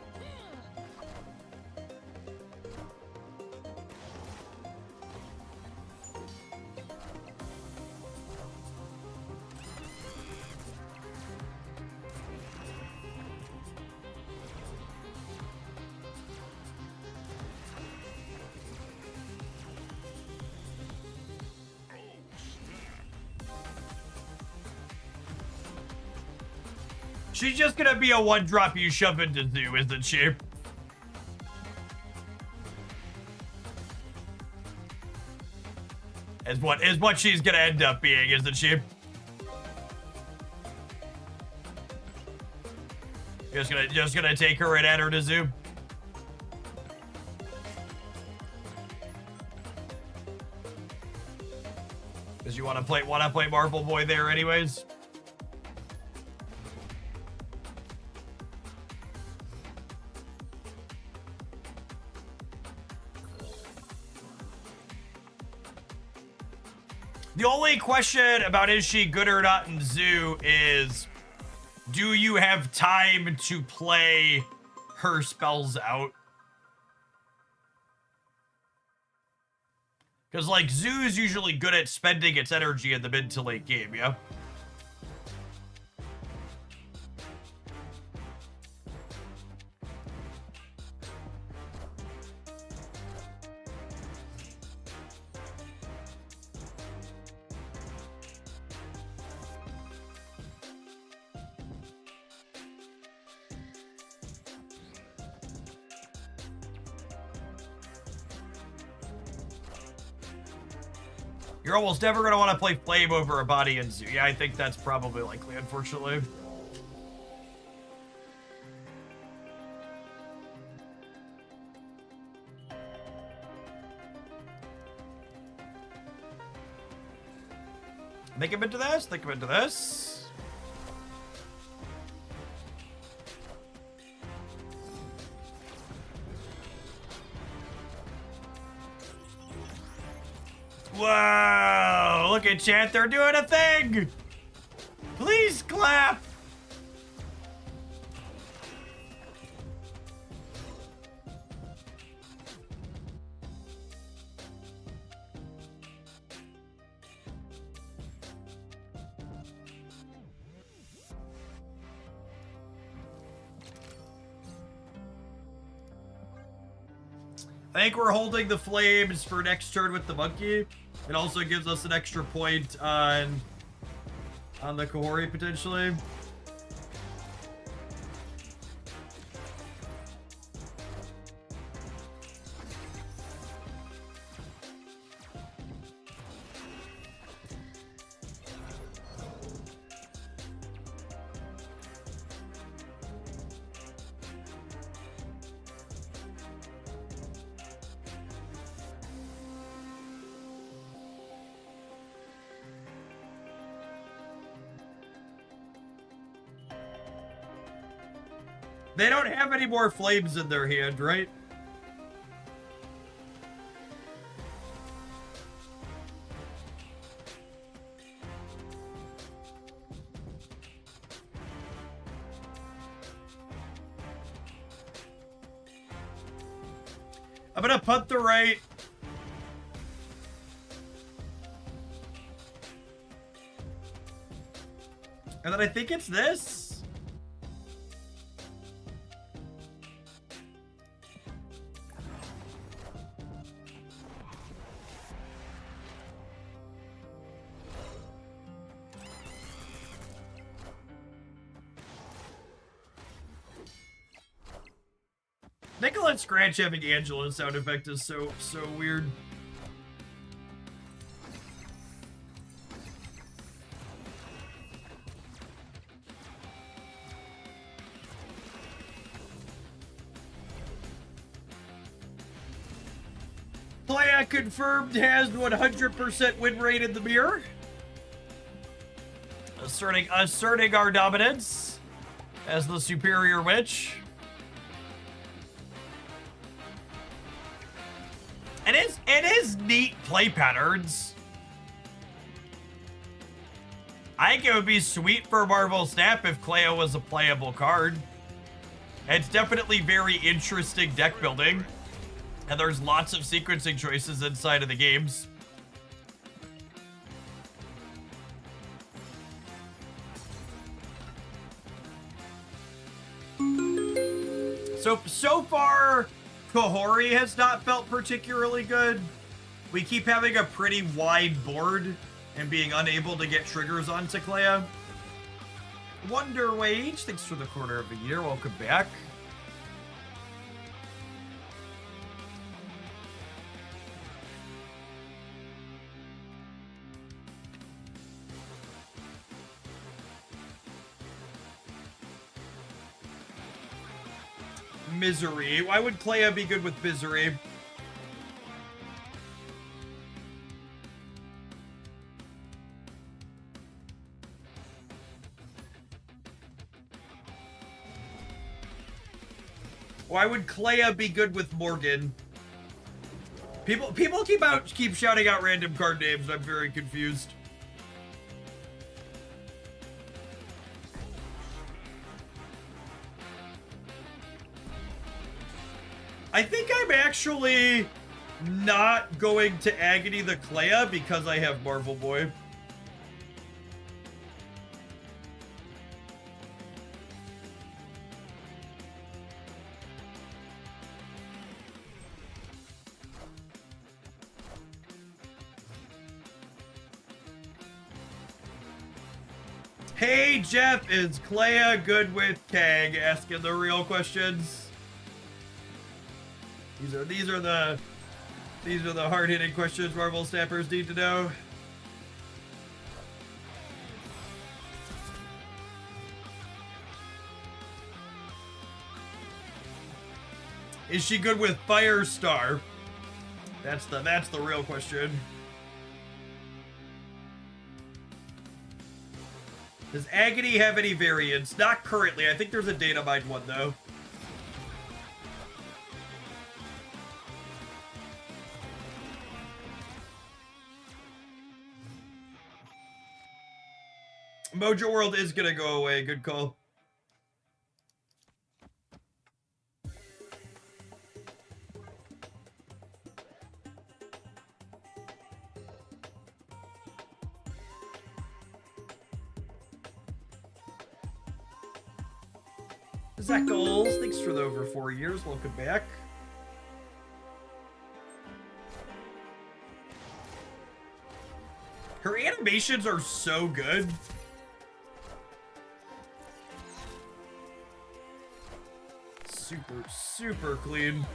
She's just gonna be a one-drop you shove into Zoo, isn't she? Is what she's gonna end up being, isn't she? Just gonna take her and add her to Zoo. Cause you wanna play Marvel Boy there anyways? The only question about is she good or not in Zoo is, do you have time to play her spells out? Because, like, Zoo's usually good at spending its energy in the mid to late game, yeah? You're almost never going to want to play Flame over a Body and Zoo. Yeah, I think that's probably likely, unfortunately. Think him into this. Think him into this. Whoa! Look at chat. They're doing a thing. Please clap. I think we're holding the flames for next turn with the monkey. It also gives us an extra point on the Kahori potentially. They don't have any more flames in their hand, right? I'm gonna punt the right. And then I think it's this. Nickel and Scratch having Angela's sound effect is so weird. Clea confirmed has 100% win rate in the mirror. Asserting our dominance as the superior witch. It is neat play patterns. I think it would be sweet for Marvel Snap if Clea was a playable card. It's definitely very interesting deck building. And there's lots of sequencing choices inside of the games. So far, Kahori has not felt particularly good. We keep having a pretty wide board and being unable to get triggers onto Clea. Wonder Wage, thanks for the quarter of a year. Welcome back. Misery. Why would Clea be good with Misery? Why would Clea be good with Morgan? People keep shouting out random card names. I'm very confused. I think I'm actually not going to Agony the Clea because I have Marvel Boy. Hey Jeff, is Clea good with Kang? Asking the real questions. These are the hard-hitting questions Marvel Snappers need to know. Is she good with Firestar? That's the real question. Does Agony have any variants? Not currently. I think there's a data mined one though. Mojo World is gonna go away. Good call. Zach Goals, thanks for the over 4 years. Welcome back. Her animations are so good. Super clean.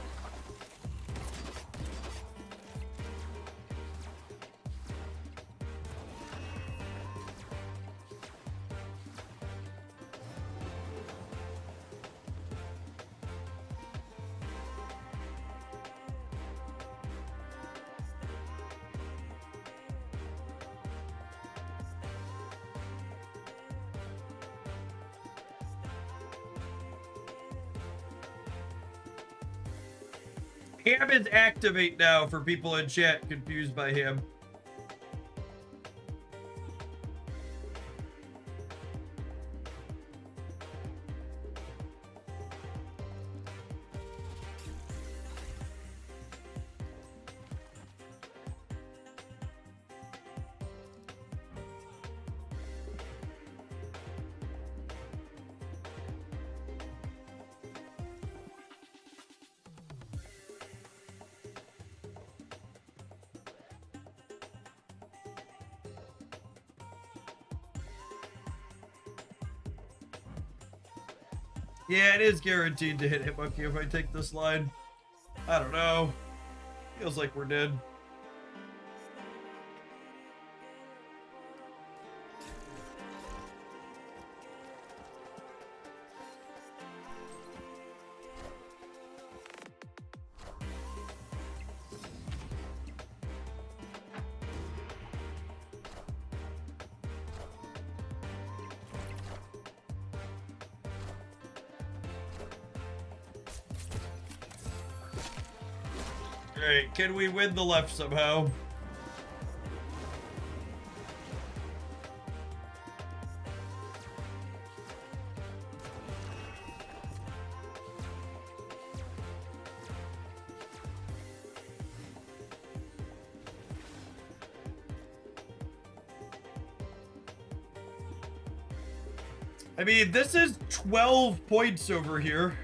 Ham is activate now for people in chat confused by him. Yeah, it is guaranteed to hit Hitmonkey if I take this line. I don't know. Feels like we're dead. Alright, can we win the left somehow? I mean, this is 12 points over here.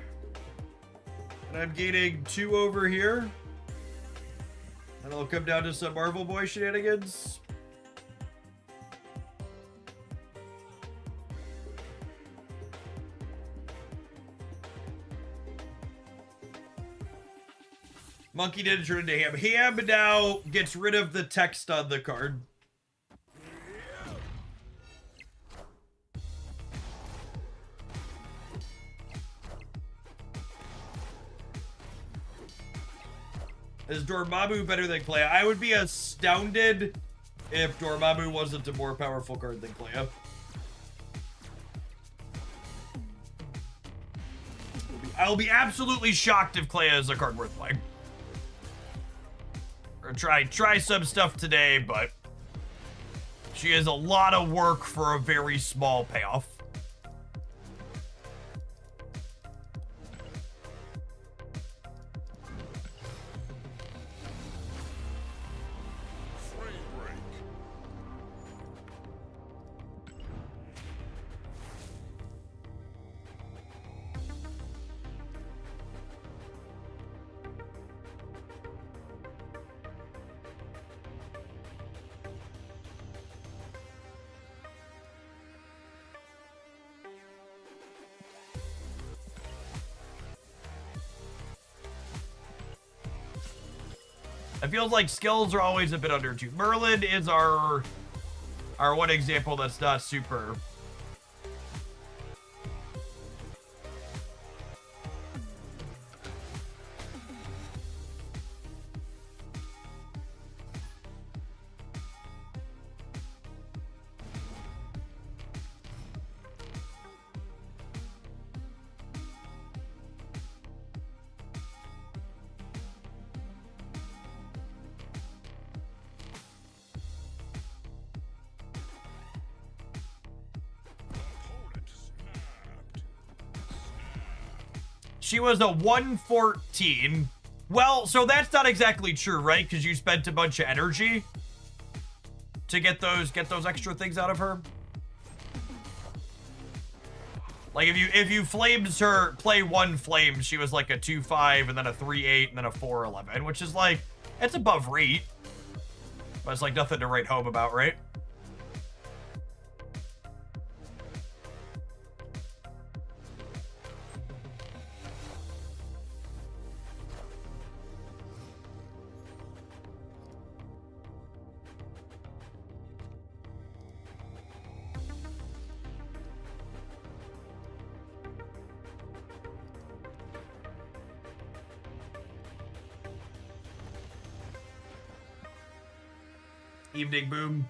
And I'm gaining 2 over here. And it'll come down to some Marvel Boy shenanigans. Monkey didn't turn into Ham. Ham now gets rid of the text on the card. Is Dormammu better than Clea? I would be astounded if Dormammu wasn't a more powerful card than Clea. I'll be absolutely shocked if Clea is a card worth playing. Or try some stuff today, but she is a lot of work for a very small payoff. It feels like skills are always a bit undertuned. Merlin is our one example that's not super. She was a 114. Well, so that's not exactly true, right? Because you spent a bunch of energy to get those extra things out of her. Like if you flames her, play one flame, she was like a 2-5 and then a 3-8 and then a 4-11, which is like, it's above rate. But it's like nothing to write home about, right? Evening boom.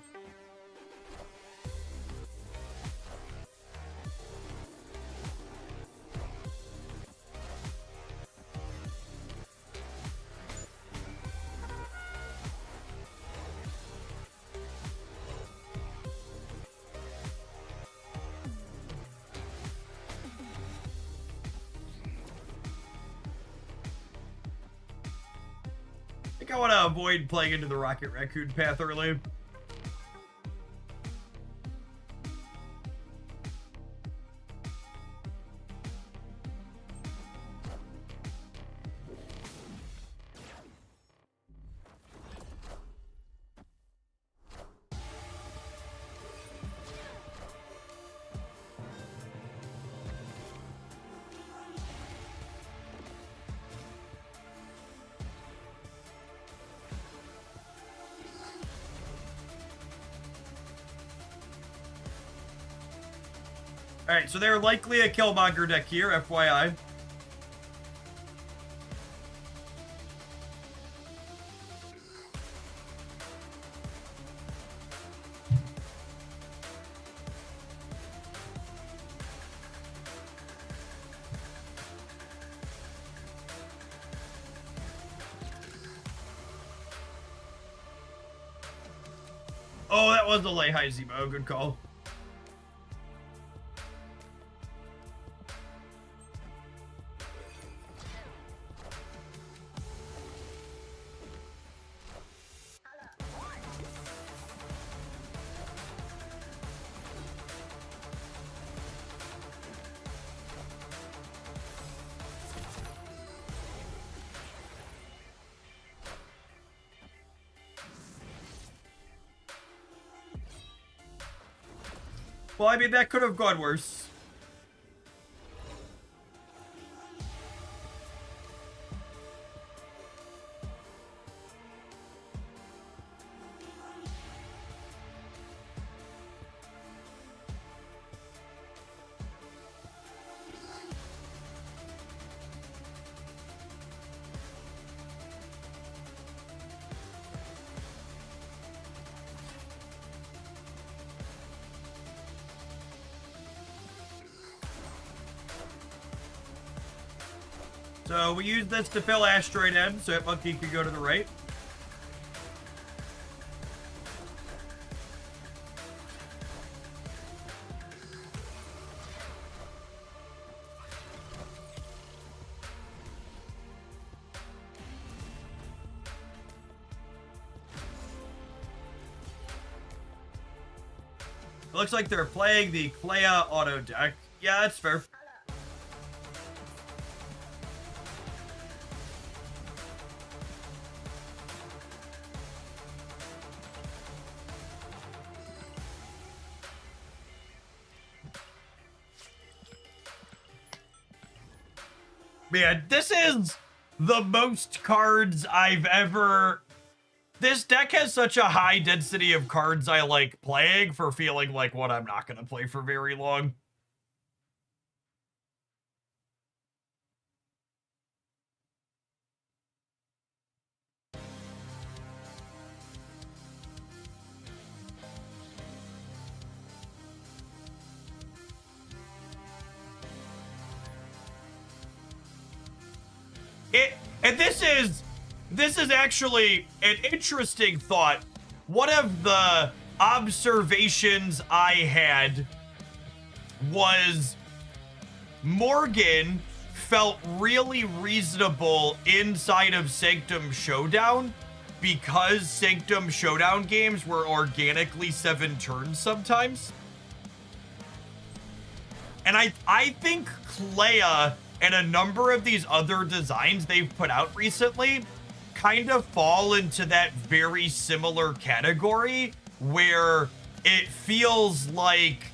I think I want to avoid playing into the Rocket Raccoon path early. Alright, so they're likely a Killmonger deck here, FYI. Oh, that was a lay high Zemo. Good call. Well, I mean, that could have gone worse. So we use this to fill Asteroid End, so that monkey could go to the right. It looks like they're playing the Clea auto deck. Yeah, that's fair. Man, this is the most cards I've ever... This deck has such a high density of cards I like playing for feeling like what I'm not going to play for very long. And this is actually an interesting thought. One of the observations I had was Morgan felt really reasonable inside of Sanctum Showdown because Sanctum Showdown games were organically 7 turns sometimes. And I think Clea and a number of these other designs they've put out recently kind of fall into that very similar category where it feels like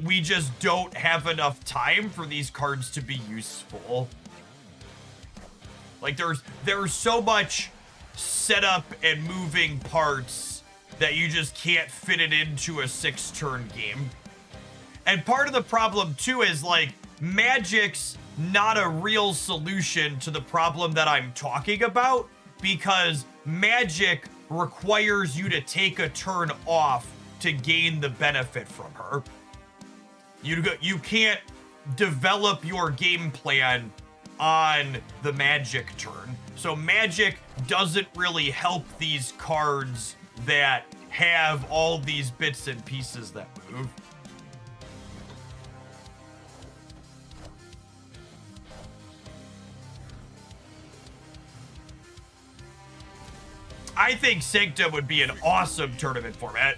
we just don't have enough time for these cards to be useful. Like there's so much setup and moving parts that you just can't fit it into a 6-turn game. And part of the problem too is like Magic's not a real solution to the problem that I'm talking about because Magic requires you to take a turn off to gain the benefit from her. You can't develop your game plan on the Magic turn. So Magic doesn't really help these cards that have all these bits and pieces that move. I think Sanctum would be an awesome tournament format.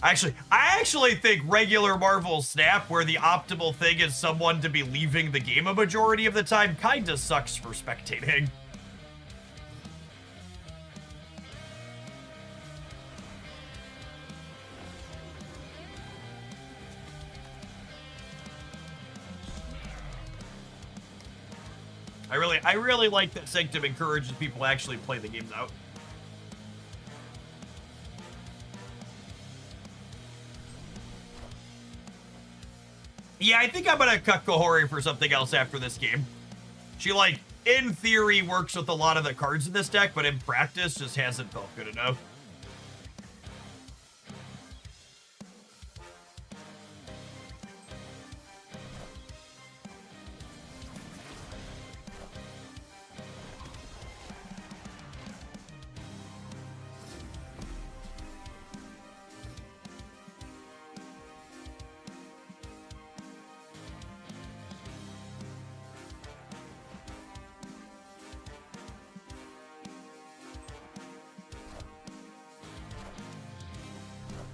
I actually think regular Marvel Snap, where the optimal thing is someone to be leaving the game a majority of the time, kinda sucks for spectating. I really like that Sanctum encourages people to actually play the games out. Yeah, I think I'm gonna cut Kahori for something else after this game. She, like, in theory works with a lot of the cards in this deck, but in practice just hasn't felt good enough.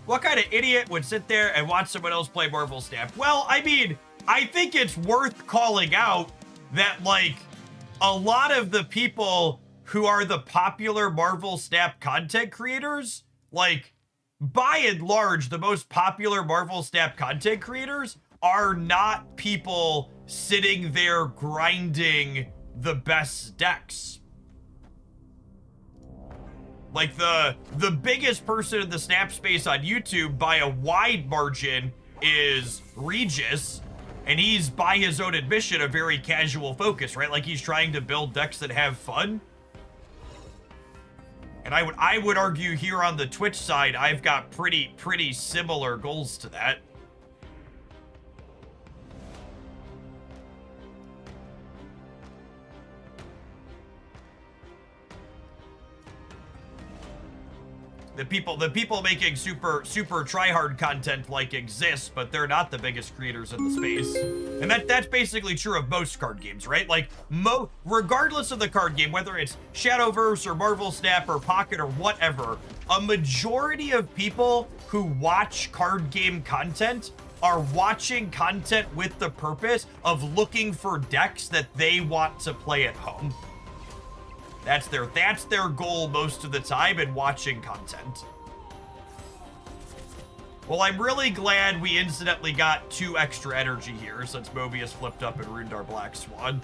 What kind of idiot would sit there and watch someone else play Marvel Snap? Well, I mean, I think it's worth calling out that, like, a lot of the people who are the popular Marvel Snap content creators, like, by and large, the most popular Marvel Snap content creators are not people sitting there grinding the best decks. Like, the biggest person in the Snap space on YouTube by a wide margin is Regis, and he's, by his own admission, a very casual focus, right? Like, he's trying to build decks that have fun. And I would argue here on the Twitch side, I've got pretty similar goals to that. The people making super try-hard content, like, exist, but they're not the biggest creators in the space. And that's basically true of most card games, right? Like, regardless of the card game, whether it's Shadowverse or Marvel Snap or Pocket or whatever, a majority of people who watch card game content are watching content with the purpose of looking for decks that they want to play at home. That's their goal most of the time in watching content. Well, I'm really glad we incidentally got 2 extra energy here since Mobius flipped up and ruined our Black Swan.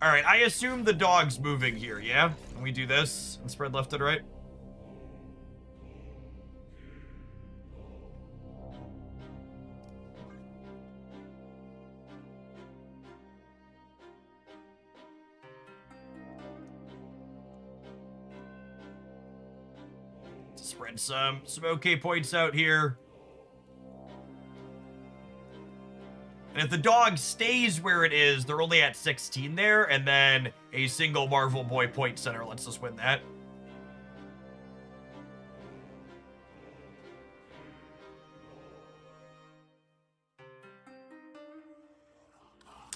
All right, I assume the dog's moving here, yeah? And we do this and spread left and right. Spread some okay points out here. And if the dog stays where it is, they're only at 16 there, and then a single Marvel Boy point center lets us win that.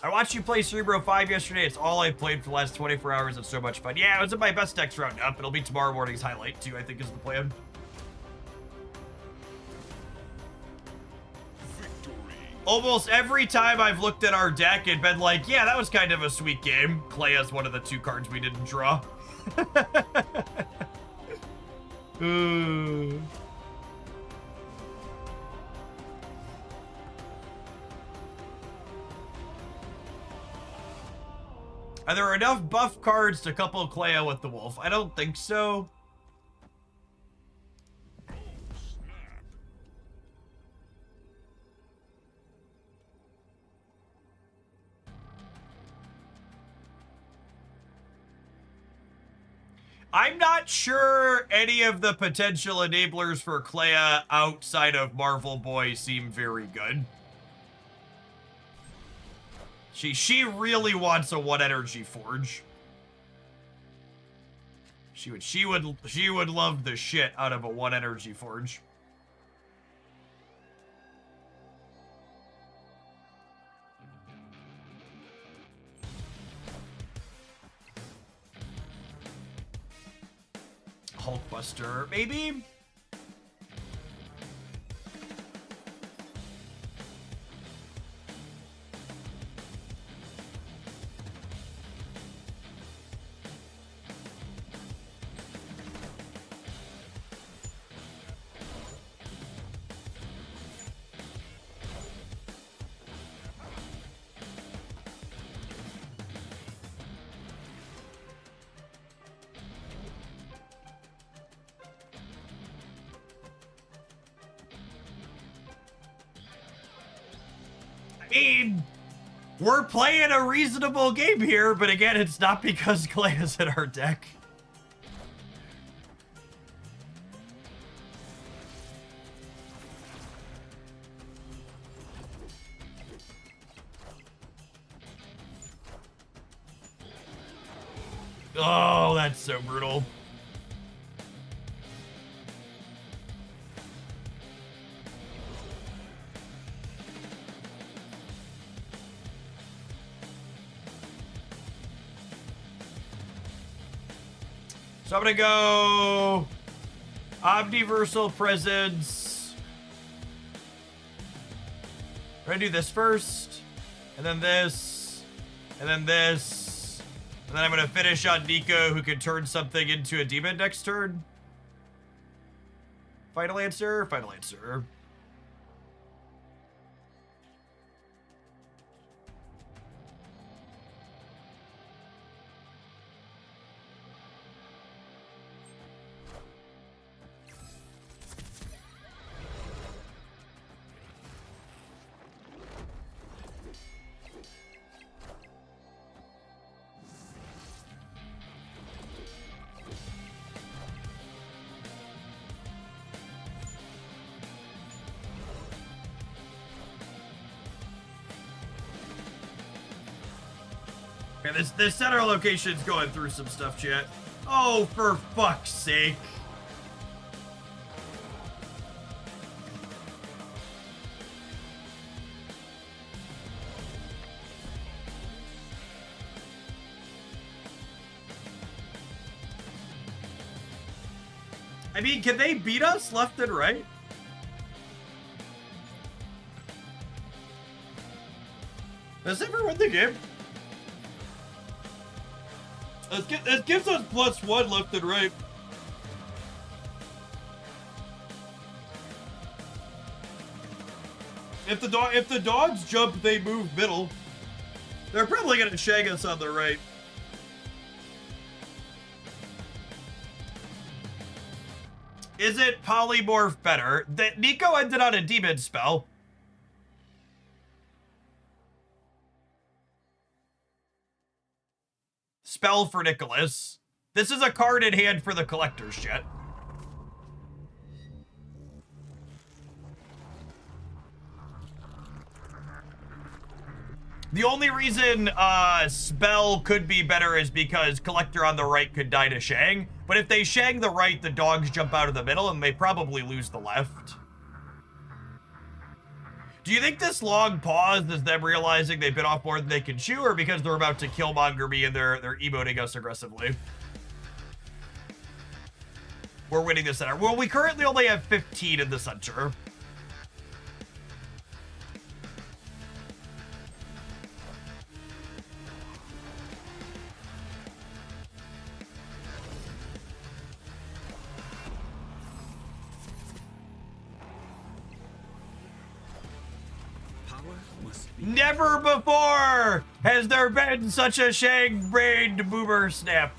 I watched you play Cerebro 5 yesterday. It's all I played for the last 24 hours. It's so much fun. Yeah, it was in my best decks roundup. It'll be tomorrow morning's highlight, too, I think is the plan. Almost every time I've looked at our deck and been like, yeah, that was kind of a sweet game. Clea's one of the 2 cards we didn't draw. Are there enough buff cards to couple Clea with the wolf? I don't think so. I'm not sure any of the potential enablers for Clea outside of Marvel Boy seem very good. She really wants a 1 energy forge. She would love the shit out of a 1 energy forge. Hulkbuster, maybe? We're playing a reasonable game here, but again, it's not because Clea's in our deck. Oh, that's so brutal. So I'm gonna go Omniversal Presence. We're gonna do this first, and then this, and then this, and then I'm gonna finish on Nico, who can turn something into a demon next turn. Final answer, final answer. Okay, this center location's going through some stuff, chat. Oh, for fuck's sake. I mean, can they beat us left and right? Does everyone win the game? It gives us +1 left and right. If the dogs jump, they move middle. They're probably gonna shag us on the right. Is it polymorph better? That Nico ended on a demon spell. Spell for Nicholas. This is a card in hand for the collector's chat. The only reason Spell could be better is because Collector on the right could die to Shang. But if they Shang the right, the dogs jump out of the middle and they probably lose the left. Do you think this long pause is them realizing they bit off more than they can chew, or because they're about to killmonger me and they're emoting us aggressively? We're winning the center. Well, we currently only have 15 in the center. Never before has there been such a Shang-brained boomer snap.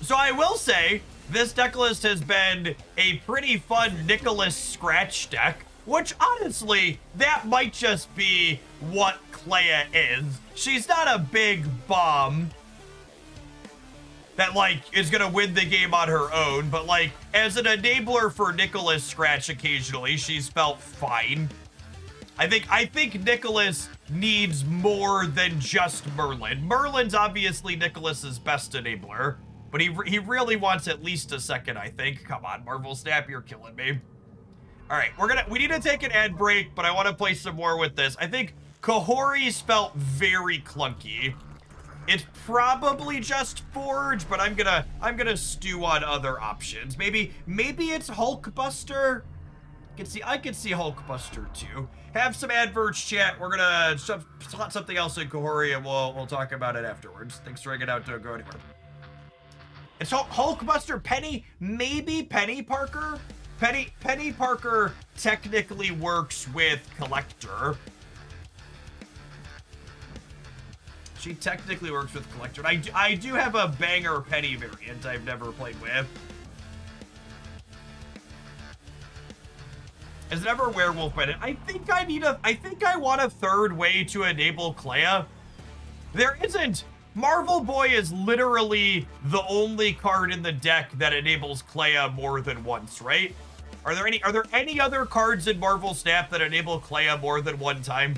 So I will say, this deck list has been a pretty fun Nicholas Scratch deck, which honestly, that might just be what Clea is. She's not a big bomb that, like, is gonna win the game on her own, but, like, as an enabler for Nicholas Scratch occasionally, she's felt fine. I think Nicholas needs more than just Merlin. Merlin's obviously Nicholas's best enabler, but he really wants at least a second, I think. Come on, Marvel Snap, you're killing me. All right, we need to take an ad break, but I want to play some more with this. I think Kahori's felt very clunky. It's probably just Forge, but I'm gonna stew on other options. Maybe it's Hulkbuster. I could see Hulkbuster too. Have some adverts, chat. We're gonna slot something else in Kahori, and we'll talk about it afterwards. Thanks for hanging out. Don't go anywhere. It's Hulkbuster, Penny, maybe Penny Parker. Penny Parker technically works with Collector. She technically works with Collector. I do have a banger Penny variant I've never played with. Is it ever Werewolf Bennett? I think I want a third way to enable Clea. There isn't. Marvel Boy is literally the only card in the deck that enables Clea more than once, right? Are there any other cards in Marvel Snap that enable Clea more than one time?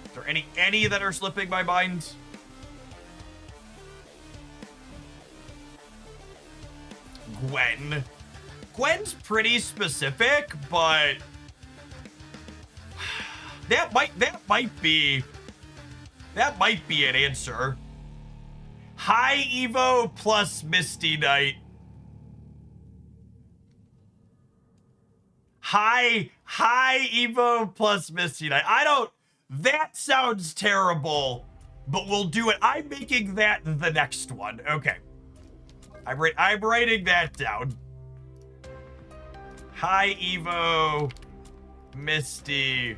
Is there any that are slipping my mind? Gwen's pretty specific, but that might be an answer. High Evo plus Misty Knight. High Evo plus Misty Knight. That sounds terrible, but we'll do it. I'm making that the next one. Okay. I'm writing that down. High Evo, Misty,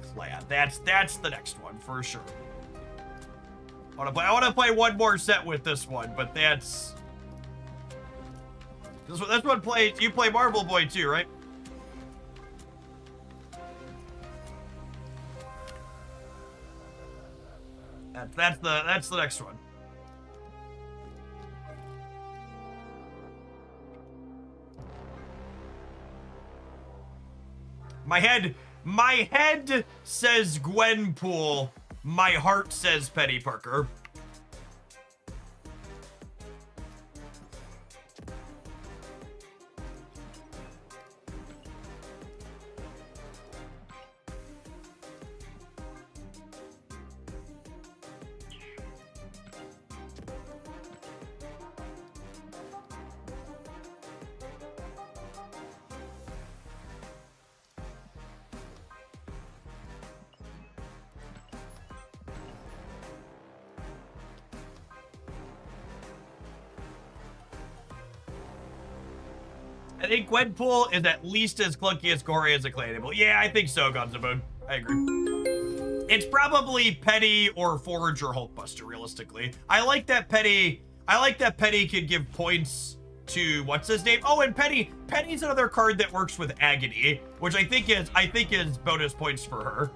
Clea. That's the next one for sure. I want to play one more set with this one, but that's what plays. You play Marvel Boy too, right? That's the next one. My head says Gwenpool. My heart says Penny Parker. I think Gwenpool is at least as clunky as Corey as a Clayable. Yeah, I think so, Gonzaboon. I agree. It's probably Penny or Forge or Hulkbuster, realistically. I like that Penny could give points to what's his name? Oh, and Penny's another card that works with Agony, which I think is bonus points for her.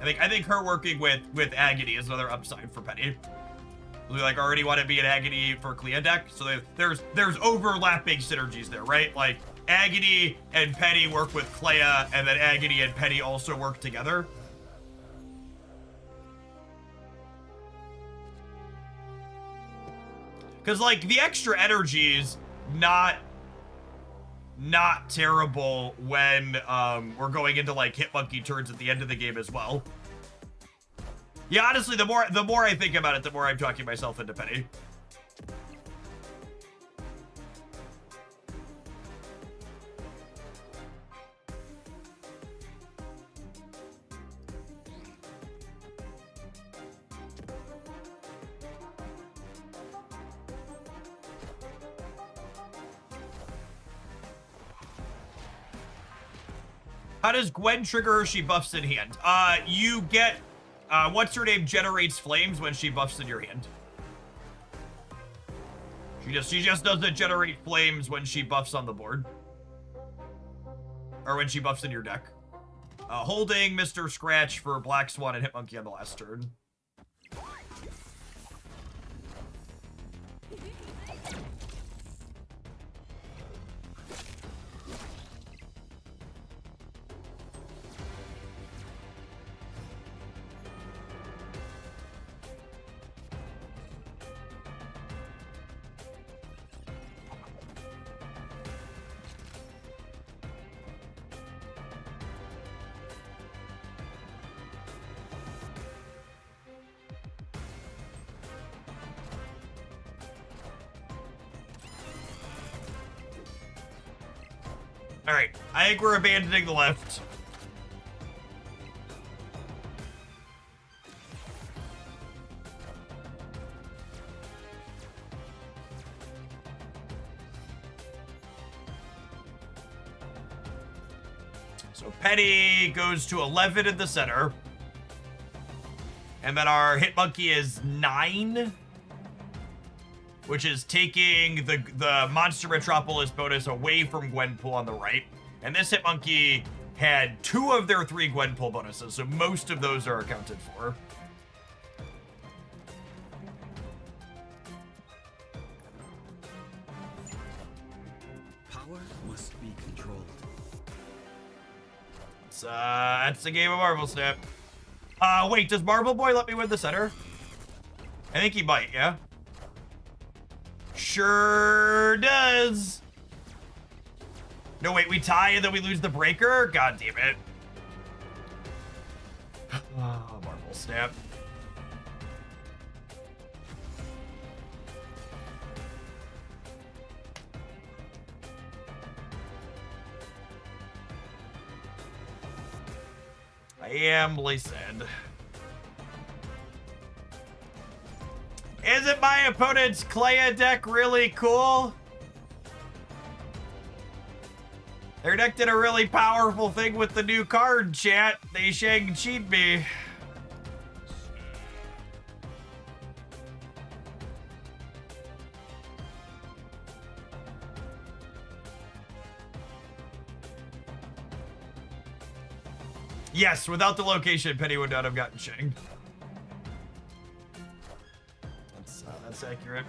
I think her working with Agony is another upside for Penny. We like already want to be an Agony for Clea deck, so there's overlapping synergies there, right? Like Agony and Penny work with Clea, and then Agony and Penny also work together. Because like the extra energies, not terrible when we're going into like Hitmonkey turns at the end of the game as well. Yeah, honestly, the more I think about it, the more I'm talking myself into Penny. How does Gwen trigger her? She buffs in hand. You get, what's her name generates flames when she buffs in your hand. She just doesn't generate flames when she buffs on the board. Or when she buffs in your deck. Holding Mr. Scratch for Black Swan and Hitmonkey on the last turn. All right, I think we're abandoning the left. So Penny goes to 11 in the center. And then our Hitmonkey is 9. Which is taking the Monster Metropolis bonus away from Gwenpool on the right. And this Hitmonkey had 2 of their 3 Gwenpool bonuses, so most of those are accounted for. Power must be controlled. That's the game of Marvel Snap. Wait, does Marvel Boy let me win the center? I think he might, yeah? Sure does. No, wait, we tie and then we lose the breaker? God damn it. Oh, Marvel Snap. I am sad. Isn't my opponent's Clea deck really cool? Their deck did a really powerful thing with the new card, chat. They Shang-Chi'd me. Yes, without the location, Penny would not have gotten Shang. That's accurate.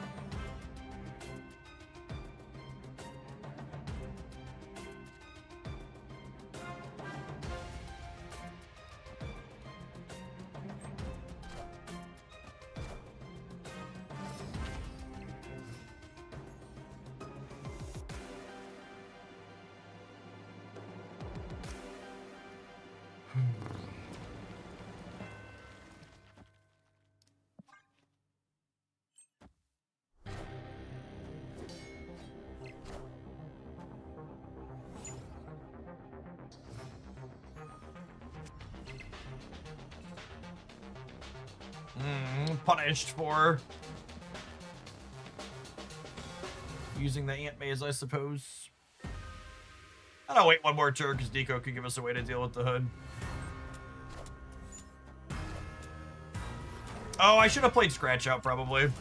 Punished for using the Ant Maze, I suppose. I'll wait one more turn because Deco could give us a way to deal with the hood. Oh, I should have played Scratch Out probably.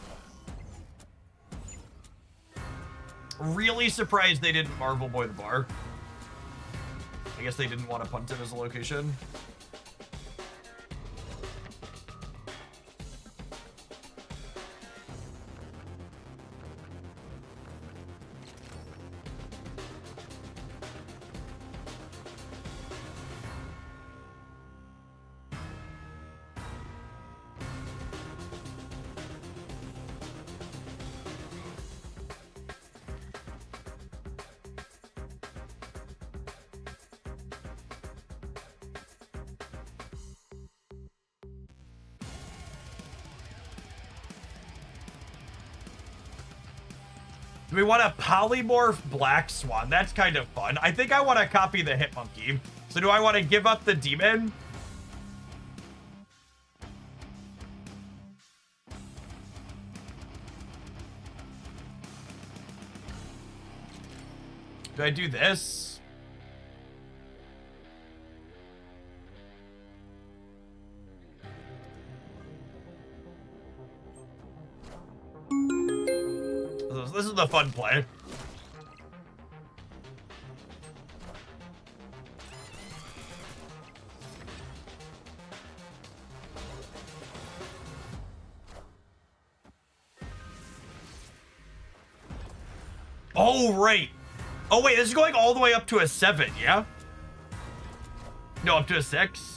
Really surprised they didn't Marvel Boy the bar. I guess they didn't want to punt it as a location. Do we want to polymorph Black Swan? That's kind of fun. I think I want to copy the Hit Monkey. So do I want to give up the demon? Do I do this? This is the fun play. Oh, right. Oh, wait, this is going all the way up to a 7, yeah? No, up to a 6.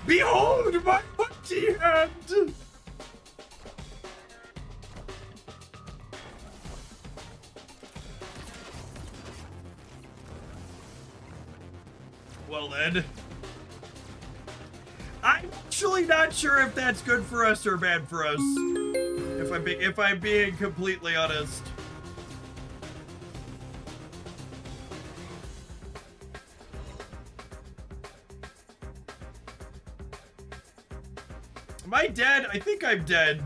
Behold my mighty hand! Well then. I'm actually not sure if that's good for us or bad for us. If I'm being completely honest. Am I dead? I think I'm dead.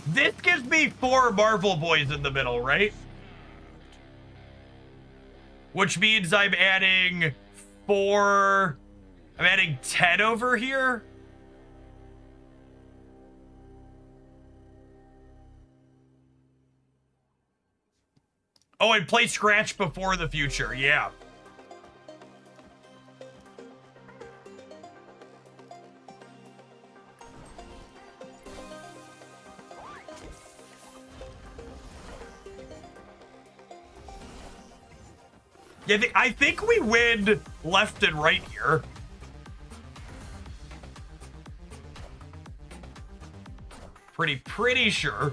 This gives me 4 Marvel Boys in the middle, right? Which means I'm adding 4... I'm adding 10 over here? Oh, and play Scratch before the future, yeah. Yeah, I think we win left and right here. Pretty sure.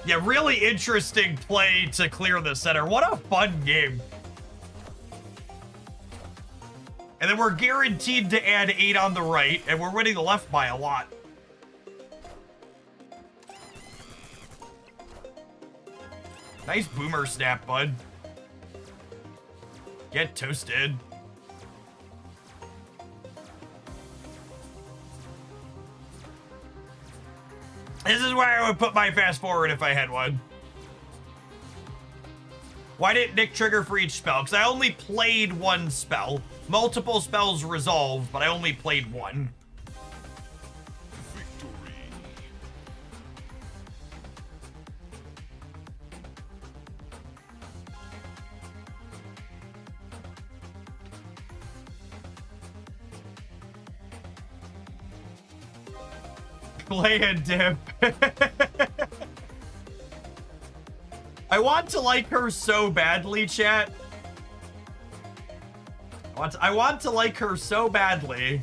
Yeah, really interesting play to clear the center. What a fun game. And then we're guaranteed to add 8 on the right, and we're winning the left by a lot. Nice boomer snap, bud. Get toasted. This is where I would put my fast forward if I had one. Why didn't Nick trigger for each spell? Because I only played 1 spell. Multiple spells resolved, but I only played 1. Victory. Play and dip. I want to like her so badly, chat. I want to like her so badly.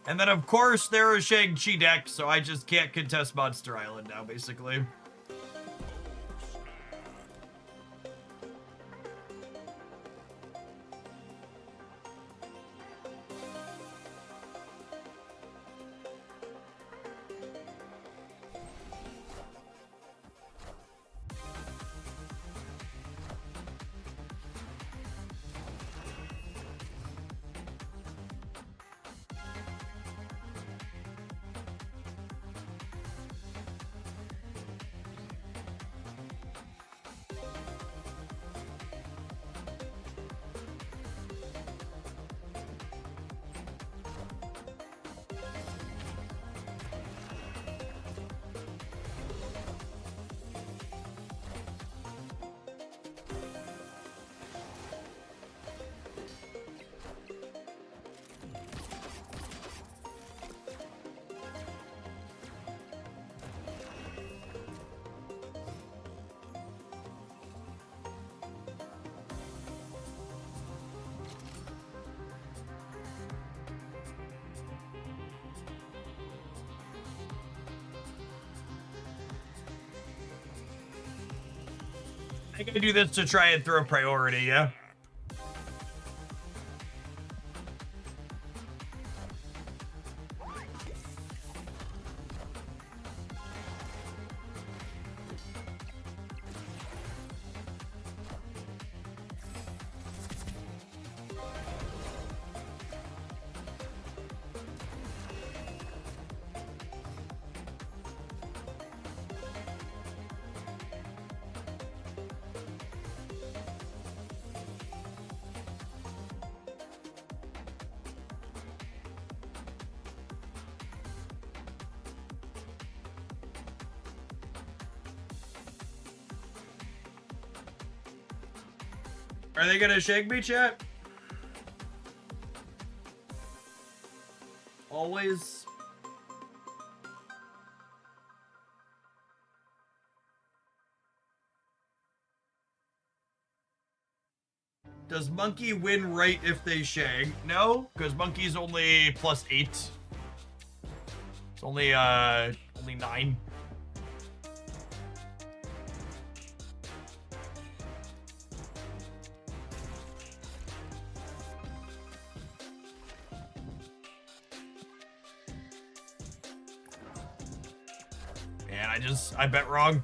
And then, of course, there are Shang-Chi decks, so I just can't contest Monster Island now, basically. I gotta do this to try and throw priority, yeah? Are they gonna shake me, chat? Always. Does Monkey win right if they shag? No, because Monkey's only +8. It's only 9. And I bet wrong.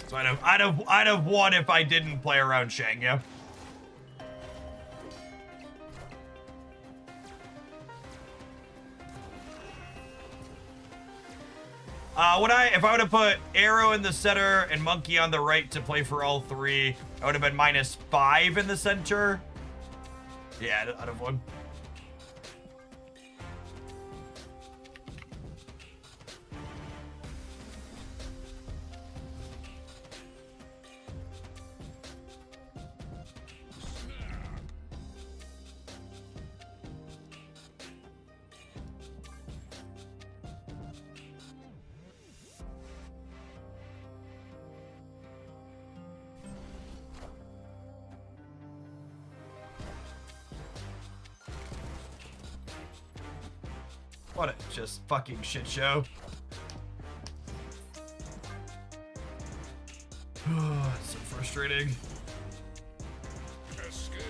So I'd have won if I didn't play around Shang, yeah. If I would have put Arrow in the center and Monkey on the right to play for all three, I would have been -5 in the center. Yeah, I'd have won. What a just fucking shit show. It's so frustrating. Escape.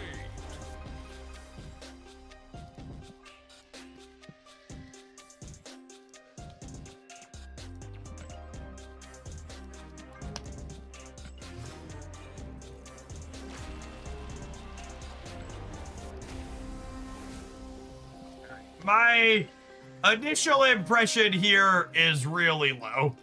My initial impression here is really low.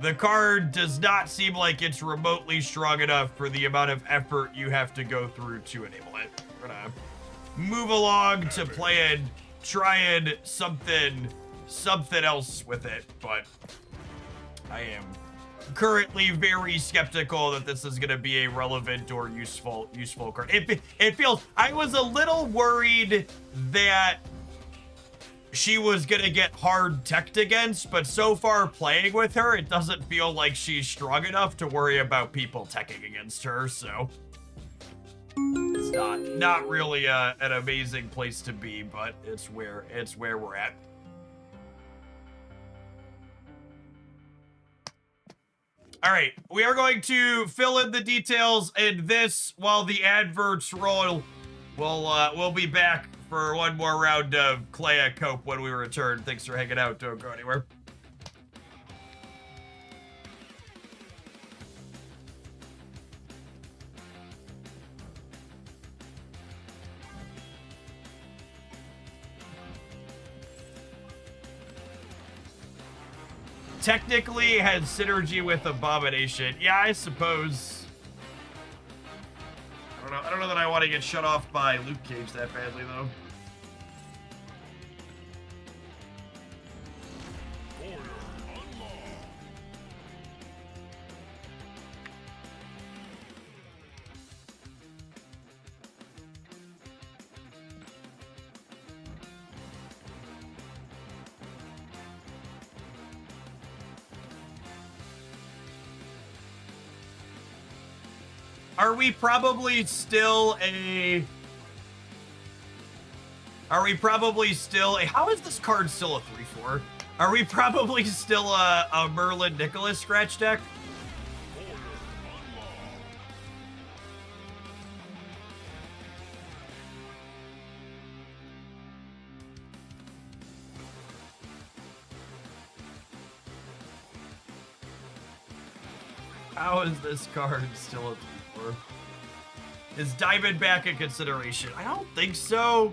The card does not seem like it's remotely strong enough for the amount of effort you have to go through to enable it. We're gonna move along to play and try and something else with it, but I am currently very skeptical that this is gonna be a relevant or useful card. It feels, I was a little worried that she was gonna get hard teched against, but so far playing with her, it doesn't feel like she's strong enough to worry about people teching against her, so it's not really an amazing place to be, but it's where we're at. All right, we are going to fill in the details in this while the adverts roll. We'll be back for one more round of Clea Cope when we return. Thanks for hanging out. Don't go anywhere. Technically has synergy with Abomination. Yeah, I suppose. I don't know that I want to get shut off by Luke Cage that badly, though. Order unlocked. Are we probably still a Are we probably still... How is this card still a 3-4? Are we probably still a Merlin Nicholas scratch deck? Order unlocked. How is this card still a 3-4? Is Diamond back in consideration? I don't think so.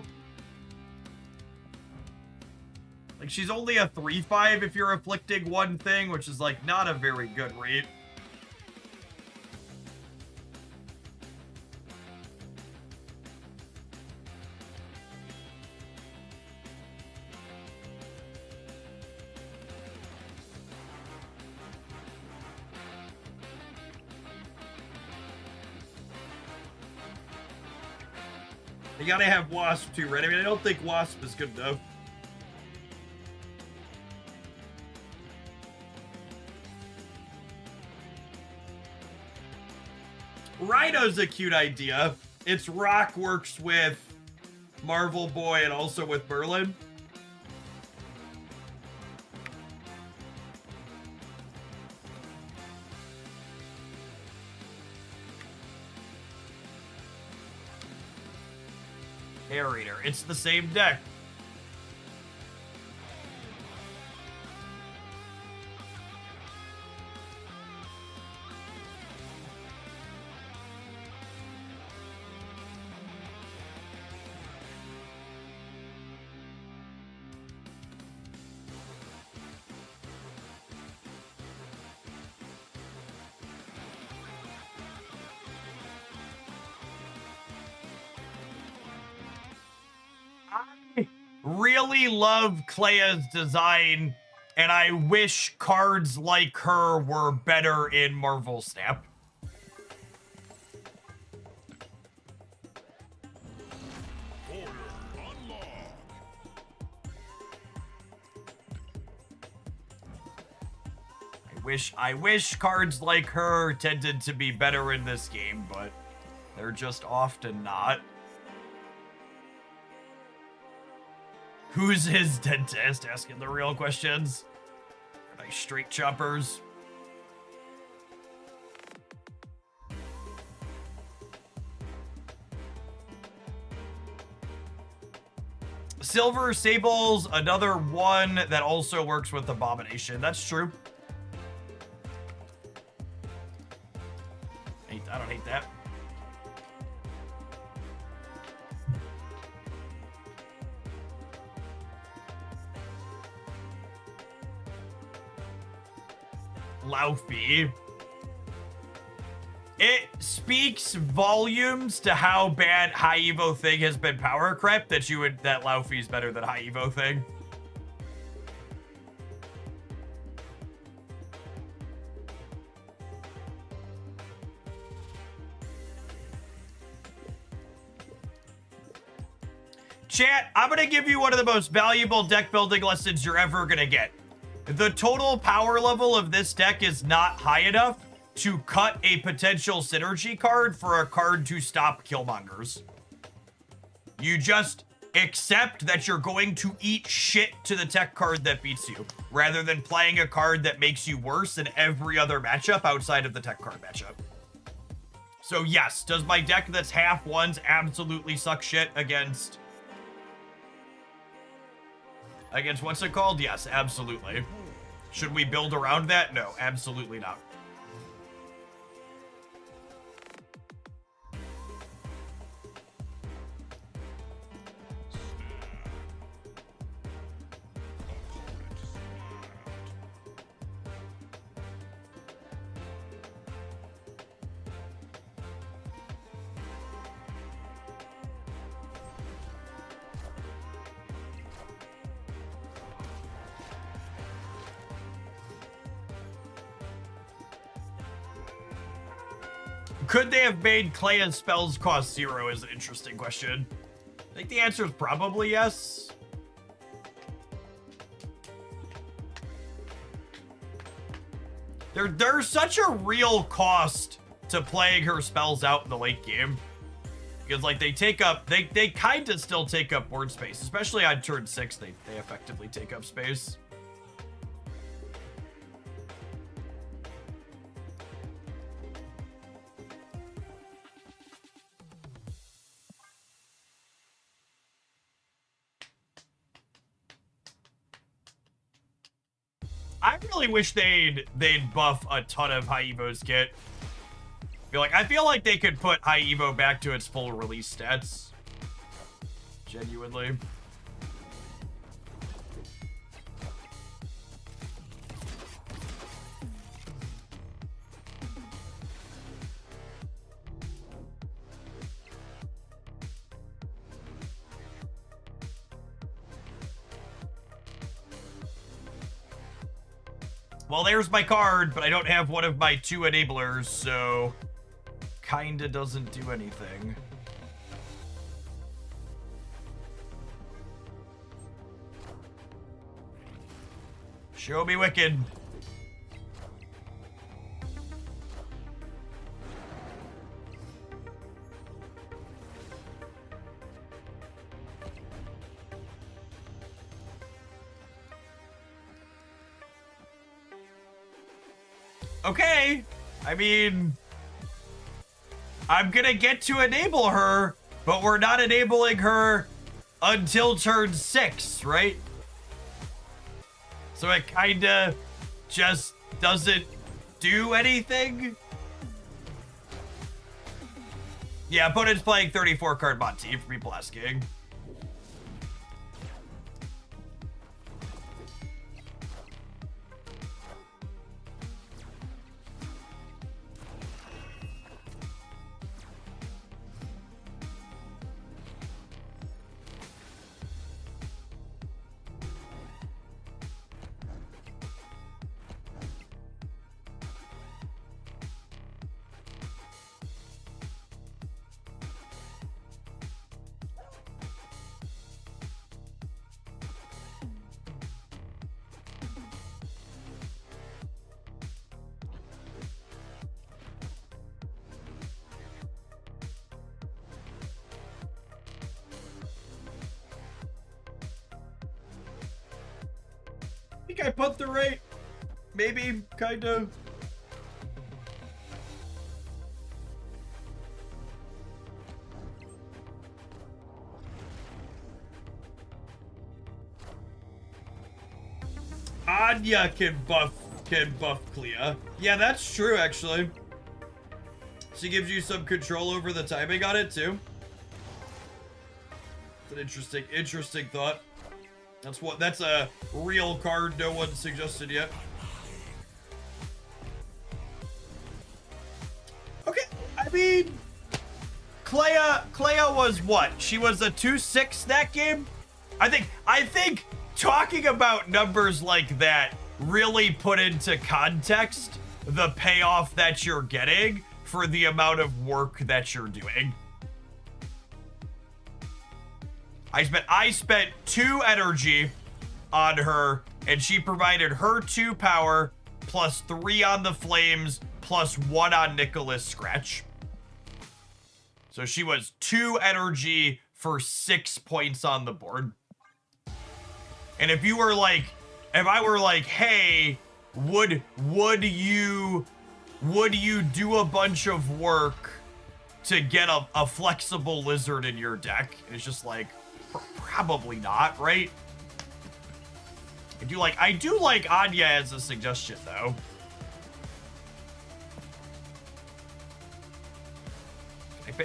Like, she's only a 3-5 if you're afflicting one thing, which is, like, not a very good rate. You gotta have Wasp too, right? I mean, I don't think Wasp is good enough. Rhino's a cute idea. Its rock works with Marvel Boy and also with Merlin. Air Eater. It's the same deck. Really love Clea's design, and I wish cards like her were better in Marvel Snap. Order unlocked. I wish cards like her tended to be better in this game, but they're just often not. Who's his dentist? Asking the real questions. Are they straight choppers? Silver Sable's another one that also works with Abomination. That's true. I don't hate that. Laufey. It speaks volumes to how bad High Evo Thing has been power crept that Laufey's better than High Evo Thing. Chat, I'm gonna give you one of the most valuable deck building lessons you're ever gonna get. The total power level of this deck is not high enough to cut a potential synergy card for a card to stop Killmongers. You just accept that you're going to eat shit to the tech card that beats you, rather than playing a card that makes you worse in every other matchup outside of the tech card matchup. So yes, does my deck that's half ones absolutely suck shit against what's it called? Yes, absolutely. Should we build around that? No, absolutely not. Could they have made Clea's spells cost 0 is an interesting question. I think the answer is probably yes. There's such a real cost to playing her spells out in the late game. Because like they take up, they kind of still take up board space, especially on turn 6. They effectively take up space. I really wish they'd buff a ton of High Evo's kit. I feel like they could put High Evo back to its full release stats. Genuinely. Well, there's my card, but I don't have one of my 2 enablers, so kinda doesn't do anything. Show me Wicked. Okay, I mean, I'm gonna get to enable her, but we're not enabling her until turn 6, right? So it kinda just doesn't do anything. Yeah, opponent's playing 34 card Monty for people asking. I think I put the right, maybe, kind of. Anya can buff Clea. Yeah, that's true, actually. She gives you some control over the timing on it, too. It's an interesting thought. That's a real card no one suggested yet. Okay, I mean, Clea was what? She was a 2-6 that game? I think talking about numbers like that really put into context the payoff that you're getting for the amount of work that you're doing. I spent 2 energy on her, and she provided her 2 power, plus 3 on the flames, plus 1 on Nicholas Scratch. So she was 2 energy for 6 points on the board. And if I were like, hey, would you do a bunch of work to get a flexible lizard in your deck? And it's just like, probably not, right? I do like Anya as a suggestion, though.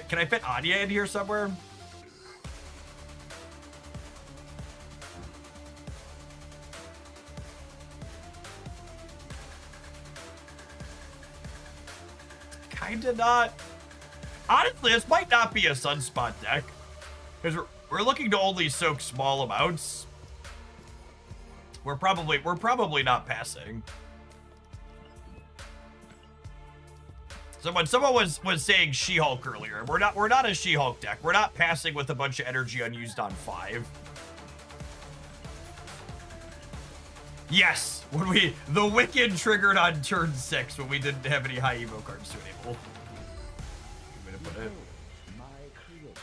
Can I fit Anya in here somewhere? Kinda not. Honestly, this might not be a Sunspot deck, because we're looking to only soak small amounts. We're probably not passing. Someone was saying She-Hulk earlier. We're not a She-Hulk deck. We're not passing with a bunch of energy unused on 5. Yes, the Wicked triggered on turn 6 when we didn't have any high Evo cards to enable. I'm gonna put it. creations.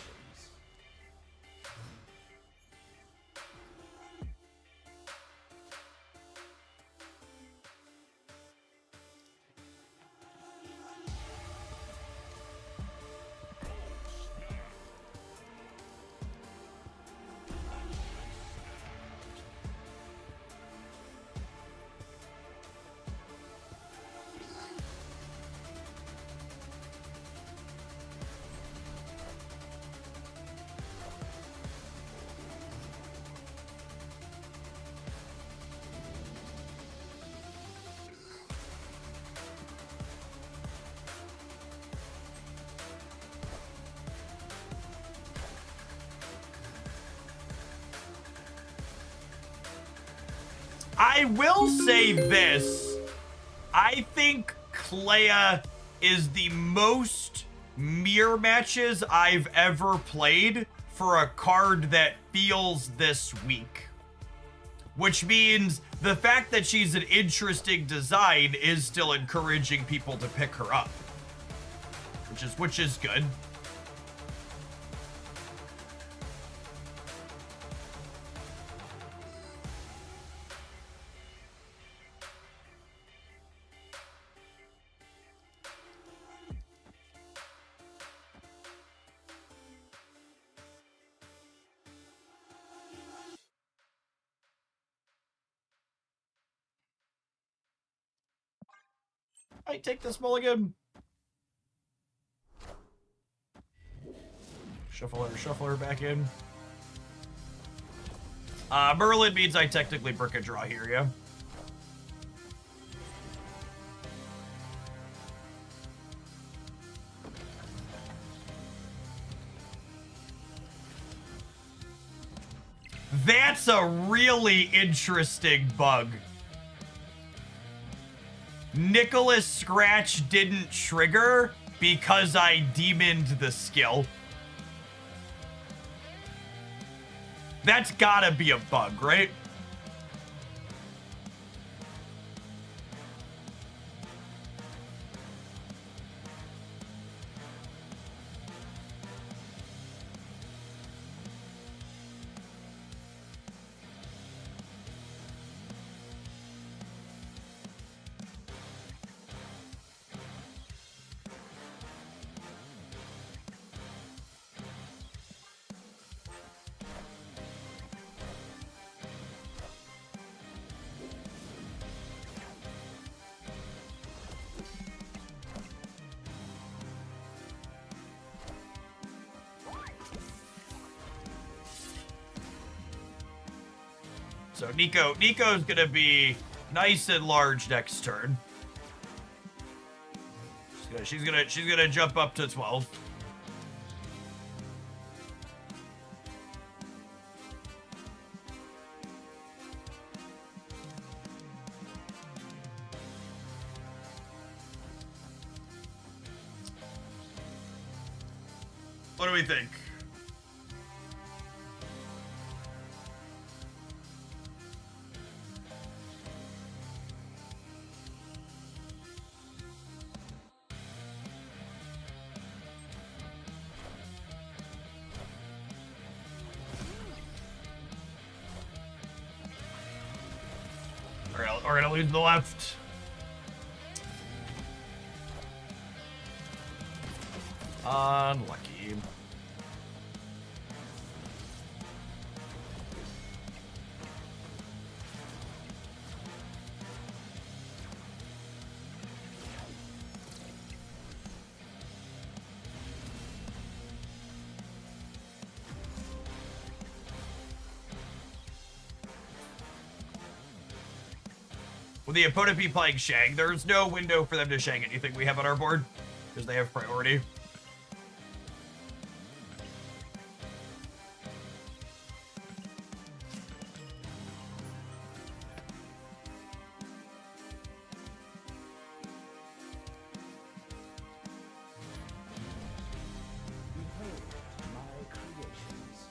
I will say this. I think Clea is the most mirror matches I've ever played for a card that feels this weak. Which means the fact that she's an interesting design is still encouraging people to pick her up. Which is good. I take this mulligan. Shuffle her back in. Merlin means I technically brick a draw here, yeah? That's a really interesting bug. Nicholas Scratch didn't trigger because I demoned the skill. That's gotta be a bug, right? So Nico's gonna be nice and large next turn. She's gonna jump up to 12. What do we think? We're gonna lose the left. Unlucky. Will the opponent be playing Shang? There's no window for them to Shang anything we have on our board because they have priority. Behold my creations.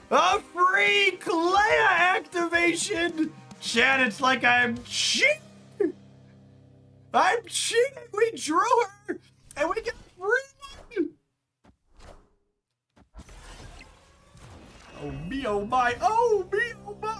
A free Clea activation! Chad, it's like I'm cheating. I'm cheating. We drew her, and we get free. Oh me, oh my, oh me, oh my.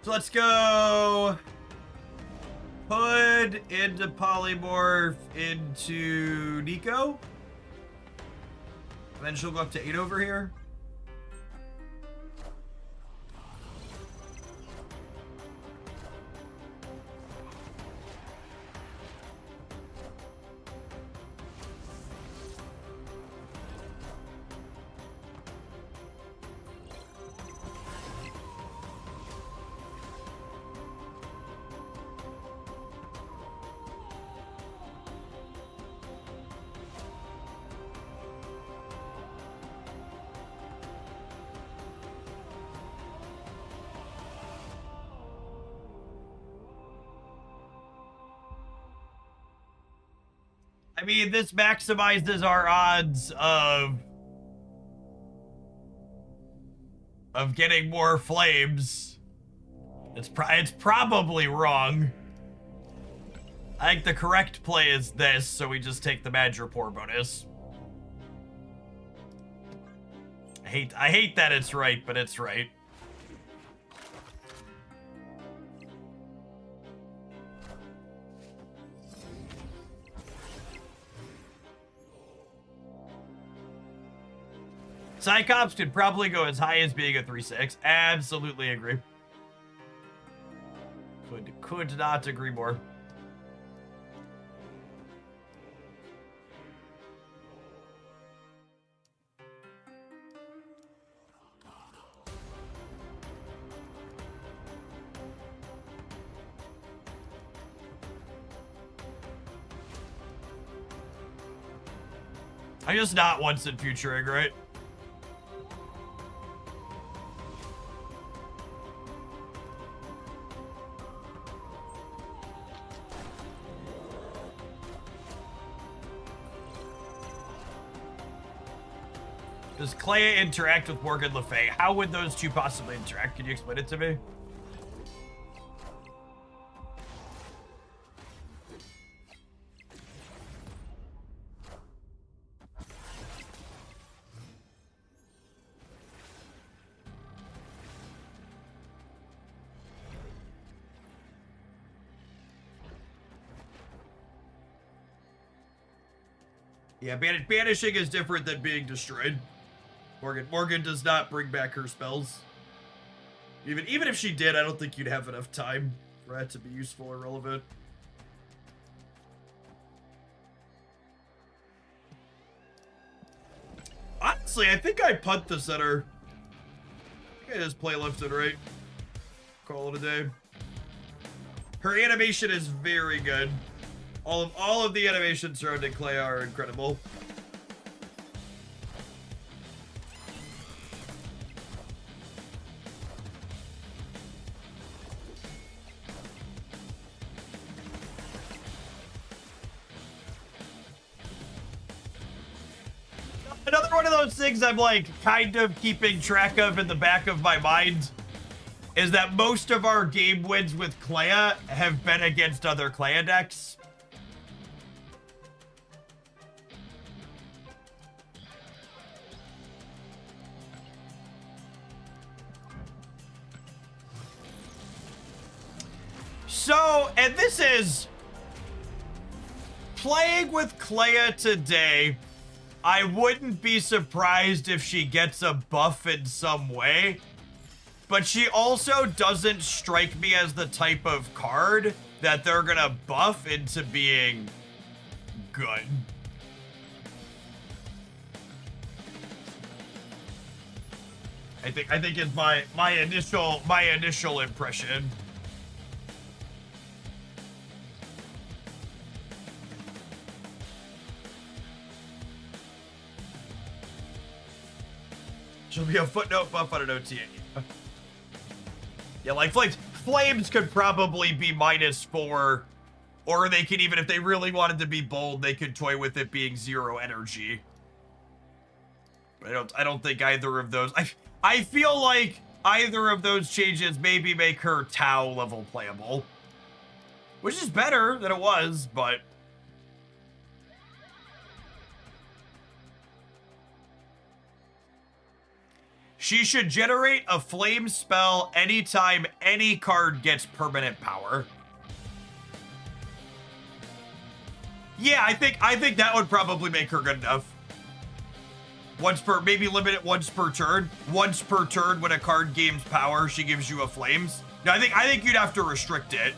So let's go Hood into Polymorph into Nico. And then she'll go up to 8 over here. I mean, this maximizes our odds of getting more flames. It's probably wrong. I think the correct play is this, so we just take the Mad Rapport bonus. I hate that it's right, but it's right. Cyclops could probably go as high as being a 3/6. Absolutely agree. Could not agree more. I'm just not once in futuring, right? Does Clea interact with Morgan Le Fay? How would those two possibly interact? Can you explain it to me? Yeah, banishing is different than being destroyed. Morgan does not bring back her spells. Even if she did, I don't think you'd have enough time for that to be useful or relevant. Honestly, I think I punt the center. I think I just play left and right. Call it a day. Her animation is very good. All of the animations surrounding Clea are incredible. Another one of those things I'm like kind of keeping track of in the back of my mind is that most of our game wins with Clea have been against other Clea decks. So, and this is playing with Clea today. I wouldn't be surprised if she gets a buff in some way, but she also doesn't strike me as the type of card that they're gonna buff into being good. I think is my initial impression. She'll be a footnote buff on an OTA. Yeah, like Flames could probably be -4, or they could even, if they really wanted to be bold, they could toy with it being 0 energy. But I don't think either of those. I feel like either of those changes maybe make her Tau level playable, which is better than it was, but. She should generate a flame spell anytime any card gets permanent power. Yeah, I think that would probably make her good enough. Once per, maybe limit it once per turn. Once per turn, when a card gains power, she gives you a flames. No, I think you'd have to restrict it.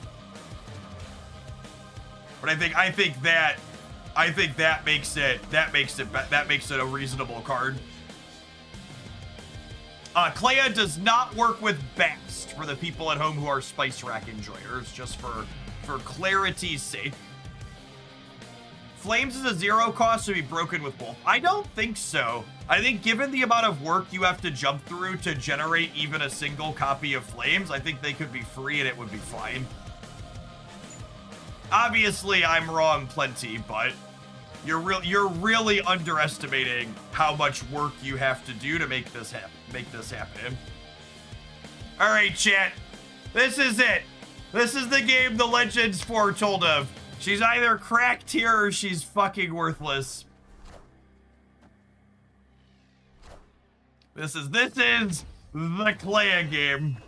But I think that makes it a reasonable card. Clea does not work with Bast for the people at home who are Spice Rack enjoyers, just for clarity's sake. Flames is a 0 cost to be broken with both. I don't think so. I think given the amount of work you have to jump through to generate even a single copy of Flames, I think they could be free and it would be fine. Obviously, I'm wrong plenty, but you're really underestimating how much work you have to do to make this happen. All right, chat. This is it. This is the game the legends foretold of. She's either cracked here or she's fucking worthless. This is the Clea game.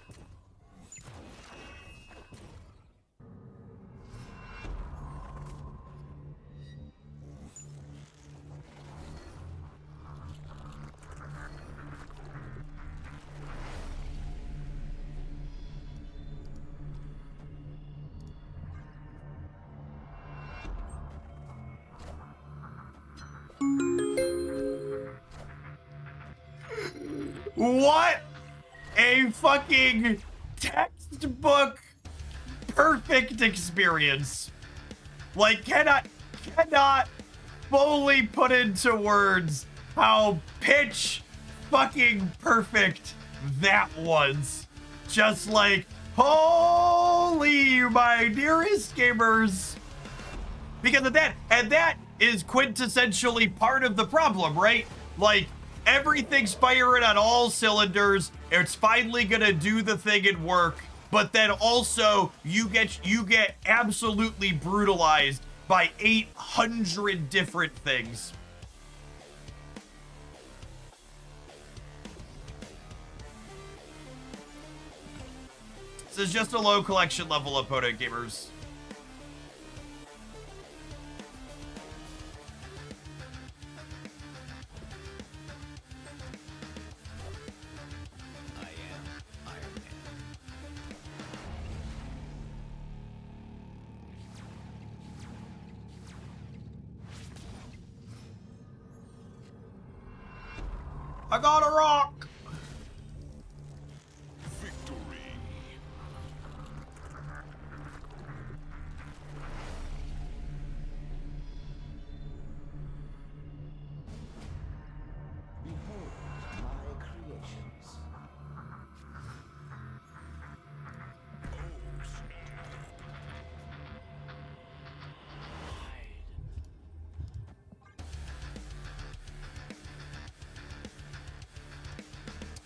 What a fucking textbook perfect experience. Like, cannot fully put into words how pitch fucking perfect that was. Just like, holy, my dearest gamers. Because of that, and that is quintessentially part of the problem, right? Like, everything's firing on all cylinders. It's finally gonna do the thing and work, but then also you get absolutely brutalized by 800 different things. This is just a low collection level opponent, gamers. I got a rock. Victory. Behold my creations.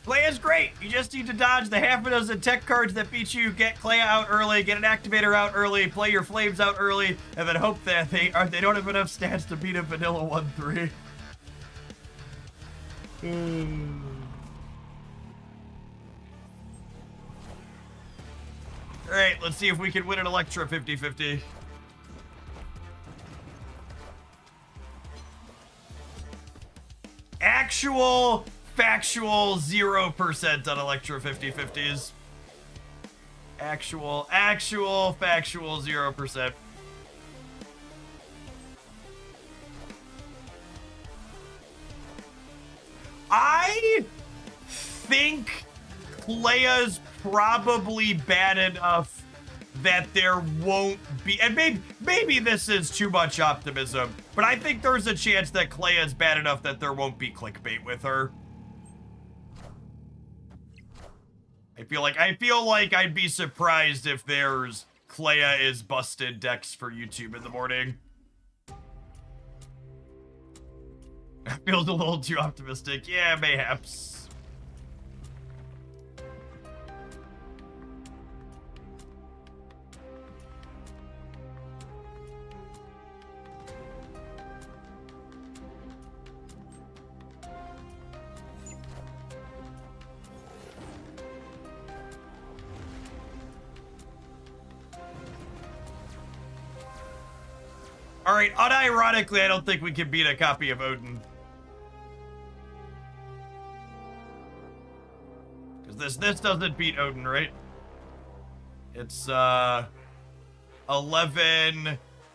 Clea's great. You just need to dodge the half a dozen tech cards that beat you, get Clea out early, get an activator out early, play your flames out early, and then hope that they don't have enough stats to beat a vanilla 1-3. All right, let's see if we can win an Electra 50-50. Actual factual 0% on Electra 50-50s. Actual factual 0%. I think Clea's probably bad enough that there won't be, and maybe this is too much optimism, but I think there's a chance that Clea is bad enough that there won't be clickbait with her. I feel like I'd be surprised if there's Clea is busted decks for YouTube in the morning. Feels a little too optimistic. Yeah, mayhaps. All right, unironically, I don't think we can beat a copy of Odin. Because this doesn't beat Odin, right? It's 11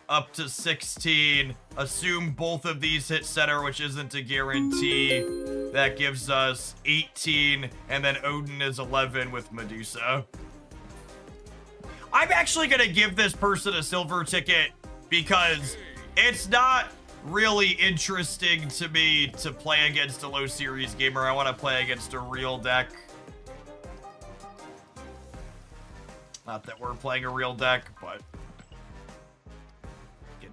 up to 16. Assume both of these hit center, which isn't a guarantee. That gives us 18, and then Odin is 11 with Medusa. I'm actually gonna give this person a silver ticket because it's not really interesting to me to play against a low series gamer. I want to play against a real deck. Not that we're playing a real deck, but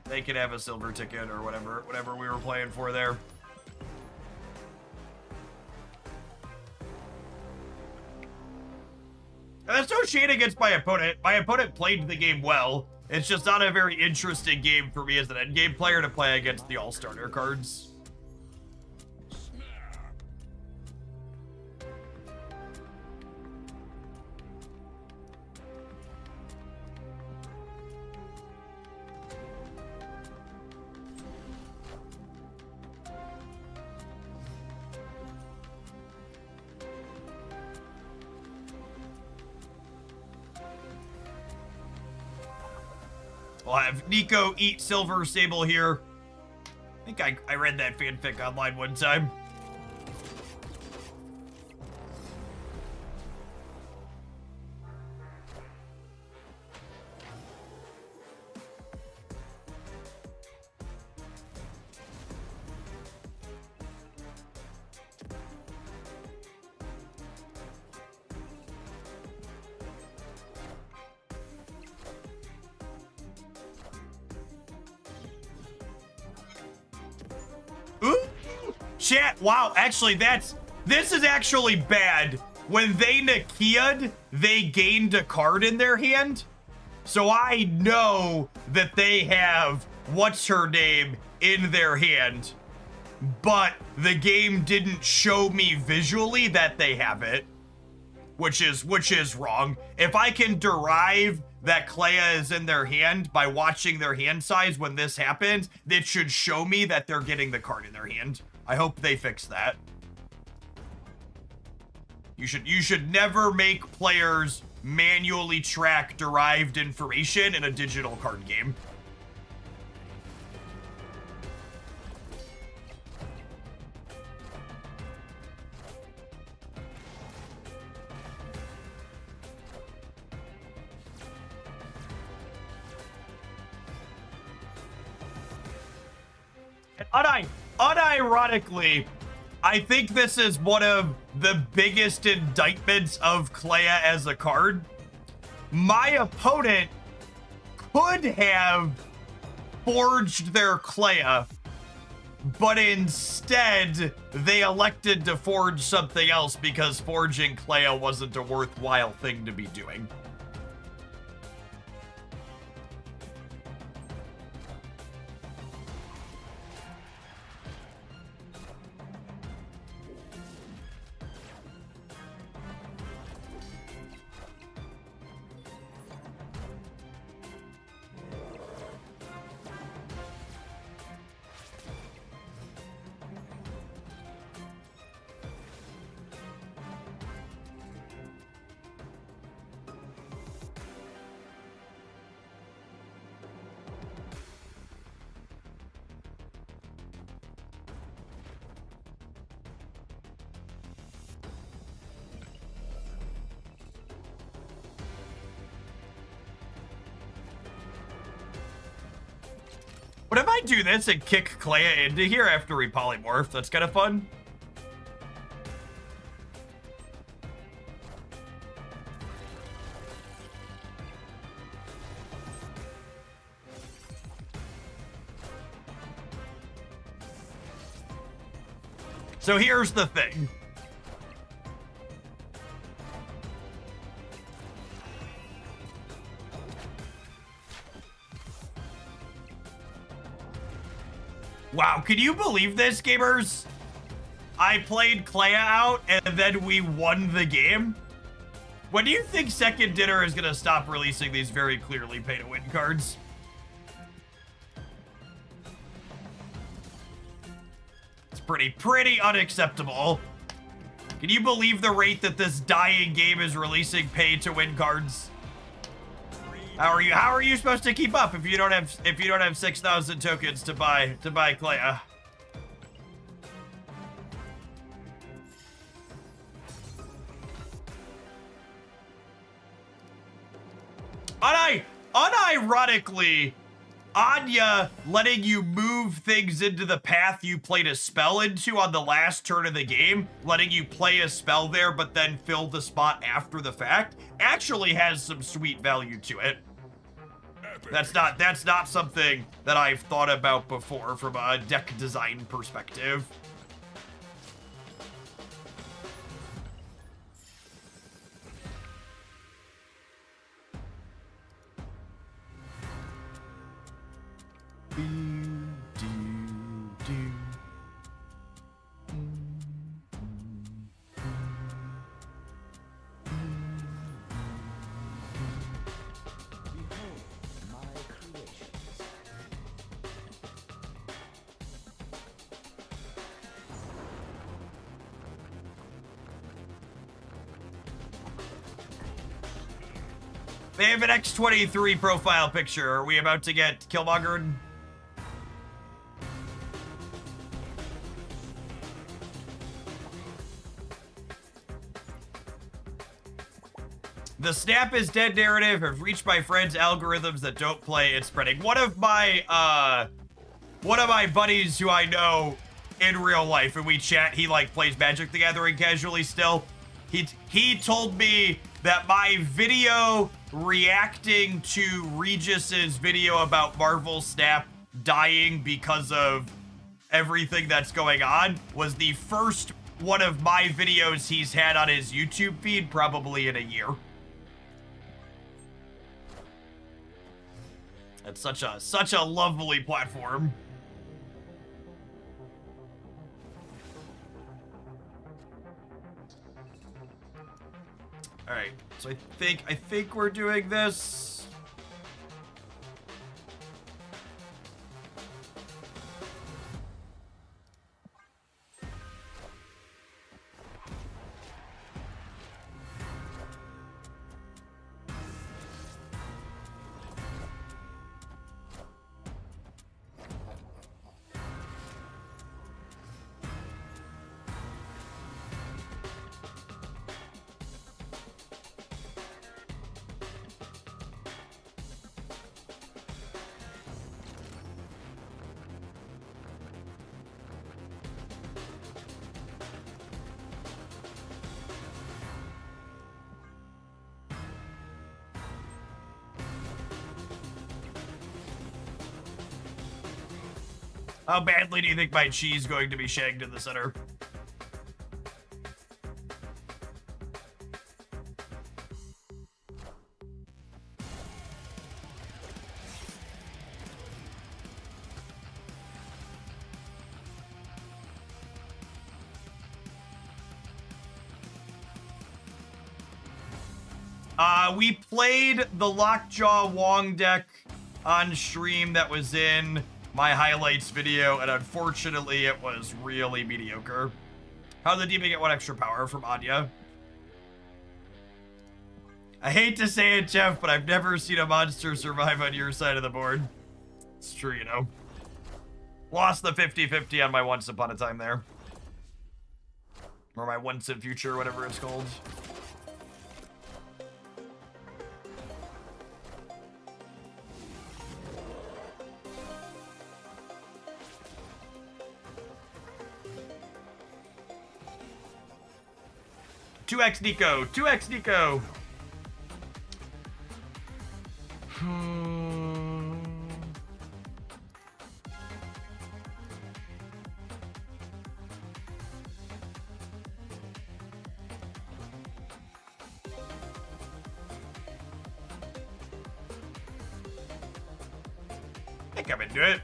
they could have a silver ticket or whatever we were playing for there. And that's no shade against my opponent. My opponent played the game well. It's just not a very interesting game for me as an endgame player to play against the all-starter cards. We'll have Nico eat Silver Sable here. I think I read that fanfic online one time. Chat, wow, actually this is actually bad. When they Nakia'd, they gained a card in their hand. So I know that they have what's her name in their hand. But the game didn't show me visually that they have it. Which is wrong. If I can derive that Clea is in their hand by watching their hand size when this happens, it should show me that they're getting the card in their hand. I hope they fix that. You should never make players manually track derived information in a digital card game. And unironically, I think this is one of the biggest indictments of Clea as a card. My opponent could have forged their Clea, but instead they elected to forge something else because forging Clea wasn't a worthwhile thing to be doing. What if I do this and kick Clea into here after we polymorph? That's kind of fun. So here's the thing. Wow, can you believe this, gamers? I played Clea out and then we won the game? When do you think Second Dinner is gonna stop releasing these very clearly pay-to-win cards? It's pretty unacceptable. Can you believe the rate that this dying game is releasing pay-to-win cards? How are you supposed to keep up if you don't have 6,000 tokens to buy Clea? Unironically, Anya letting you move things into the path you played a spell into on the last turn of the game, letting you play a spell there but then fill the spot after the fact, actually has some sweet value to it. That's not something that I've thought about before from a deck design perspective. They have an X23 profile picture. Are we about to get Killmongered? The snap is dead narrative have reached my friends' algorithms that don't play and spreading. One of my buddies who I know in real life, and we chat, he like plays Magic the Gathering casually still. He told me that my video reacting to Regis's video about Marvel Snap dying because of everything that's going on was the first one of my videos he's had on his YouTube feed probably in a year. It's such a lovely platform. All right, so I think we're doing this. How badly do you think my cheese is going to be shagged in the center? We played the Lockjaw Wong deck on stream that was in my highlights video, and unfortunately it was really mediocre. How did the demon get 1 extra power from Anya? I hate to say it, Jeff, but I've never seen a monster survive on your side of the board. It's true, you know. Lost the 50-50 on my Once Upon a Time there. Or my Once in Future, whatever it's called. 2x Nico. 2x Nico. I think I'm into it.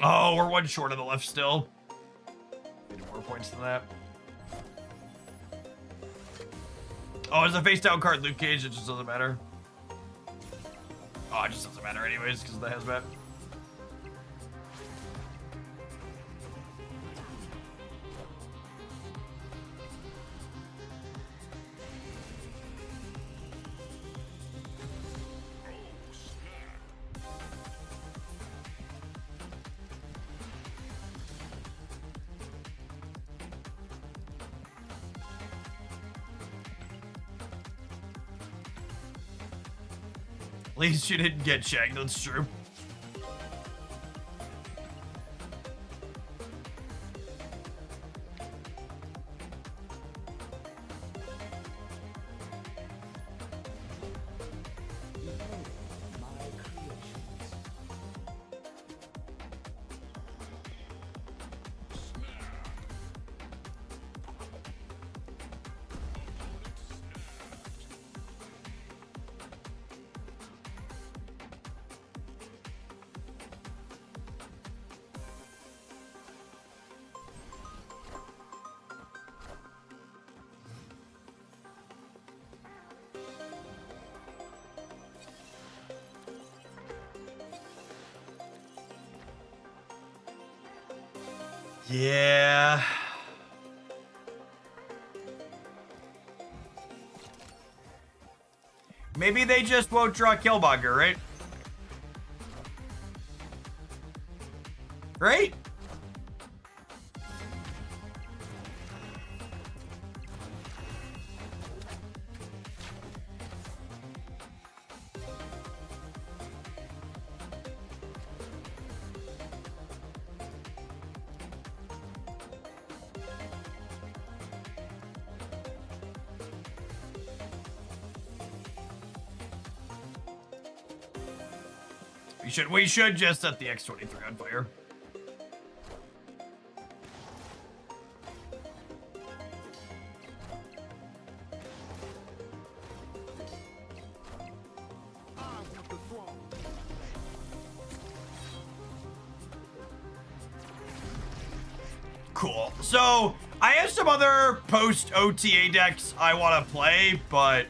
Oh, we're one short of the left still. Need more points than that. Oh, it's a face down card, Luke Cage. It just doesn't matter. Oh, it just doesn't matter anyways because of the hazmat. At least you didn't get shagged, that's true. My creations. Yeah. Maybe they just won't draw Killmonger, right? Right? We should just set the X-23 on fire. Cool. So I have some other post OTA decks I want to play, but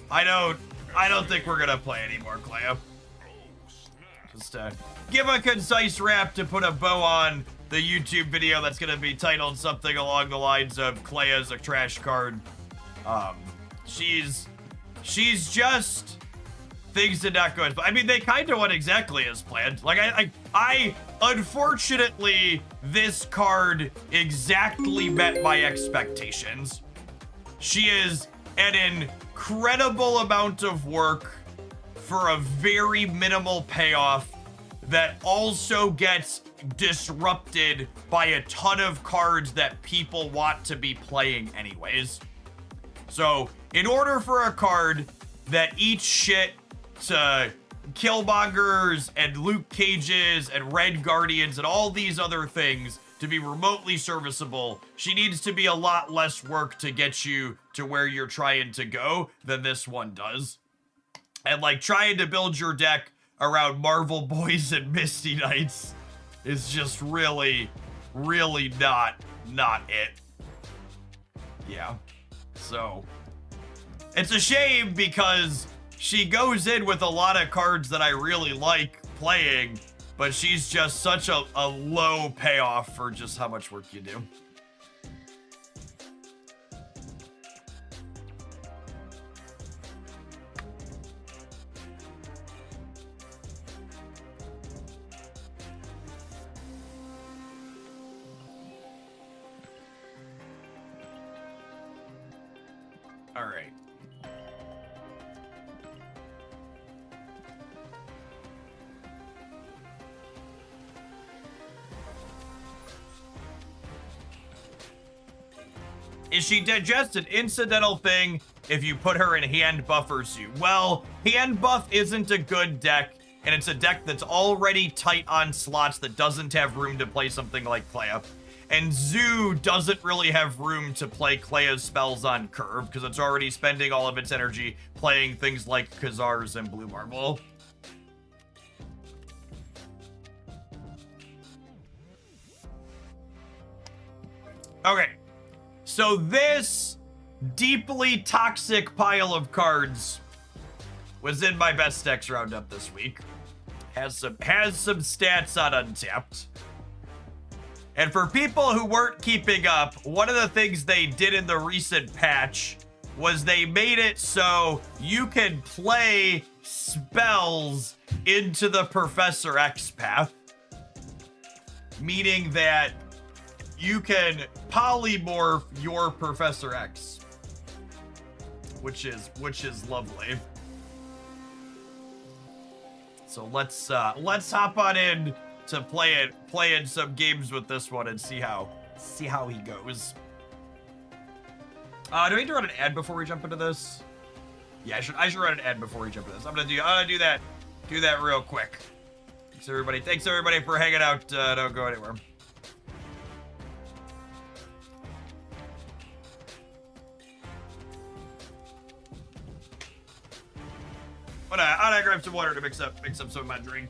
I don't think we're gonna play anymore, Clea. Just give a concise wrap to put a bow on the YouTube video that's gonna be titled something along the lines of Clea's a trash card. She's just things did not go as I mean they kind of went exactly as planned. Like I unfortunately this card exactly met my expectations. She is an incredible amount of work for a very minimal payoff that also gets disrupted by a ton of cards that people want to be playing anyways. So, in order for a card that eats shit to Killmongers and Luke Cages and Red Guardians and all these other things to be remotely serviceable, she needs to be a lot less work to get you to where you're trying to go than this one does. And like trying to build your deck around Marvel Boys and Misty Knights is just really not it. Yeah. So it's a shame because she goes in with a lot of cards that I really like playing, but she's just such a low payoff for just how much work you do. All right. Is she just an incidental thing if you put her in hand buffers you? Well, hand buff isn't a good deck, and it's a deck that's already tight on slots that doesn't have room to play something like Clea. And Zoo doesn't really have room to play Clea's spells on curve because it's already spending all of its energy playing things like Khazars and Blue Marble. Okay, so this deeply toxic pile of cards was in my best decks roundup this week. Has some stats on Untapped. And for people who weren't keeping up, one of the things they did in the recent patch was they made it so you can play spells into the Professor X path, meaning that you can polymorph your Professor X, which is lovely. So let's hop on in to playing some games with this one and see how he goes. Do we need to run an ad before we jump into this? Yeah, I should run an ad before we jump into this. I'm gonna do that real quick. Thanks everybody for hanging out. Don't go anywhere. I'm gonna grab some water to mix up some of my drink.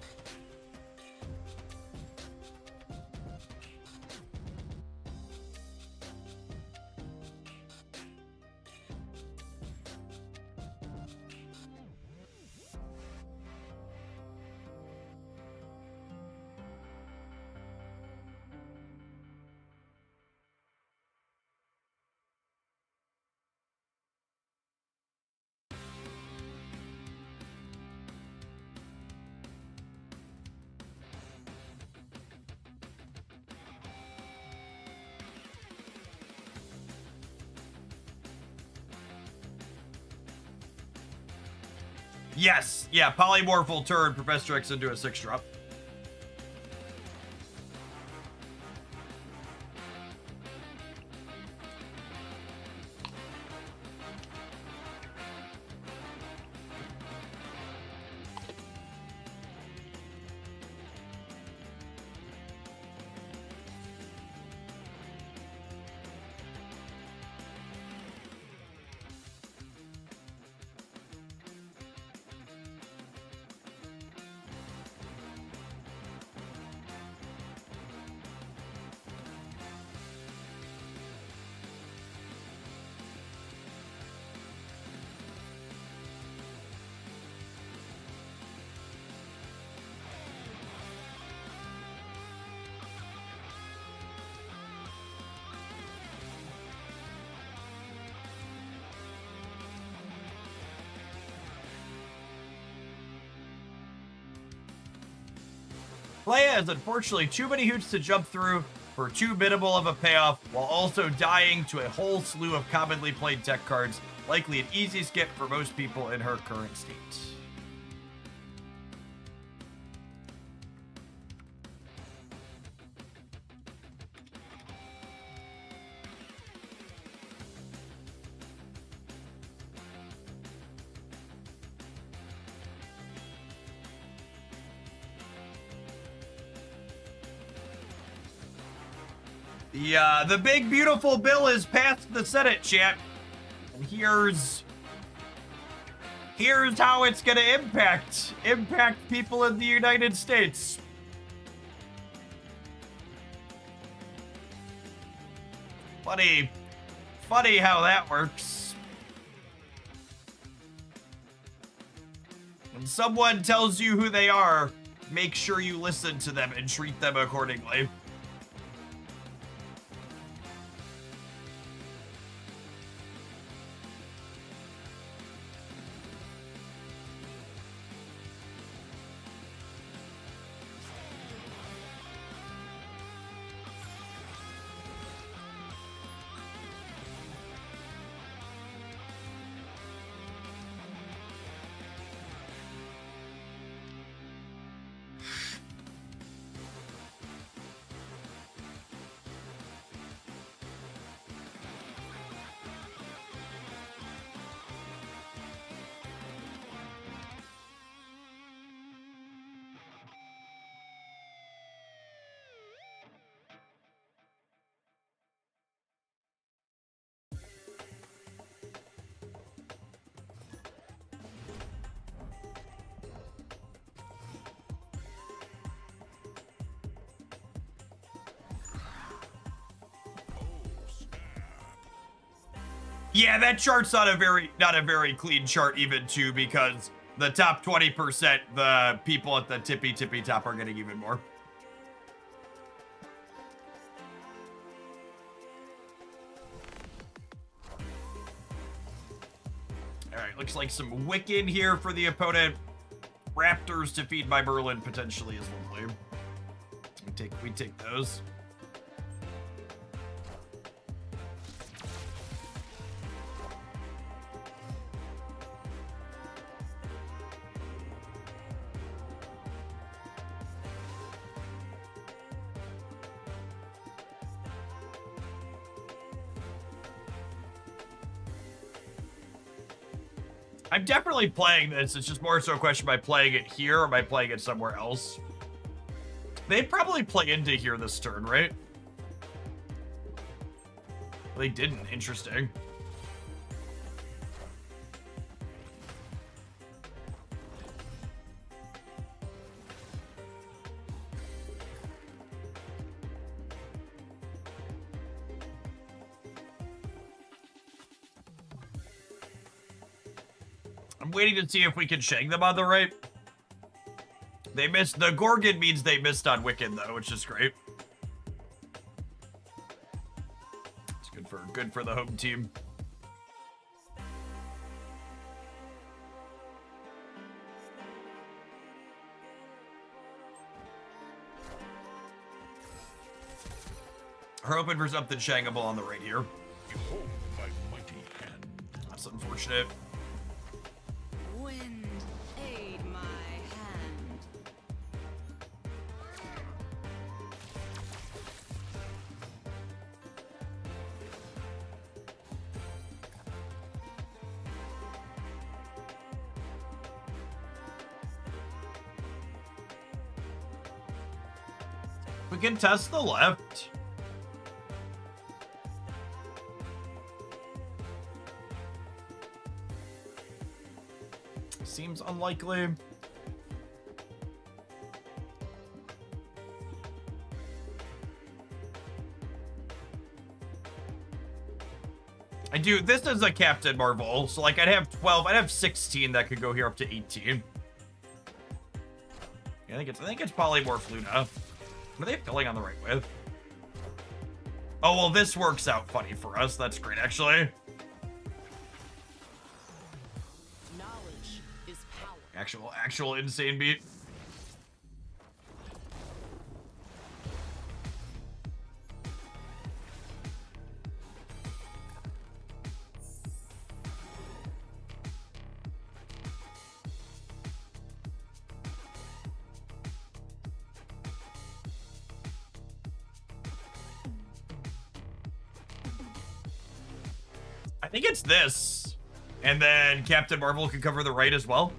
Yes, yeah, polymorph will turn Professor X into a 6-drop. Clea has unfortunately too many hoops to jump through for too minimal of a payoff, while also dying to a whole slew of commonly played tech cards, likely an easy skip for most people in her current state. The big beautiful bill is passed the Senate, chat. And here's how it's gonna impact people in the United States. Funny how that works. When someone tells you who they are, make sure you listen to them and treat them accordingly. Yeah, that chart's not a very clean chart even too, because the top 20%, the people at the tippy top are getting even more. All right, looks like some Wiccan here for the opponent. Raptors to feed by Merlin potentially is lovely. We take those. I'm definitely playing this. It's just more so a question, am I playing it here or am I playing it somewhere else? They'd probably play into here this turn, right? They didn't. Interesting. I'm waiting to see if we can shake them on the right. They missed. The Gorgon means they missed on Wiccan, though, which is great. It's good for the home team. We're hoping for something shankable on the right here. Behold my mighty hand. That's unfortunate. Wind, aid my hand. We can test the left. Seems unlikely. I do. This is a Captain Marvel, so like I'd have 12. I'd have 16 that could go here up to 18. Yeah, I think it's Polymorph Luna. What are they filling on the right with? Oh well, this works out funny for us. That's great, actually. Knowledge is power. Actual insane beat. I think it's this. And then Captain Marvel can cover the right as well.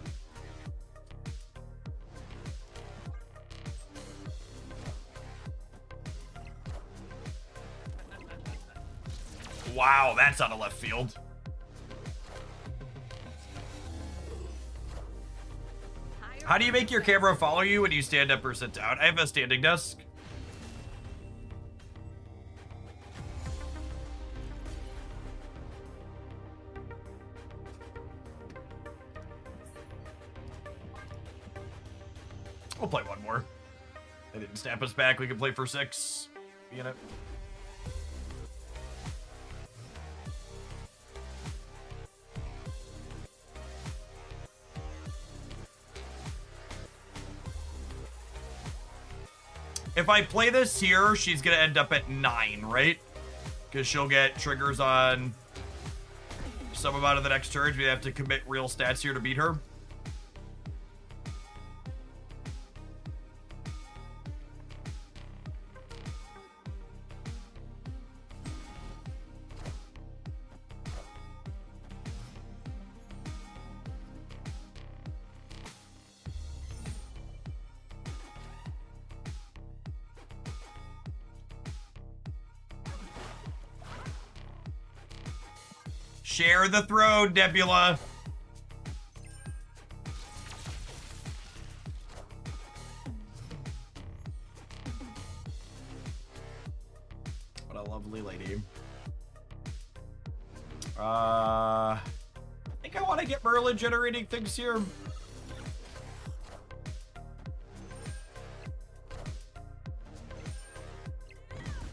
Wow, that's out of left field. How do you make your camera follow you when you stand up or sit down? I have a standing desk. We'll play one more. They didn't snap us back. We can play for 6. Be in it. If I play this here, she's gonna end up at 9, right? Because she'll get triggers on some amount of the next turns. We have to commit real stats here to beat her. Share the throne, Nebula. What a lovely lady. I think I want to get Merlin generating things here.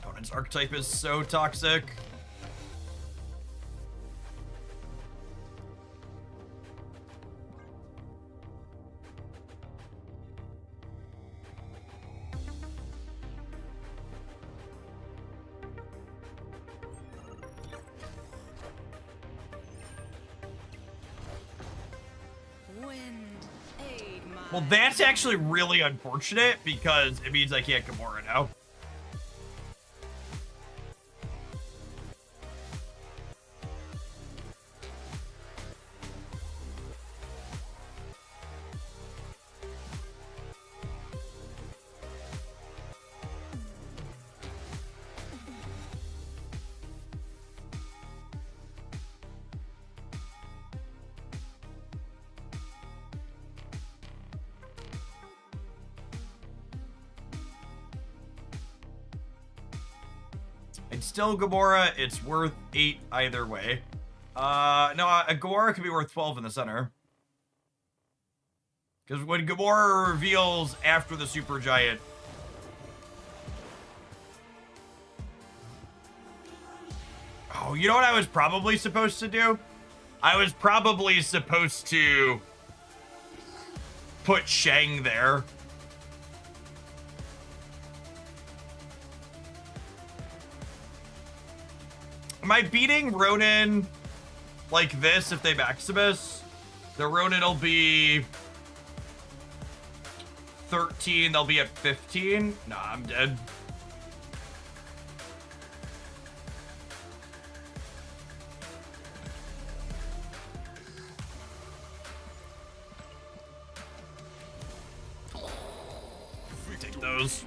Opponent's archetype is so toxic. Wind, aid my Well, that's actually really unfortunate because it means I can't Gamora now. It's still Gamora. It's worth 8 either way. No, a Gamora could be worth 12 in the center. Because when Gamora reveals after the Supergiant... Oh, you know what I was probably supposed to do? I was probably supposed to put Shang there. Am I beating Ronin like this if they Maximus? The Ronin will be 13, they'll be at 15. Nah, I'm dead. Take those.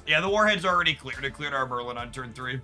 Yeah, the Warhead's already cleared. It cleared our Merlin on turn 3.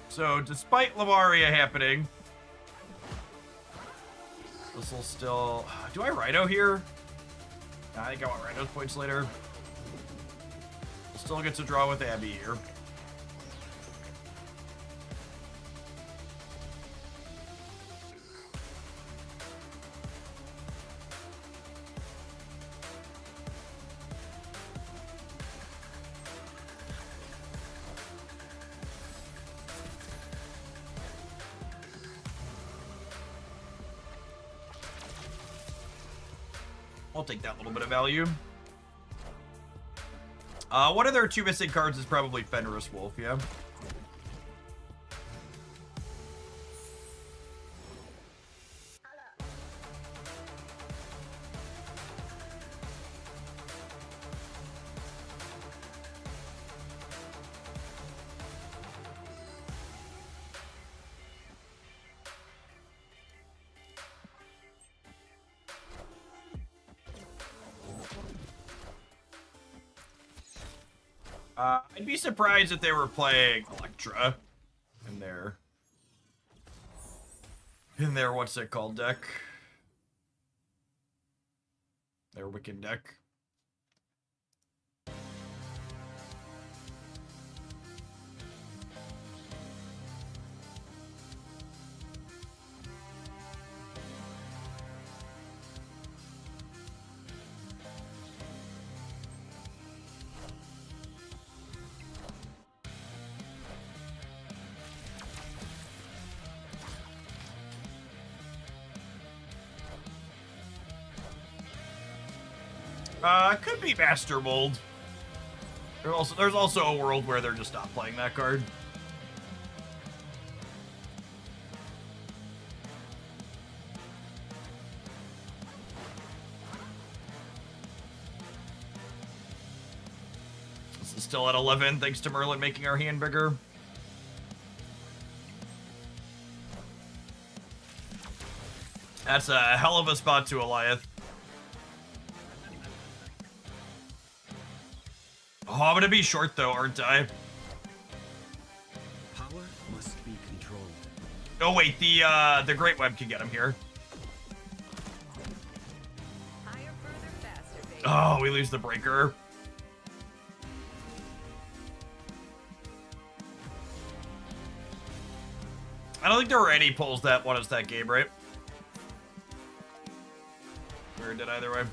So, despite Lamaria happening, this will still... Do I Rhino here? Nah, I think I want Rhino's points later. We'll still get to draw with Abby here. I'll take that little bit of value. One of their 2 missing cards is probably Fenris Wolf, yeah. I'd be surprised if they were playing Electra in their what's it called deck? Their Wiccan deck. Could be Master Mold. There's also a world where they're just not playing that card. Still at 11, thanks to Merlin making our hand bigger. That's a hell of a spot to Eliath. Oh, I'm gonna be short though, aren't I? Power must be controlled. Oh wait, the Great Web can get him here. Higher, further, faster, baby. Oh, we lose the breaker. I don't think there were any pulls that won us that game, right? Or did either way.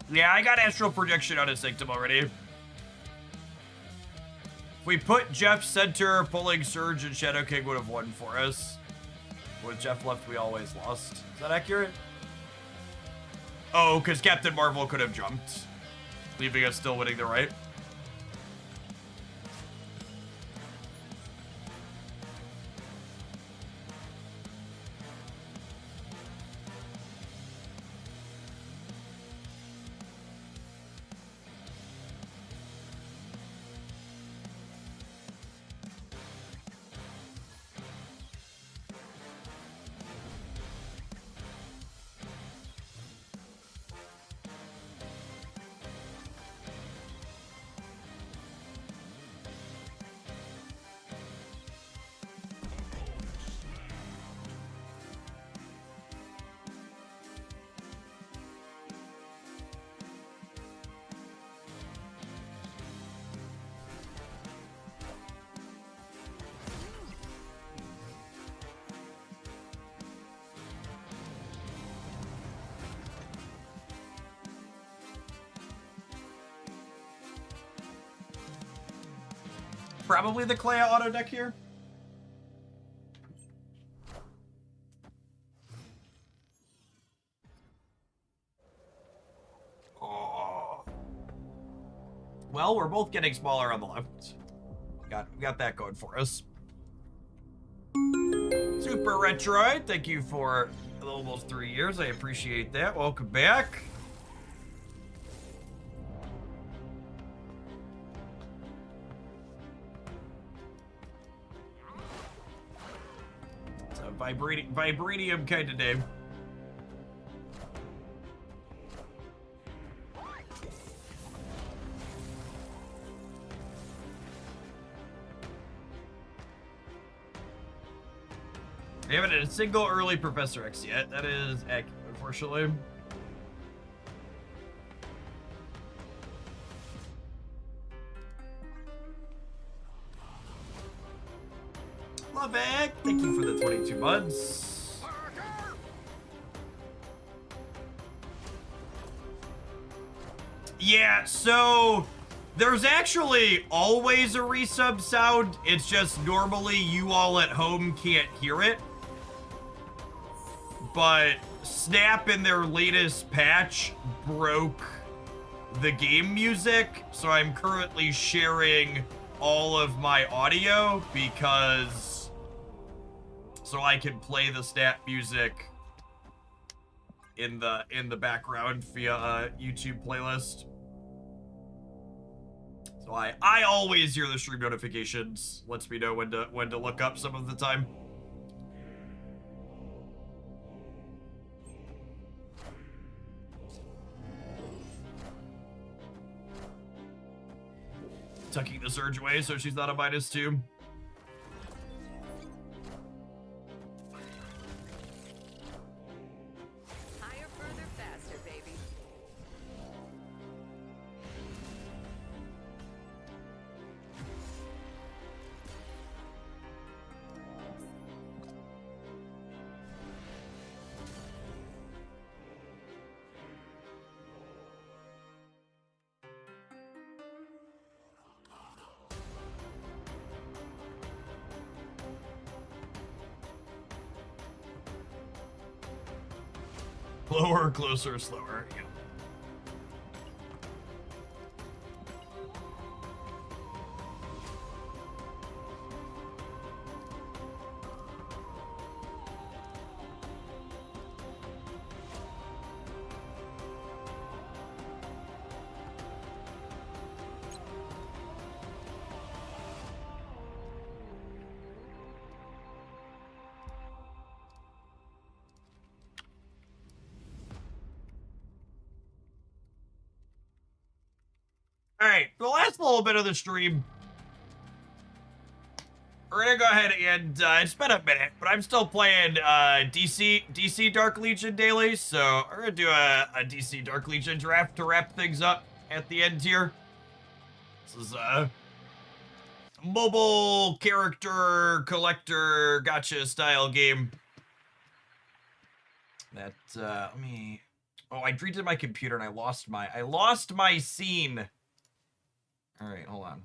Yeah, I got Astral Projection on his Sanctum already. If we put Jeff center, pulling Surge and Shadow King would have won for us. With Jeff left, we always lost. Is that accurate? Oh, because Captain Marvel could have jumped, leaving us still winning the right. Probably the Clea auto deck here. Oh. Well, we're both getting smaller on the left. We got that going for us. Super Retroid, thank you for almost 3 years. I appreciate that. Welcome back. Vibranium kind of name. We haven't had a single early Professor X yet. That is accurate, unfortunately. Love it. Thank you for the 22 months. Yeah, so there's actually always a resub sound. It's just normally you all at home can't hear it. But Snap in their latest patch broke the game music, so I'm currently sharing all of my audio because so I can play the Snap music in the background via a YouTube playlist. So I always hear the stream notifications. Lets me know when to look up some of the time. Tucking the Surge away so she's not a -2. Higher, further, faster, baby. Lower, closer, slower. Yeah. All right, the last little bit of the stream, we're gonna go ahead and it's been a minute, but I'm still playing DC Dark Legion daily, so we're gonna do a DC Dark Legion draft to wrap things up at the end here. This is a mobile character collector gotcha style game. That let me. Oh, I redid my computer and I lost my scene. All right, hold on.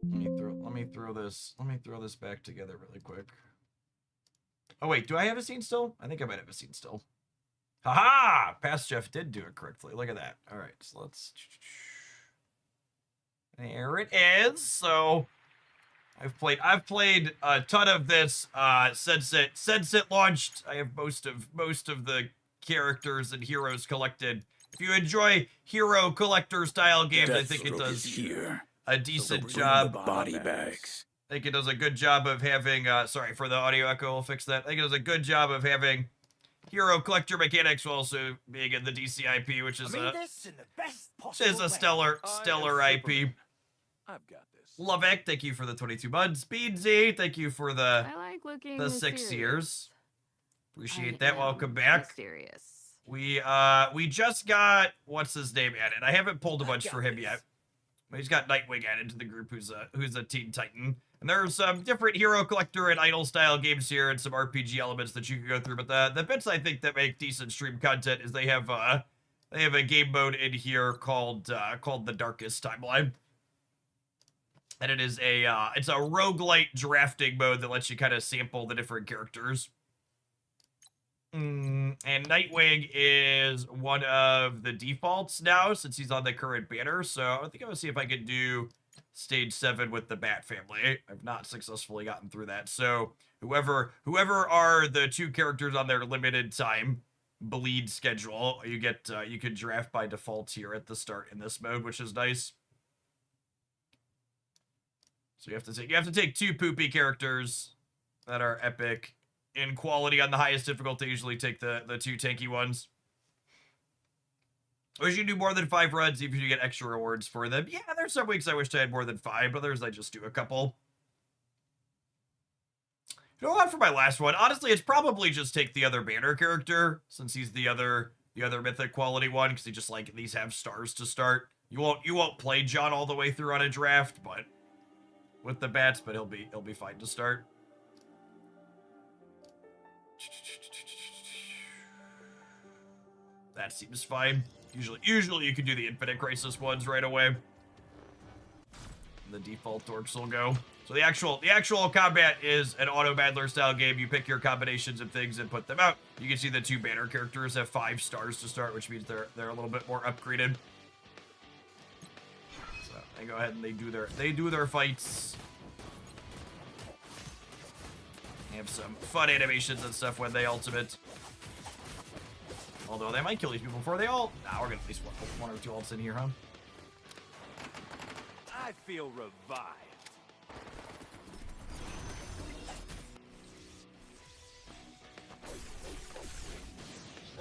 Let me throw this back together really quick. Oh wait, do I have a scene still? I think I might have a scene still. Haha! Past Jeff did do it correctly. Look at that. All right, so let's. There it is. So I've played a ton of this since it launched. I have most of the characters and heroes collected. If you enjoy hero collector style games, I think it does a decent job. Body bags. I think it does a good job of having, sorry for the audio echo, we'll fix that. I think it does a good job of having hero collector mechanics while also being in the DC IP, which is a stellar IP. I've got this. Lovek, thank you for the 22 buds. Speedsy, thank you for the I like looking the 6 mysterious. years. Appreciate I that. am Welcome back. Mysterious. We just got what's his name added. I haven't pulled a bunch for him yet. But he's got Nightwing added to the group, who's a Teen Titan. And there's some different hero collector and idol style games here, and some RPG elements that you can go through. But the bits I think that make decent stream content is they have a game mode in here called the Darkest Timeline. And it is it's a roguelite drafting mode that lets you kind of sample the different characters. And Nightwing is one of the defaults now since he's on the current banner. So I think I'm gonna see if I can do stage 7 with the Bat family. I've not successfully gotten through that. So whoever are the 2 characters on their limited time bleed schedule, you get you can draft by default here at the start in this mode, which is nice. So you have to take 2 poopy characters that are epic in quality on the highest difficulty. Usually take the 2 tanky ones. I wish you do more than 5 runs, even if you get extra rewards for them. Yeah, there's some weeks I wish I had more than 5, others I just do a couple. You know what, for my last one, honestly, it's probably just take the other banner character, since he's the other mythic quality one, because he just, like, these have stars to start. You won't play John all the way through on a draft, but with the bats, but he'll be fine to start. That seems fine. Usually you can do the Infinite Crisis ones right away. The default dorks will go. So the actual combat is an auto battler style game. You pick your combinations of things and put them out. You can see the 2 banner characters have 5 stars to start, which means they're a little bit more upgraded. So they go ahead and they do their fights. They have some fun animations and stuff when they ultimate. Although they might kill these people before they all. Nah, we're gonna at least one or 2 ults in here, huh? I feel revived.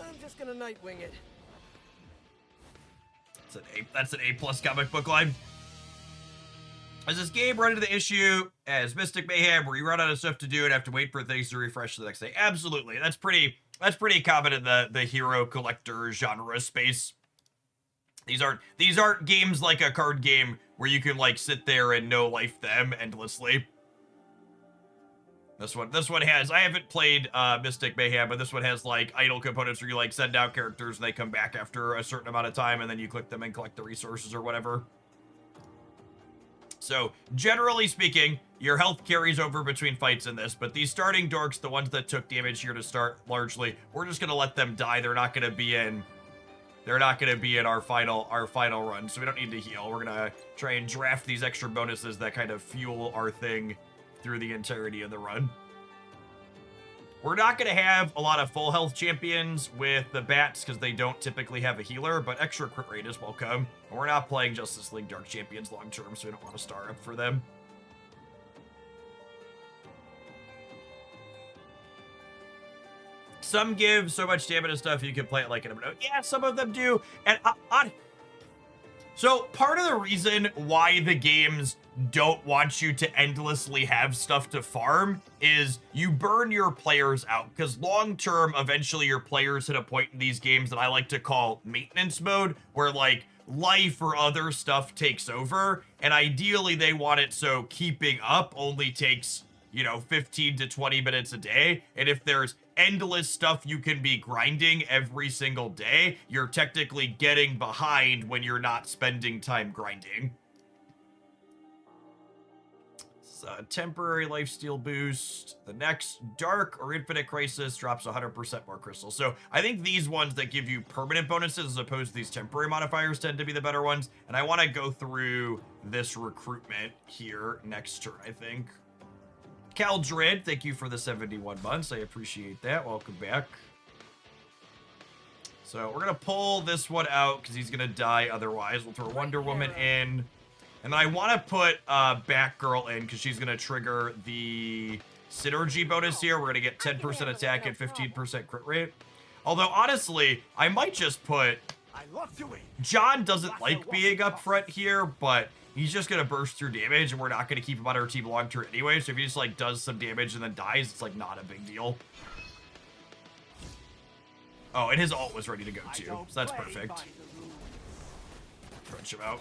I'm just gonna Nightwing it. That's an A+ comic book line. Does this game run into the issue as Mystic Mayhem where you run out of stuff to do and have to wait for things to refresh the next day? Absolutely. That's pretty common in the hero collector genre space. These aren't games like a card game where you can like sit there and no life them endlessly. This one has, I haven't played Mystic Mayhem, but this one has like idle components where you like send out characters and they come back after a certain amount of time and then you click them and collect the resources or whatever. So, generally speaking, your health carries over between fights in this, but these starting dorks, the ones that took damage here to start largely, we're just gonna let them die. They're not gonna be in our final run, so we don't need to heal. We're gonna try and draft these extra bonuses that kind of fuel our thing through the entirety of the run. We're not going to have a lot of full health champions with the bats because they don't typically have a healer, but extra crit rate is welcome. And we're not playing Justice League Dark Champions long term, so we don't want to star up for them. Some give so much damage and stuff you can play it like an MMO. Yeah, some of them do. And so part of the reason why the games don't want you to endlessly have stuff to farm is you burn your players out, because long term, eventually your players hit a point in these games that I like to call maintenance mode, where like life or other stuff takes over, and ideally they want it so keeping up only takes, you know, 15 to 20 minutes a day. And if there's endless stuff you can be grinding every single day, you're technically getting behind when you're not spending time grinding. So, temporary lifesteal boost. The next Dark or Infinite Crisis drops 100% more crystals. So I think these ones that give you permanent bonuses as opposed to these temporary modifiers tend to be the better ones. And I want to go through this recruitment here next turn, I think. Caldred, thank you for the 71 months. I appreciate that. Welcome back. So we're going to pull this one out because he's going to die otherwise. We'll throw Wonder Woman in. And then I want to put Batgirl in because she's going to trigger the synergy bonus here. We're going to get 10% attack and 15% crit rate. Although, honestly, I might just put... John doesn't like being up front here, but he's just going to burst through damage, and we're not going to keep him on our team long term anyway. So if he just, like, does some damage and then dies, it's, like, not a big deal. Oh, and his ult was ready to go, too. So that's perfect. Crunch him out.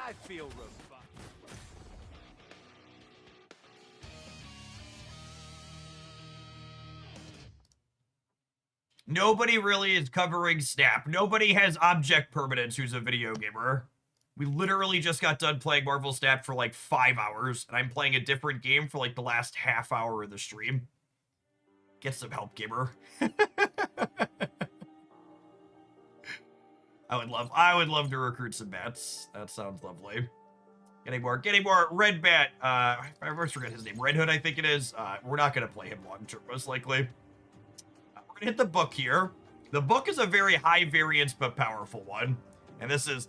I feel revived. Nobody really is covering Snap. Nobody has object permanence who's a video gamer. We literally just got done playing Marvel Snap for like 5 hours, and I'm playing a different game for like the last half hour of the stream. Get some help, gamer. I would love to recruit some bats. That sounds lovely. Getting more Red Bat. I always forget his name. Red Hood, I think it is. We're not gonna play him long term, most likely. We're gonna hit the book here. The book is a very high variance but powerful one, and this is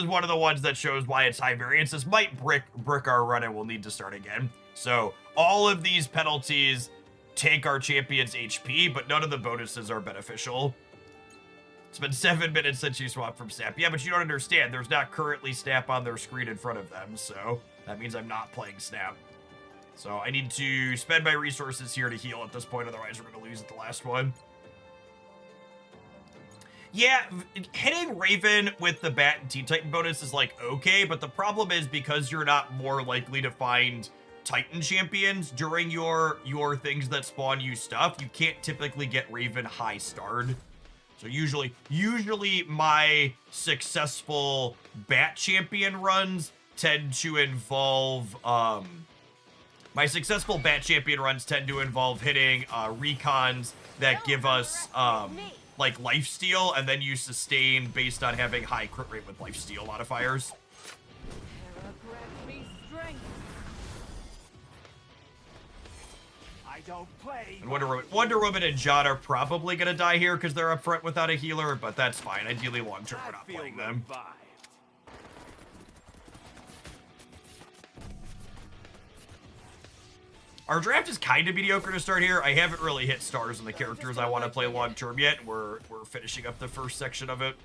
one of the ones that shows why it's high variance. This might brick our run, and we'll need to start again. So all of these penalties take our champion's HP, but none of the bonuses are beneficial. It's been 7 minutes since you swapped from Snap. Yeah, but you don't understand. There's not currently Snap on their screen in front of them, so that means I'm not playing Snap. So I need to spend my resources here to heal at this point, otherwise we're going to lose at the last one. Yeah, hitting Raven with the Bat and Teen-Titan bonus is, like, okay, but the problem is because you're not more likely to find Titan champions during your things that spawn you stuff, you can't typically get Raven high-starred. So usually my successful Bat champion runs tend to involve, hitting recons that give us, like lifesteal, and then you sustain based on having high crit rate with lifesteal modifiers. And Wonder Woman and John are probably going to die here because they're up front without a healer, but that's fine. Ideally, long term, we're not playing them. Our draft is kind of mediocre to start here. I haven't really hit stars on the characters I want to play long term yet. We're finishing up the first section of it.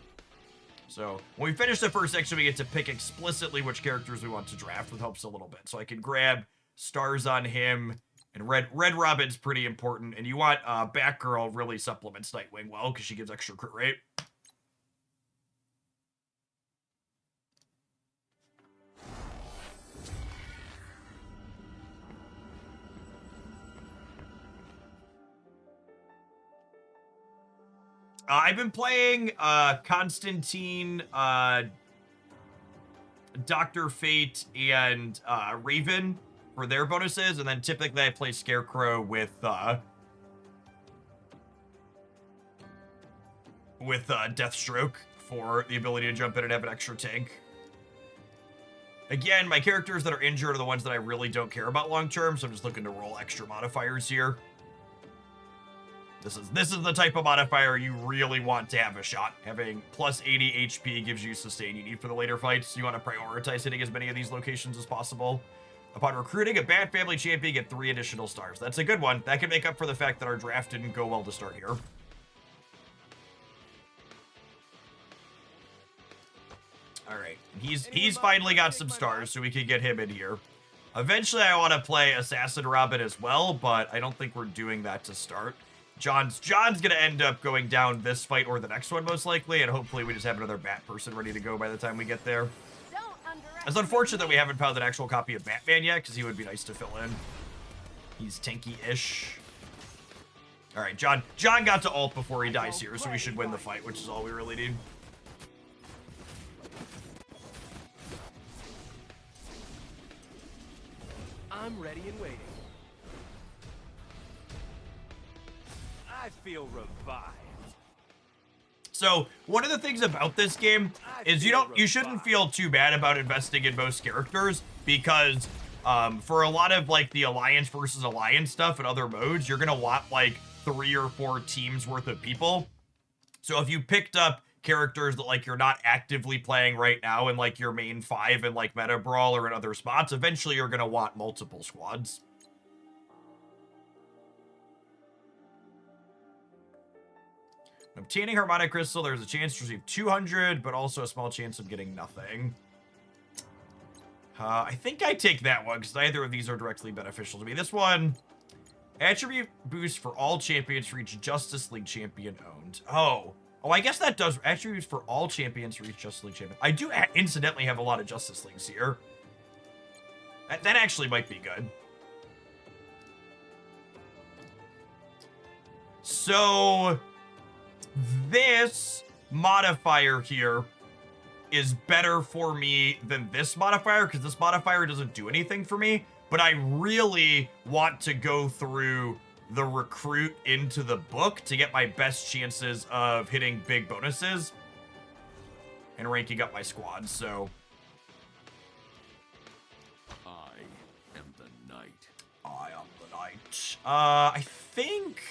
So when we finish the first section, we get to pick explicitly which characters we want to draft, which helps a little bit. So I can grab stars on him. And Red Robin's pretty important, and you want Batgirl really supplements Nightwing well, because she gives extra crit rate. I've been playing Constantine, Dr. Fate, and Raven for their bonuses, and then typically I play Scarecrow with Deathstroke for the ability to jump in and have an extra tank. Again, my characters that are injured are the ones that I really don't care about long term, so I'm just looking to roll extra modifiers here. This is the type of modifier you really want to have a shot. Having plus 80 HP gives you sustain you need for the later fights. You want to prioritize hitting as many of these locations as possible. Upon recruiting a Bat Family champion, get 3 additional stars. That's a good one. That can make up for the fact that our draft didn't go well to start here. All right, he's finally got some stars, so we can get him in here. Eventually, I want to play Assassin Robin as well, but I don't think we're doing that to start. John's gonna end up going down this fight or the next one most likely, and hopefully we just have another Bat person ready to go by the time we get there. It's unfortunate that we haven't found an actual copy of Batman yet, because he would be nice to fill in. He's tanky-ish. All right, John got to ult before he dies here, so we should win the fight, which is all we really need. I'm ready and waiting. I feel revived. So one of the things about this game is you shouldn't feel too bad about investing in most characters, because for a lot of like the alliance versus alliance stuff and other modes, you're gonna want like 3 or 4 teams worth of people. So if you picked up characters that like you're not actively playing right now in like your main 5 in like Meta Brawl or in other spots, eventually you're gonna want multiple squads. Obtaining Harmonic Crystal, there's a chance to receive 200, but also a small chance of getting nothing. I think I take that one, because neither of these are directly beneficial to me. This one, attribute boost for all champions for each Justice League champion owned. Oh, I guess that does attributes for all champions for each Justice League champion. I do incidentally have a lot of Justice Leagues here. That actually might be good. So this modifier here is better for me than this modifier, because this modifier doesn't do anything for me, but I really want to go through the recruit into the book to get my best chances of hitting big bonuses and ranking up my squad. So I am the knight. I am the knight. I think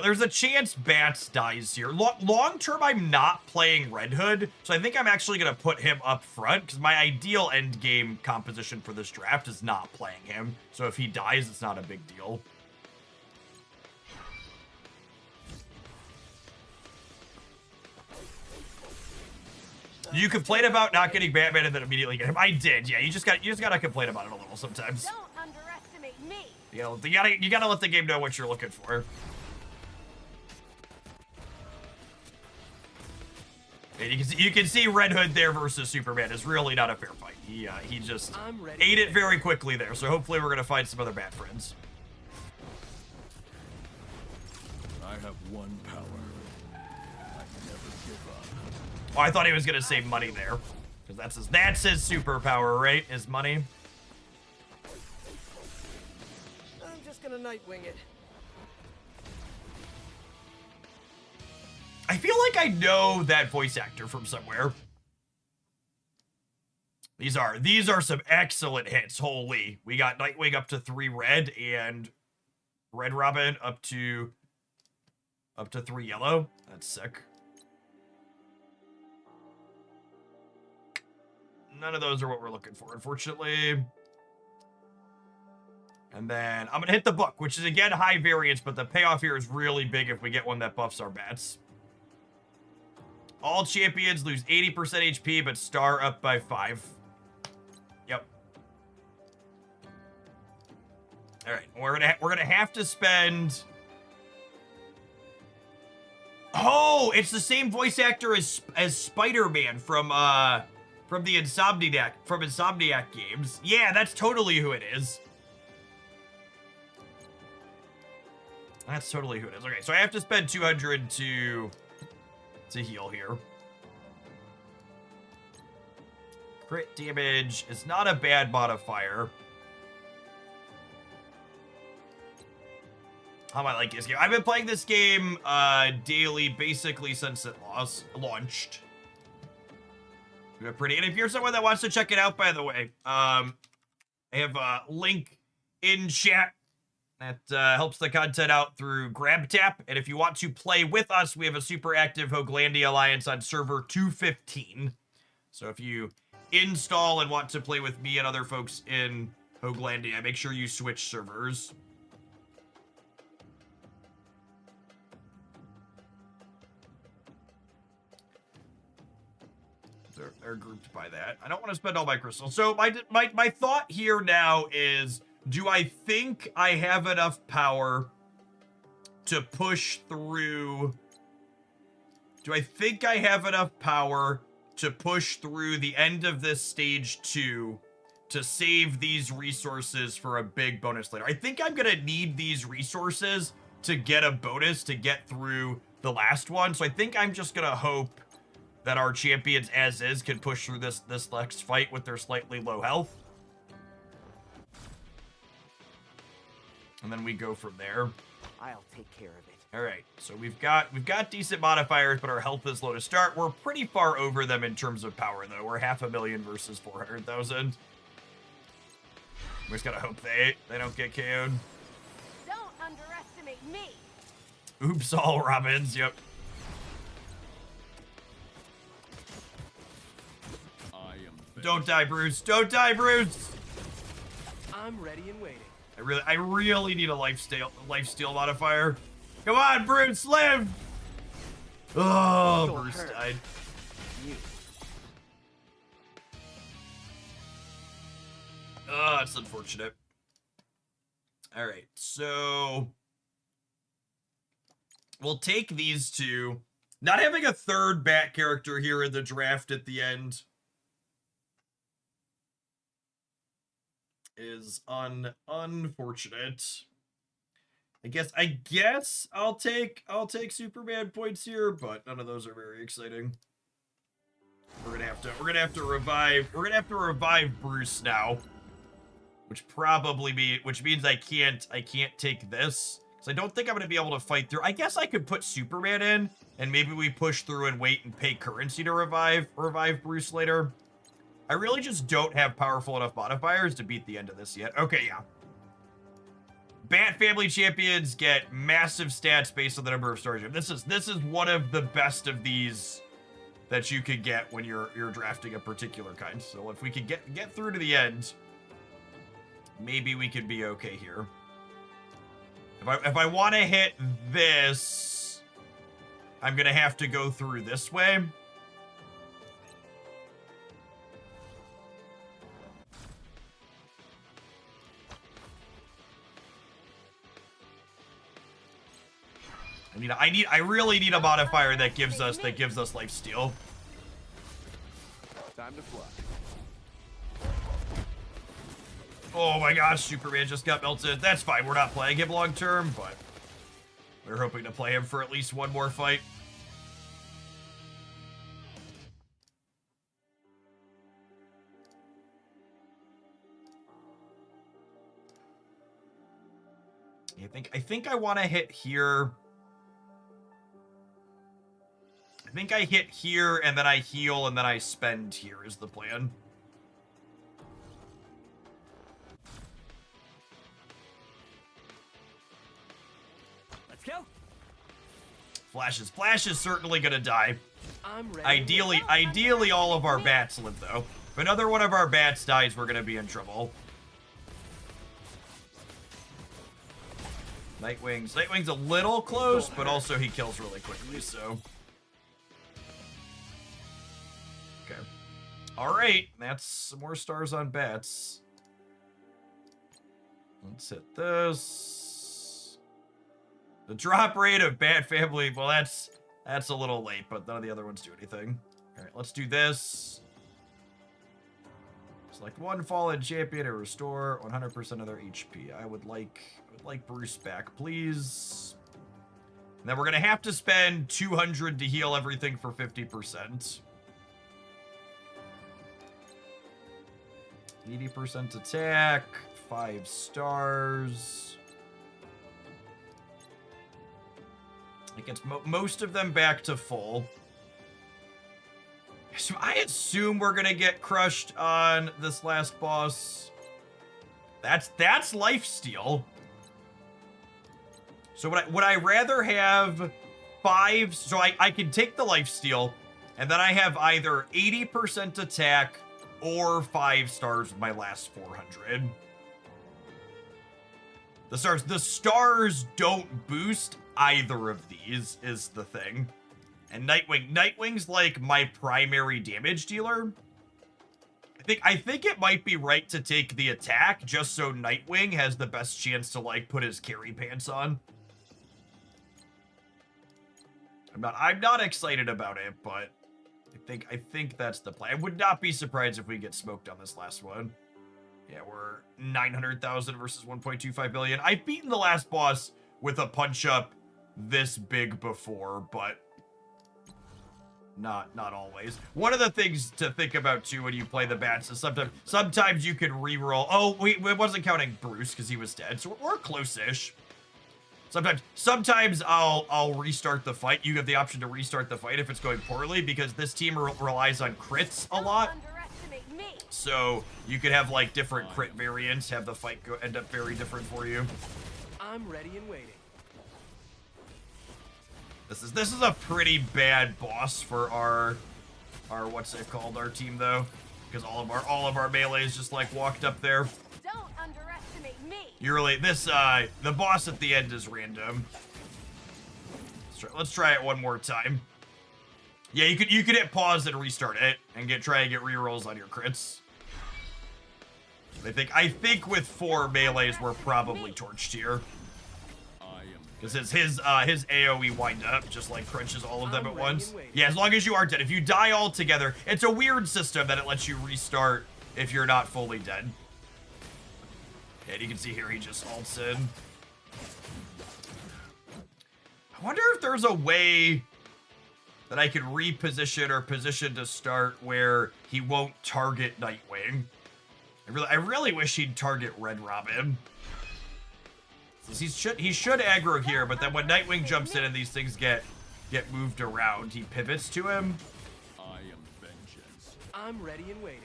there's a chance Bats dies here. Long term, I'm not playing Red Hood, so I think I'm actually going to put him up front, because my ideal end game composition for this draft is not playing him. So if he dies, it's not a big deal. You complain about not getting Batman and then immediately get him. I did, yeah. You just gotta complain about it a little sometimes. Don't underestimate me. You gotta let the game know what you're looking for. And you can see Red Hood there versus Superman is really not a fair fight. He just ate it very quickly there. So hopefully we're gonna find some other Bat friends. I have one power. I never give up. Oh, I thought he was gonna say money there, because that's his superpower, right? Is money. I'm just gonna Nightwing it. I feel like I know that voice actor from somewhere. These are some excellent hits. Holy, we got Nightwing up to 3 red and Red Robin up to 3 yellow. That's sick. None of those are what we're looking for, unfortunately. And then I'm gonna hit the book, which is again high variance, but the payoff here is really big if we get one that buffs our bats. All champions lose 80% HP, but star up by 5. Yep. All right, we're gonna have to spend. Oh, it's the same voice actor as Spider-Man from the Insomniac games. Yeah, that's totally who it is. That's totally who it is. Okay, so I have to spend 200 to heal here. Crit damage is not a bad modifier. How am I like this game? I've been playing this game daily basically since it launched. Pretty. And if you're someone that wants to check it out, by the way, I have a link in chat that helps the content out through GrabTap. And if you want to play with us, we have a super active Hoaglandia Alliance on server 215. So if you install and want to play with me and other folks in Hoaglandia, make sure you switch servers. They're grouped by that. I don't want to spend all my crystals. So my thought here now is, do I think I have enough power to push through? Do I think I have enough power to push through the end of this stage 2 to save these resources for a big bonus later? I think I'm going to need these resources to get a bonus to get through the last one. So I think I'm just going to hope that our champions as is can push through this next fight with their slightly low health. And then we go from there. I'll take care of it. All right, so we've got decent modifiers, but our health is low to start. We're pretty far over them in terms of power, though. We're 500,000 versus 400,000. We just gotta hope they don't get KO'd. Don't underestimate me. Oops, all Robins. Yep. Don't die, Bruce. Don't die, Bruce. I'm ready and waiting. I really need a lifesteal modifier. Come on, Bruce, live. Oh, Don't Bruce hurt. died. You. Oh, that's unfortunate. All right, so we'll take these two. Not having a third bat character here in the draft at the end is unfortunate. I guess I'll take Superman points here, but none of those are very exciting. We're gonna have to revive Bruce now, which means I can't take this, because I don't think I'm gonna be able to fight through. I guess I could put Superman in, and maybe we push through and wait and pay currency to revive Bruce later. I really just don't have powerful enough modifiers to beat the end of this yet. Okay, yeah. Bat family champions get massive stats based on the number of stars you have. This is one of the best of these that you could get when you're drafting a particular kind. So if we could get through to the end, maybe we could be okay here. If I want to hit this, I'm gonna have to go through this way. I really need a modifier that gives us lifesteal. Time to fly. Oh my gosh, Superman just got melted. That's fine. We're not playing him long term, but we're hoping to play him for at least one more fight. I think I want to hit here. I think I hit here, and then I heal, and then I spend here is the plan. Let's go. Flash is certainly gonna die. I'm ready. Ideally all of our bats live, though. If another one of our bats dies, we're gonna be in trouble. Nightwing's a little close, but also he kills really quickly, so. Okay. Alright, that's some more stars on bats. Let's hit this. The drop rate of Bat Family, well, that's a little late, but none of the other ones do anything. Alright, let's do this. Select one fallen champion to restore 100% of their HP. I would like like Bruce back, please. And then we're gonna have to spend 200 to heal everything for 50%. 80% attack, 5 stars. It gets most of them back to full. So I assume we're gonna get crushed on this last boss. That's lifesteal. So would I rather have 5? So I can take the lifesteal, and then I have either 80% attack or 5 stars with my last 400. The stars don't boost either of these is the thing. And Nightwing's like my primary damage dealer. I think it might be right to take the attack just so Nightwing has the best chance to like put his carry pants on. I'm not excited about it, but I think that's the plan. I would not be surprised if we get smoked on this last one. Yeah, we're 900,000 versus 1.25 billion. I've beaten the last boss with a punch up this big before, but not always. One of the things to think about too when you play the bats is sometimes you can re-roll. Oh, it wasn't counting Bruce because he was dead, so we're close-ish. Sometimes I'll restart the fight. You have the option to restart the fight if it's going poorly because this team relies on crits a lot. So you could have like different crit variants, have the fight end up very different for you. I'm ready and waiting. This is a pretty bad boss for our what's it called, our team though, because all of our melees just like walked up there. Don't underestimate me. You really the boss at the end is random. Let's try it one more time. Yeah, you could hit pause and restart it and try and get rerolls on your crits. I think with 4 melees we're probably torched here. Because his AoE wind up just like crunches all of them at once. Yeah, as long as you aren't dead. If you die all together, it's a weird system that it lets you restart if you're not fully dead. And you can see here he just ults in. I wonder if there's a way that I could reposition or position to start where he won't target Nightwing. I really wish he'd target Red Robin. He should aggro here, but then when Nightwing jumps in and these things get moved around, he pivots to him. I am vengeance. I'm ready and waiting.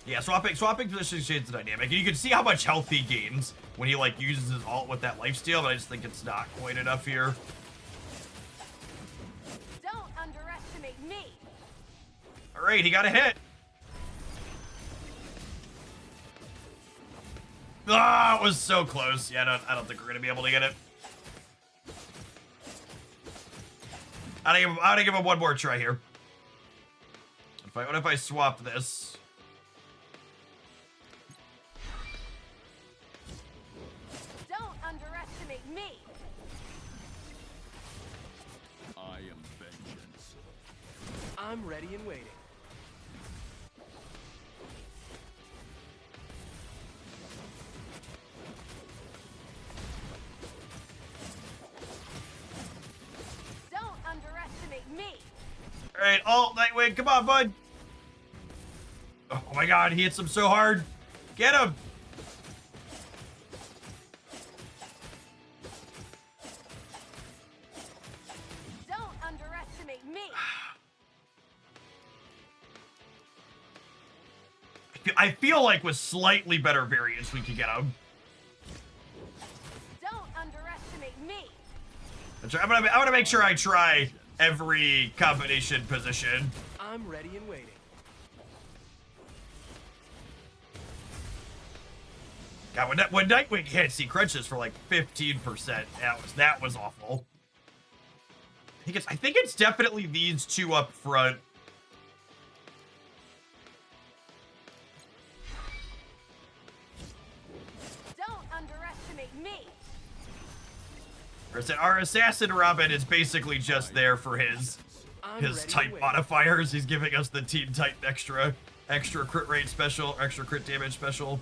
Yeah, swapping positions changes the dynamic. And you can see how much health he gains when he like uses his ult with that lifesteal, but I just think it's not quite enough here. Don't underestimate me. Alright, he got a hit. Ah, it was so close. Yeah, I don't think we're gonna be able to get it. I'm gonna give him one more try here. What if I swap this? Don't underestimate me. I am vengeance. I'm ready and waiting. Me. Alright, ult, Nightwing, come on, bud. Oh my god, he hits him so hard. Get him. Don't underestimate me. I feel like with slightly better variants we could get him. Don't underestimate me. That's right. I'm gonna make sure I try every combination position. I'm ready and waiting. God, when Nightwing hits, he crunches for like 15%. That was awful. I think it's definitely these two up front. Don't underestimate me. Our Assassin Robin is basically just there for his type modifiers. He's giving us the Team Titan extra crit rate special, extra crit damage special.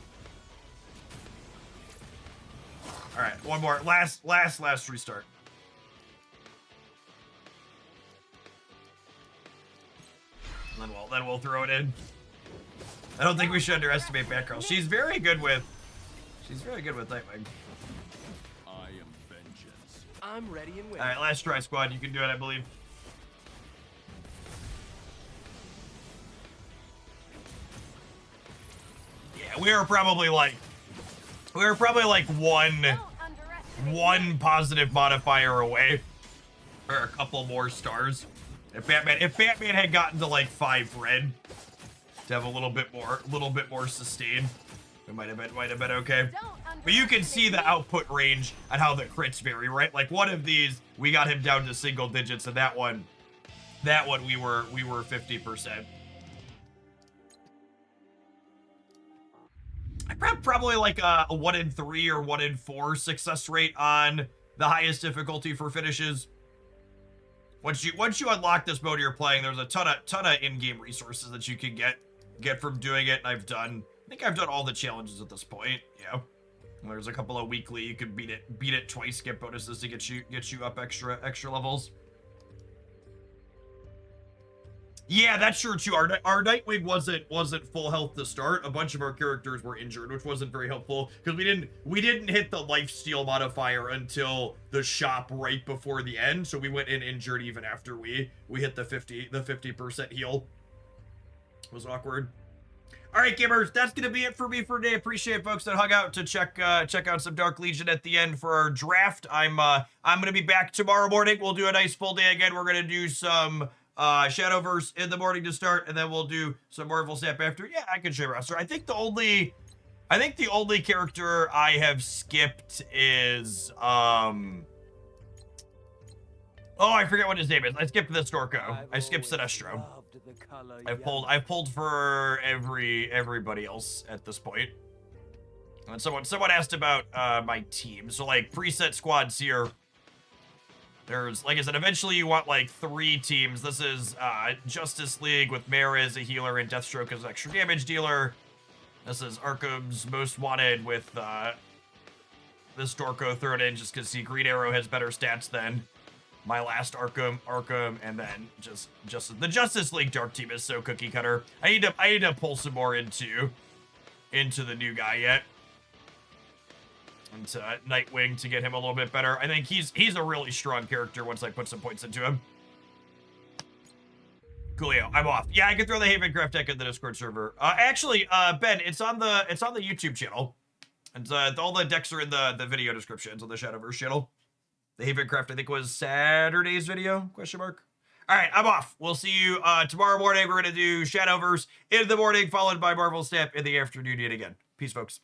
All right, one more. Last restart. And then we'll throw it in. I don't think we should underestimate Batgirl. She's very good with Nightwing. I am vengeance. I'm ready and waiting. All right, last try, squad. You can do it, I believe. Yeah, we were probably like one Don't underestimate one positive modifier away, or a couple more stars. If Batman had gotten to like 5 red to have a little bit more sustain, it might have been okay. But you can see the output range and how the crits vary, right? Like one of these, we got him down to single digits, and that one we were 50%. Probably like a 1 in 3 or 1 in 4 success rate on the highest difficulty for finishes. Once you unlock this mode you're playing, there's a ton of in-game resources that you can get from doing it. I think I've done all the challenges at this point. Yeah. There's a couple of weekly, you can beat it twice, get bonuses to get you up extra levels. Yeah, that's true too. Our Nightwing wasn't full health to start. A bunch of our characters were injured, which wasn't very helpful because we didn't hit the lifesteal modifier until the shop right before the end. So we went in injured even after we hit the 50% heal. It was awkward. All right, gamers, that's gonna be it for me for today. Appreciate folks that hung out to check out some Dark Legion at the end for our draft. I'm gonna be back tomorrow morning. We'll do a nice full day again. We're gonna do some Shadowverse in the morning to start, and then we'll do some Marvel Snap after. Yeah, I can show you roster. I think the only character I have skipped is oh, I forget what his name is. I skipped the Storko. I skipped Sinestro. I've pulled for everybody else at this point. And someone asked about my team. So like preset squads here. There's, like I said, eventually you want like 3 teams. This is Justice League with Mara as a healer and Deathstroke as an extra damage dealer. This is Arkham's Most Wanted with this Storko thrown in just because Green Arrow has better stats than my last Arkham, and then just the Justice League Dark Team is so cookie cutter. I need to pull some more into the new guy yet. And Nightwing to get him a little bit better. I think he's a really strong character once I put some points into him. Coolio, I'm off. Yeah, I can throw the Havencraft deck in the Discord server. Actually, Ben, it's on the YouTube channel. And all the decks are in the video descriptions on the Shadowverse channel. The Havencraft, I think, was Saturday's video, question mark. All right, I'm off. We'll see you tomorrow morning. We're going to do Shadowverse in the morning, followed by Marvel Snap in the afternoon yet again. Peace, folks.